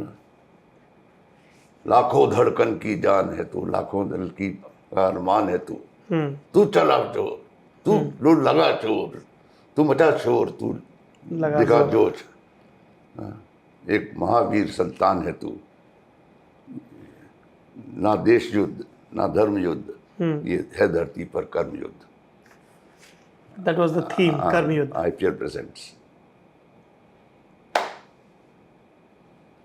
लाखों धड़कन की जान है तू, लाखों दिल की अरमान है तू, तू चला चोर, तू लगा चोर, तू मचा शोर, तू दिखा जोश, एक महावीर संतान है तू, ना देश युद्ध ना धर्म युद्ध, ये है धरती पर कर्म युद्ध। That was the theme, कर्म युद्ध। आईपीएल प्रेजेंट्स,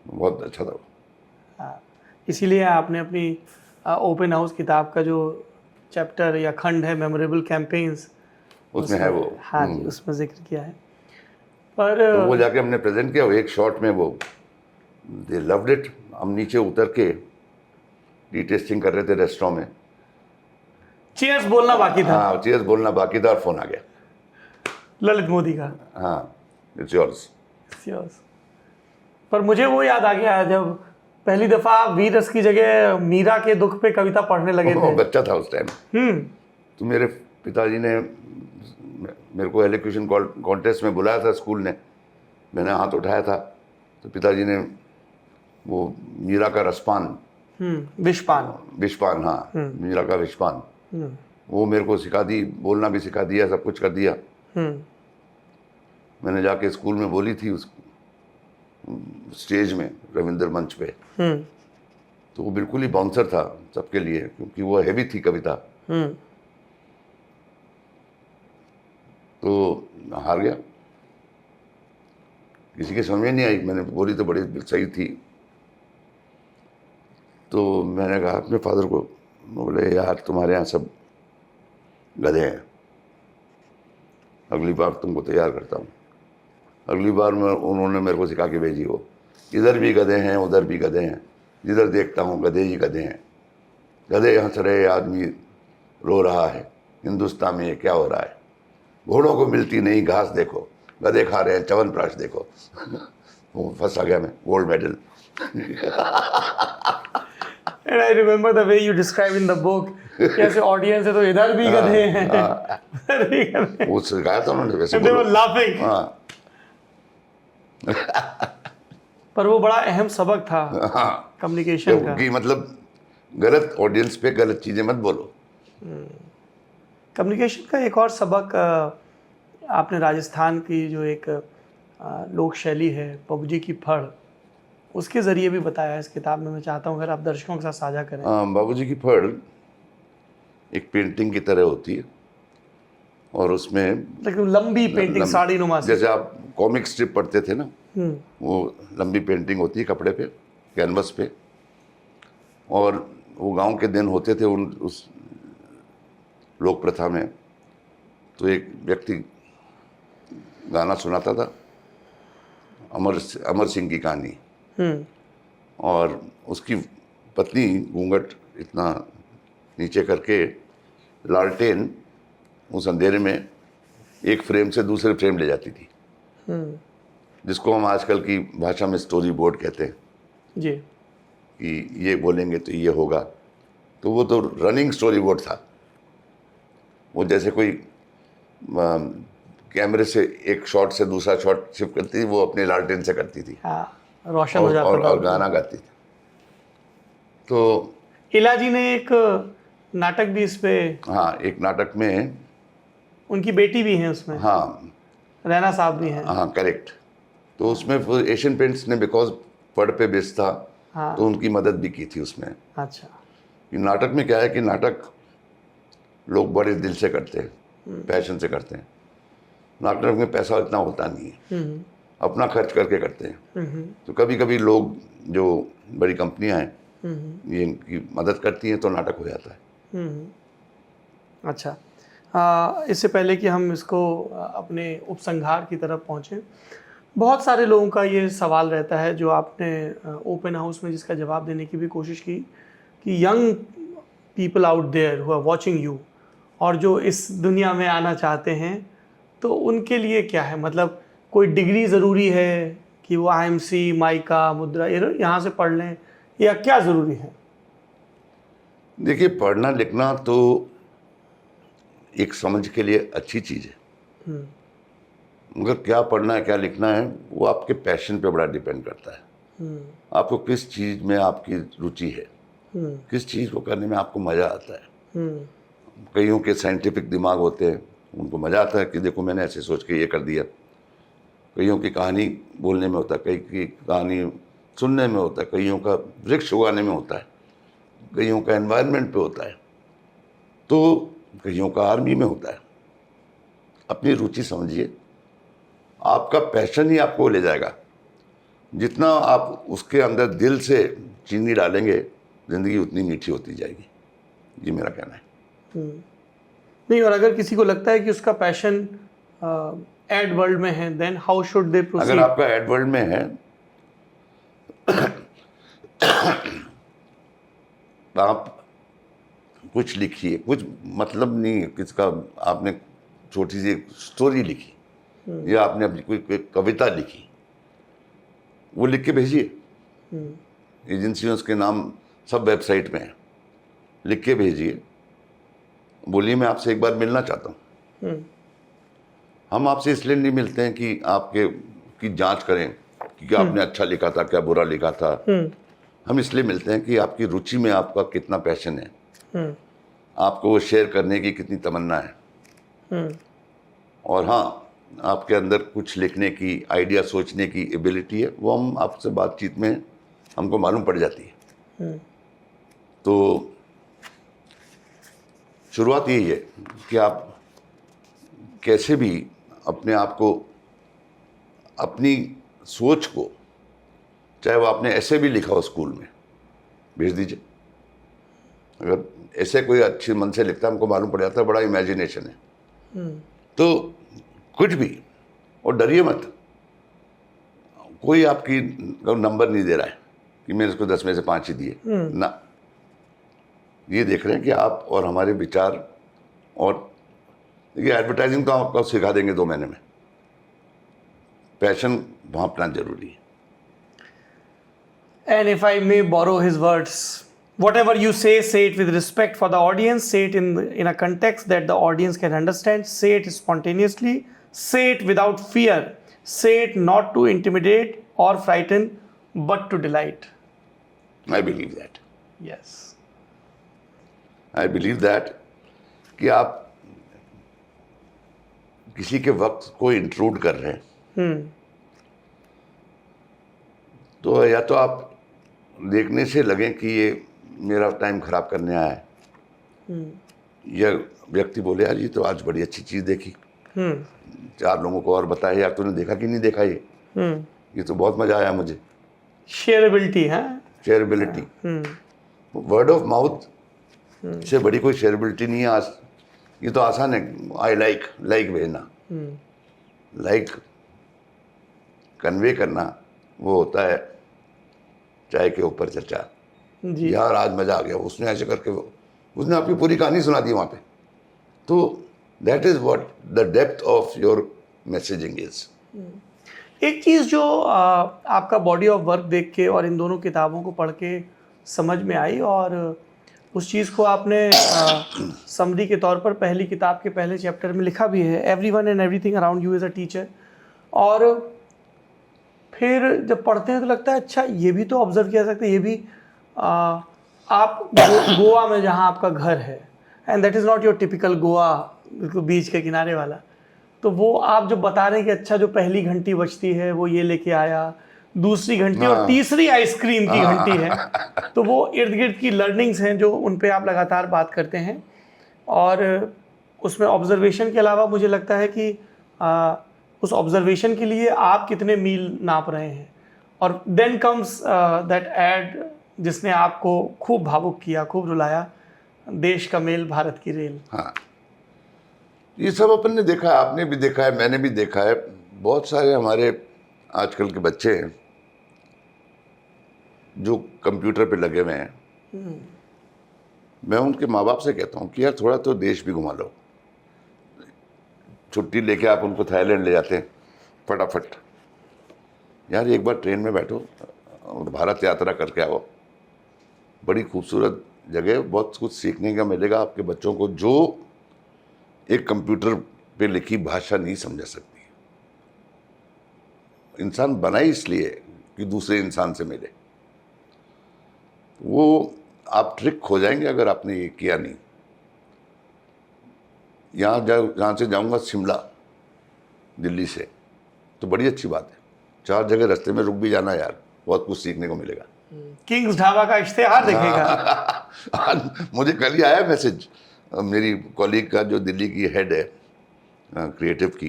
बहुत अच्छा था। इसीलिए आपने अपनी ओपन हाउस किताब का जो चैप्टर या खंड है मेमोरेबल कैंपेन्स, उसमें है वो। हाँ जी, उसमें जिक्र किया है। पर तो वो जाके हमने प्रेजेंट किया, वो एक शॉट में वो दे लव्ड इट। हम नीचे उतर के टेस्टिंग कर रहे थे रेस्टोरेंट में, चीयर्स बोलना बाकी था। हाँ चीयर्स बोलना बाकी था और फोन आ गया ललित मोदी का, हाँ इट्स योर्स। Yours। पर मुझे वो याद आ गया जब पहली दफा वीर रस की जगह मीरा के दुख पे कविता पढ़ने लगे थे। बच्चा था उस टाइम। तो मेरे पिताजी ने मेरे को एलोक्यूशन कॉन्टेस्ट में बुलाया था स्कूल ने, मैंने हाथ उठाया था तो पिताजी ने वो मीरा का रसपान, विषपान, हाँ मीरा का विषपान, वो मेरे को सिखा दी, बोलना भी सिखा दिया, सब कुछ कर दिया। मैंने जाके स्कूल में बोली थी उस स्टेज में, रविंद्र मंच पे। तो वो बिल्कुल ही बाउंसर था सबके लिए, क्योंकि वो हैवी थी कविता। तो हार गया, किसी के समझ में नहीं आई। मैंने बोली तो बड़ी सही थी। तो मैंने कहा अपने फादर को, बोले यार तुम्हारे यहाँ सब गधे हैं, अगली बार तुमको तैयार करता हूँ। अगली बार में उन्होंने मेरे को सिखा के भेजी, वो इधर भी गधे हैं उधर भी गधे हैं, जिधर देखता हूँ गधे ही गधे हैं। गधे हंस रहे आदमी रो रहा है, हिंदुस्तान में ये क्या हो रहा है। घोड़ों को मिलती नहीं घास देखो, गधे खा रहे हैं च्यवनप्राश देखो। वो फंस आ गया मैं, gold medal. And I remember the way you describe in the book, कैसे ऑडियंस है तो इधर भी गधे हैं, उधर भी गधे। वो सिखाया था उन्होंने वैसे। And they were laughing। हाँ पर वो बड़ा अहम सबक था हाँ, कम्युनिकेशन का। कि मतलब गलत ऑडियंस पे गलत चीजें मत बोलो। कम्युनिकेशन का एक और सबक आपने राजस्थान की जो एक लोक शैली है पबजी की फड़, उसके ज़रिए भी बताया इस किताब में। मैं चाहता हूँ अगर आप दर्शकों के साथ साझा करें। बाबूजी की फड़ एक पेंटिंग की तरह होती है और उसमें लेकिन लंबी पेंटिंग, साड़ी नुमा से। जैसे आप कॉमिक स्ट्रिप पढ़ते थे ना, वो लंबी पेंटिंग होती है कपड़े पे, कैनवस पे। और वो गांव के दिन होते थे उस लोक प्रथा में। तो एक व्यक्ति गाना सुनाता था अमर सिंह की कहानी। और उसकी पत्नी घूंघट इतना नीचे करके लालटेन उस अंधेरे में एक फ्रेम से दूसरे फ्रेम ले जाती थी, जिसको हम आजकल की भाषा में स्टोरी बोर्ड कहते हैं जी। कि ये बोलेंगे तो ये होगा। तो वो तो रनिंग स्टोरी बोर्ड था। वो जैसे कोई कैमरे से एक शॉट से दूसरा शॉट शिफ्ट करती थी, वो अपने लालटेन से करती थी। हाँ, रोशन हो जाता था। और गाना गाती थी। तो इला जी ने एक नाटक भी इस पे, हाँ, एक नाटक में उनकी बेटी भी है उसमें, हाँ रैना साहब भी हैं। हाँ करेक्ट। तो उसमें एशियन पेंट्स ने बिकॉज पढ़ पे बेस्ड था, हाँ। तो उनकी मदद भी की थी उसमें। अच्छा। कि नाटक में क्या है कि नाटक लोग बड़े दिल से करते हैं, पैशन से करते हैं। नाटक में पैसा इतना होता नहीं है, अपना खर्च करके करते हैं। तो कभी कभी लोग जो बड़ी कंपनियां हैं ये इनकी मदद करती हैं, तो नाटक हो जाता है। अच्छा, इससे पहले कि हम इसको अपने उपसंहार की तरफ पहुँचें, बहुत सारे लोगों का ये सवाल रहता है जो आपने ओपन हाउस में जिसका जवाब देने की भी कोशिश की, कि young people out there who are watching you और जो इस दुनिया में आना चाहते हैं, तो उनके लिए क्या है? मतलब कोई डिग्री ज़रूरी है कि वो IMC, माइका, मुद्रा यहाँ से पढ़ लें, या क्या ज़रूरी है? देखिए, पढ़ना लिखना तो एक समझ के लिए अच्छी चीज़ है, मगर क्या पढ़ना है क्या लिखना है वो आपके पैशन पे बड़ा डिपेंड करता है। आपको किस चीज़ में आपकी रुचि है, किस चीज़ को करने में आपको मज़ा आता है। कईयों के साइंटिफिक दिमाग होते हैं, उनको मज़ा आता है कि देखो मैंने ऐसे सोच के ये कर दिया। कईयों की कहानी बोलने में होता है, कई की कहानी सुनने में होता है, कईयों का वृक्ष उगाने में होता है, कईयों का एनवायरनमेंट पे होता है, तो कईयों का आर्मी में होता है। अपनी रुचि समझिए, आपका पैशन ही आपको ले जाएगा। जितना आप उसके अंदर दिल से चीनी डालेंगे, ज़िंदगी उतनी मीठी होती जाएगी। ये मेरा कहना है। नहीं, और अगर किसी को लगता है कि उसका पैशन एड वर्ल्ड में है, then how should they proceed? अगर आपका एड वर्ल्ड में है आप कुछ लिखिए, कुछ मतलब नहीं है किसका, आपने छोटी सी स्टोरी लिखी या आपने अपनी कोई कविता लिखी, वो लिख के भेजिए। एजेंसियों के नाम सब वेबसाइट में है, लिख के भेजिए। बोलिए मैं आपसे एक बार मिलना चाहता हूँ। हम आपसे इसलिए नहीं मिलते हैं कि आपके की जांच करें कि क्या आपने अच्छा लिखा था, क्या बुरा लिखा था। हम इसलिए मिलते हैं कि आपकी रुचि में आपका कितना पैशन है, आपको वो शेयर करने की कितनी तमन्ना है, और हाँ, आपके अंदर कुछ लिखने की, आइडिया सोचने की एबिलिटी है, वो हम आपसे बातचीत में हमको मालूम पड़ जाती है। तो शुरुआत यही है कि आप कैसे भी अपने आप को, अपनी सोच को, चाहे वो आपने ऐसे भी लिखा हो स्कूल में, भेज दीजिए। अगर ऐसे कोई अच्छे मन से लिखता है, हमको मालूम पड़ जाता है बड़ा इमेजिनेशन है। तो कुछ भी, और डरिए मत। कोई आपकी नंबर नहीं दे रहा है कि मैंने इसको 10 में से 5 ही दिए ना। ये देख रहे हैं कि आप और हमारे विचार, और देखिए एडवर्टाइजिंग तो आपको सिखा देंगे 2 महीने में। पैशन भांपना जरूरी है। And if I may borrow his words, whatever you say it with respect for the audience, say it in a context that the audience can understand, say it spontaneously, say it without fear, say it not to intimidate or frighten, but to delight. I believe that. Yes. I believe that कि आप किसी के वक्त को intrude कर रहे हैं, तो या तो आप देखने से लगे कि ये मेरा टाइम खराब करने आया है, या व्यक्ति बोले यार ये तो आज बड़ी अच्छी चीज़ देखी, 4 लोगों को और बताया यार तूने देखा कि नहीं देखा ये तो बहुत मज़ा आया मुझे। शेयरेबिलिटी है, शेयरेबिलिटी, वर्ड ऑफ माउथ से बड़ी कोई शेयरेबिलिटी नहीं है आज। ये तो आसान है, आई लाइक भेजना, लाइक कन्वे करना वो होता है चाय के ऊपर चर्चा। जी यार आज मज़ा आ गया, उसने ऐसे करके उसने आपकी पूरी कहानी सुना दी वहाँ पे। तो that is what the depth of your messaging is. एक चीज़ जो आपका बॉडी ऑफ वर्क देख के और इन दोनों किताबों को पढ़ के समझ में आई, और उस चीज़ को आपने समरी के तौर पर पहली किताब के पहले चैप्टर में लिखा भी है, everyone and everything around you is a teacher. और फिर जब पढ़ते हैं तो लगता है अच्छा ये भी तो ऑब्जर्व किया जा सकता है, ये भी आप गोवा में जहाँ आपका घर है, and that is not your typical Goa बिल्कुल बीच के किनारे वाला, तो वो आप जो बता रहे हैं कि अच्छा जो पहली घंटी बजती है वो ये लेके आया, दूसरी घंटी और तीसरी आइसक्रीम की घंटी है, तो वो इर्द गिर्द की लर्निंग्स हैं जो उन पे आप लगातार बात करते हैं। और उसमें ऑब्जर्वेशन के अलावा मुझे लगता है कि उस ऑब्जर्वेशन के लिए आप कितने मील नाप रहे हैं, और देन कम्स दैट एड जिसने आपको खूब भावुक किया, खूब रुलाया, देश का मेल भारत की रेल। हाँ, ये सब अपन ने देखा है, आपने भी देखा है, मैंने भी देखा है। बहुत सारे हमारे आजकल के बच्चे हैं जो कंप्यूटर पे लगे हुए हैं। मैं उनके माँ बाप से कहता हूँ कि यार थोड़ा तो देश भी घुमा लो। छुट्टी लेके आप उनको थाईलैंड ले जाते हैं फटाफट, यार एक बार ट्रेन में बैठो, भारत यात्रा करके आओ, बड़ी खूबसूरत जगह, बहुत कुछ सीखने का मिलेगा आपके बच्चों को जो एक कंप्यूटर पे लिखी भाषा नहीं समझ सकती। इंसान बना ही इसलिए कि दूसरे इंसान से मिले। वो आप ट्रिक खो जाएंगे अगर आपने ये किया नहीं। यहाँ से जाऊँगा शिमला दिल्ली से, तो बड़ी अच्छी बात है, 4 जगह रास्ते में रुक भी जाना यार, बहुत कुछ सीखने को मिलेगा। किंग्स ढाबा का इश्तेहार देखेगा। मुझे कल ही आया मैसेज मेरी कॉलीग का जो दिल्ली की हेड है क्रिएटिव की,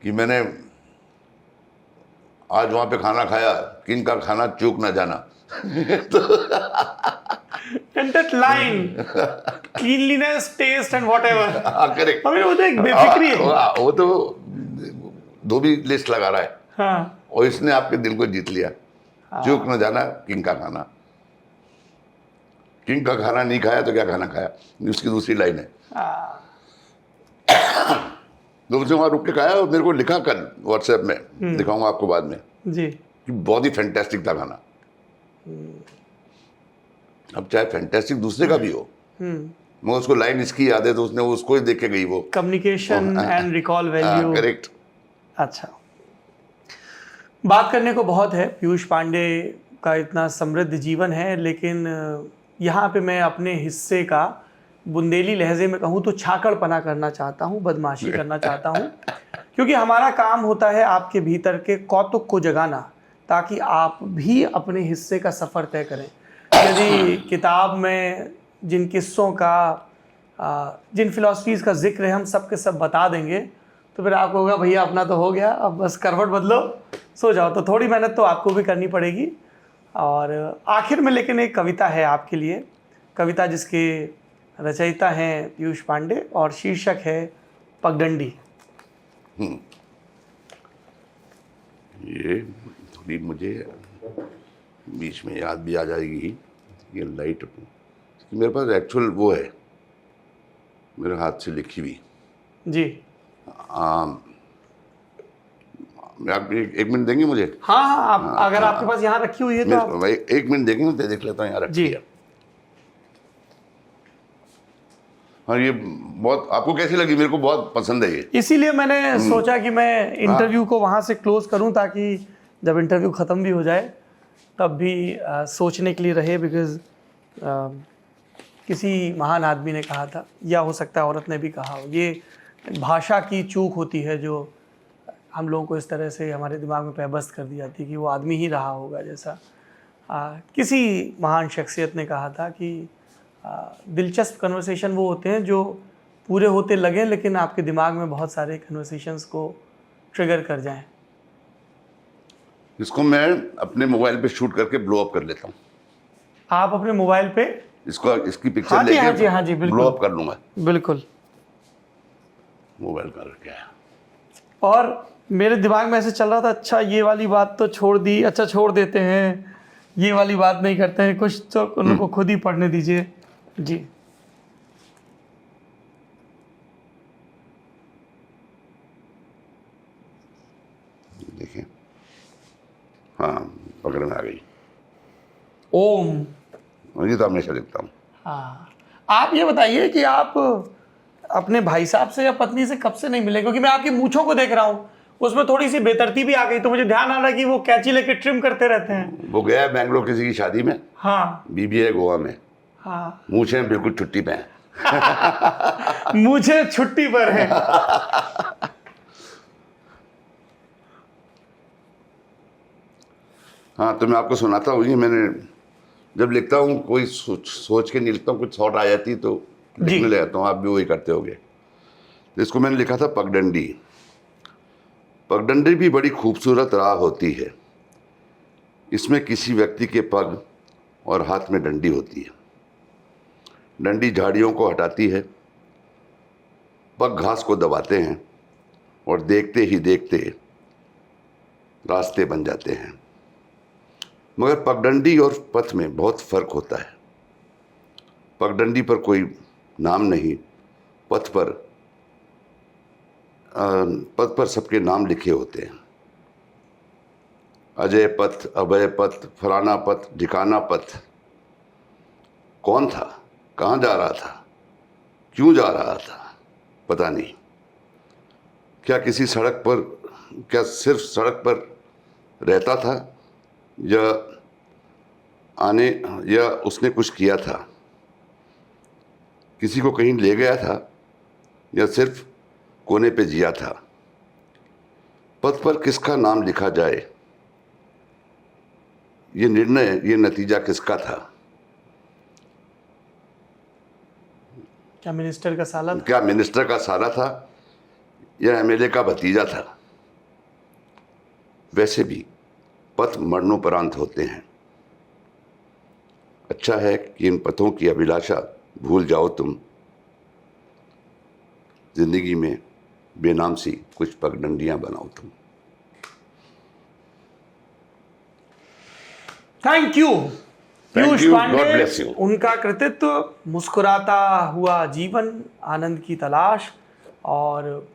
कि मैंने आज वहाँ पे खाना खाया, किंग का खाना चूक ना जाना। And that line, cleanliness, taste and whatever. Correct. अभी वो तो एक बेफिक्री है। वो तो धोबी लिस्ट लगा रहा है। हाँ। और इसने आपके दिल को जीत लिया। चूक न जाना किंग का खाना। किंग का खाना नहीं खाया तो क्या खाना खाया, उसकी दूसरी लाइन है। दूसरे वहाँ रुक के खाया और मेरे को लिखा कल व्हाट्सएप में, दिखाऊंगा आपको बाद में जी, कि बहुत ही फैंटेस्टिक था खाना। अब चाहे फैंटेस्टिक दूसरे का भी हो, मगर उसको लाइन इसकी याद है तो उसने उसको ही देख के गई वो। Communication and recall value. Correct. अच्छा, बात करने को बहुत है। पीयूष पांडे का इतना समृद्ध जीवन है, लेकिन यहाँ पे मैं अपने हिस्से का बुंदेली लहजे में कहूँ तो छाकड़पना करना चाहता हूँ, बदमाशी करना चाहता हूँ, क्योंकि हमारा काम होता है आपके भीतर के कौतुक को जगाना, ताकि आप भी अपने हिस्से का सफ़र तय करें। यदि किताब में जिन किस्सों का, जिन फिलॉसफीज़ का जिक्र है, हम सब के सब बता देंगे, तो फिर आपको होगा भैया अपना तो हो गया, अब बस करवट बदलो, सो जाओ। तो थोड़ी मेहनत तो आपको भी करनी पड़ेगी। और आखिर में लेकिन एक कविता है आपके लिए, कविता जिसके रचयिता हैं पीयूष पांडे और शीर्षक है पगडंडी। ये थोड़ी मुझे बीच में याद भी आ जाएगी, ये लाइट मेरे पास एक्चुअल वो है, मेरे हाथ से लिखी हुई जी। आप एक मिनट देंगे मुझे? हाँ हाँ, आप अगर आपके पास यहाँ रखी हुई है तो आप... एक मिनट देंगे, मैं देख लेता हूँ यहाँ रखी है। हाँ, ये बहुत आपको कैसी लगी? मेरे को बहुत पसंद है ये, इसीलिए मैंने सोचा कि मैं इंटरव्यू को वहाँ से क्लोज करूँ, ताकि जब इंटरव्यू ख़त्म भी हो जाए तब भी सोचने के लिए रहे। बिकॉज किसी महान आदमी ने कहा था, या हो सकता है औरत ने भी कहा हो, ये भाषा की चूक होती है जो हम लोगों को इस तरह से हमारे दिमाग में पैबस्त कर दी जाती है कि वो आदमी ही रहा होगा जैसा। किसी महान शख्सियत ने कहा था कि दिलचस्प कन्वर्सेशन वो होते हैं जो पूरे होते लगें लेकिन आपके दिमाग में बहुत सारे कन्वर्सेशंस को ट्रिगर कर जाएं। इसको मैं अपने मोबाइल पे शूट करके ब्लो अप कर लेता हूँ। आप अपने मोबाइल पे इसकी पिक्चर लेके हाँ जी, ब्लो अप कर लूँगा। बिल्कुल, मोबाइल का क्या है। और मेरे दिमाग में ऐसे चल रहा था, अच्छा ये वाली बात तो छोड़ दी, अच्छा छोड़ देते हैं, ये वाली बात नहीं करते हैं, कुछ तो उन लोगों को खुद ही पढ़ने दीजिए जी। देखिए, हाँ पकड़ में आ गई। ओम। ये तो हमेशा लिखता हूँ। हाँ, आप ये बताइए कि आप अपने भाई साहब से या पत्नी से कब से नहीं मिले? क्योंकि मैं आपकी मूंछों को देख रहा हूँ, उसमें थोड़ी सी बेतरतीबी आ गई, तो मुझे ध्यान आ रहा है कि वो कैंची लेके ट्रिम करते रहते हैं। वो गया है बेंगलोर किसी की शादी में। हाँ बीबी है गोवा में। हाँ, मूछें बिल्कुल छुट्टी पे हैं। मुझे छुट्टी पर है। हाँ, तो मैं आपको सुनाता हूँ। ये मैंने जब लिखता हूँ कोई सोच के नहीं लिखता हूँ, कुछ थॉट आ जाती तो लिखने लग जाता हूँ। आप भी वही करते होगे। इसको मैंने लिखा था पगडंडी। पगडंडी भी बड़ी खूबसूरत राह होती है। इसमें किसी व्यक्ति के पग और हाथ में डंडी होती है। डंडी झाड़ियों को हटाती है, पग घास को दबाते हैं और देखते ही देखते रास्ते बन जाते हैं। मगर पगडंडी और पथ में बहुत फर्क होता है। पगडंडी पर कोई नाम नहीं, पथ पर सबके नाम लिखे होते हैं। अजय पथ, अभय पथ, फलाना पथ, ढिकाना पथ। कौन था, कहाँ जा रहा था, क्यों जा रहा था, पता नहीं। क्या किसी सड़क पर, क्या सिर्फ सड़क पर रहता था या उसने कुछ किया था? किसी को कहीं ले गया था या सिर्फ कोने पे जिया था? पथ पर किसका नाम लिखा जाए, ये निर्णय, ये नतीजा किसका था? क्या मिनिस्टर का साला था? क्या मिनिस्टर का साला था या एमएलए का भतीजा था? वैसे भी पथ मरणोपरांत होते हैं। अच्छा है कि इन पथों की अभिलाषा भूल जाओ तुम। जिंदगी में बेनाम सी कुछ पगडंडियां बनाओ तुम। Thank you Piyush God Pandey. bless you. उनका कृतित्व मुस्कुराता हुआ जीवन, आनंद की तलाश और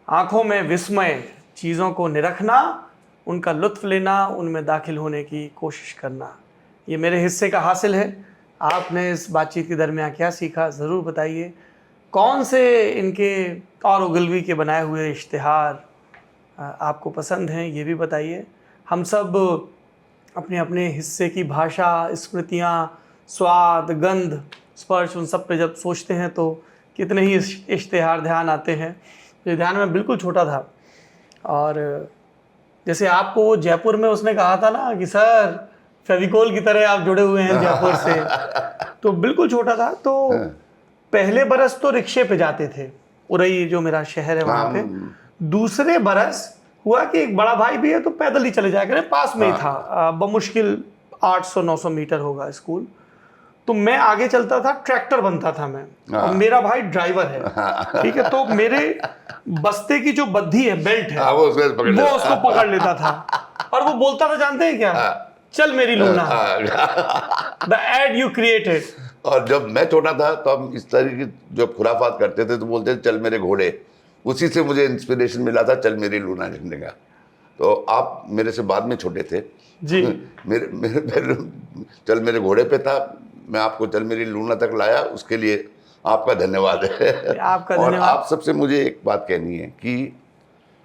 आंखों में विस्मय, चीज़ों को निरखना, उनका लुत्फ लेना, उनमें दाखिल होने की कोशिश करना, ये मेरे हिस्से का हासिल है। आपने इस बातचीत के दरमियान क्या सीखा ज़रूर बताइए। कौन से इनके और उगलवी के बनाए हुए इश्तिहार आपको पसंद हैं, ये भी बताइए। हम सब अपने अपने हिस्से की भाषा, स्मृतियाँ, स्वाद, गंध, स्पर्श, उन सब पे जब सोचते हैं तो कितने ही इश्तिहार ध्यान आते हैं। ये ध्यान में बिल्कुल छोटा था, और जैसे आपको वो जयपुर में उसने कहा था ना कि सर फेविकोल की तरह आप जुड़े हुए हैं जयपुर से, तो बिल्कुल छोटा था। तो पहले बरस तो रिक्शे पे जाते थे, उरई जो मेरा शहर है वहाँ पे। दूसरे बरस हुआ कि एक बड़ा भाई भी है तो पैदल ही चले जाया करें, पास में ही था, बमुश्किल 800-900 मीटर होगा स्कूल। तो मैं आगे चलता था, ट्रैक्टर बनता था मैं, और मेरा भाई ड्राइवर है, ठीक है। तो मेरे बस्ते की जो बद्धी है, बेल्ट है, वो उसको पकड़ लेता था, और वो बोलता था जानते हैं क्या, चल मेरी Luna, the ad you created. और जब मैं छोटा था तो हम इस तरह की जो खुराफात करते थे तो बोलते थे चल मेरे घोड़े। उसी से मुझे इंस्पिरेशन मिला था चल मेरी लूना झंडे का। तो आप मेरे से बाद में छोटे थे जी। मेरे चल मेरे घोड़े पे था, मैं आपको चल मेरी लूना तक लाया, उसके लिए आपका धन्यवाद है। आपका और धन्यवाद। आप सबसे मुझे एक बात कहनी है कि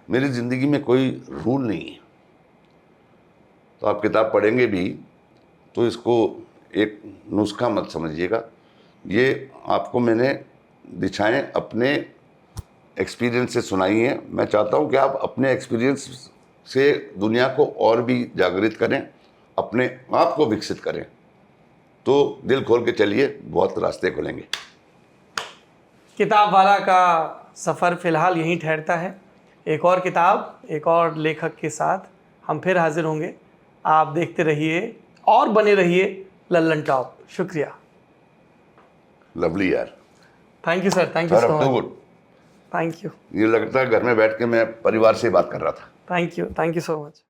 मेरी ज़िंदगी में कोई रूल नहीं है। तो आप किताब पढ़ेंगे भी तो इसको एक नुस्खा मत समझिएगा। ये आपको मैंने दिशाएं अपने एक्सपीरियंस से सुनाई हैं। मैं चाहता हूं कि आप अपने एक्सपीरियंस से दुनिया को और भी जागृत करें, अपने आप को विकसित करें। तो दिल खोल के चलिए, बहुत रास्ते खुलेंगे। किताब वाला का सफ़र फ़िलहाल यहीं ठहरता है। एक और किताब, एक और लेखक के साथ हम फिर हाजिर होंगे। आप देखते रहिए और बने रहिए लल्लन टॉप। शुक्रिया। लवली यार। Thank you sir, thank you so much. Good. Thank you. ये लगता है घर में बैठ के मैं परिवार से बात कर रहा था। Thank you so much.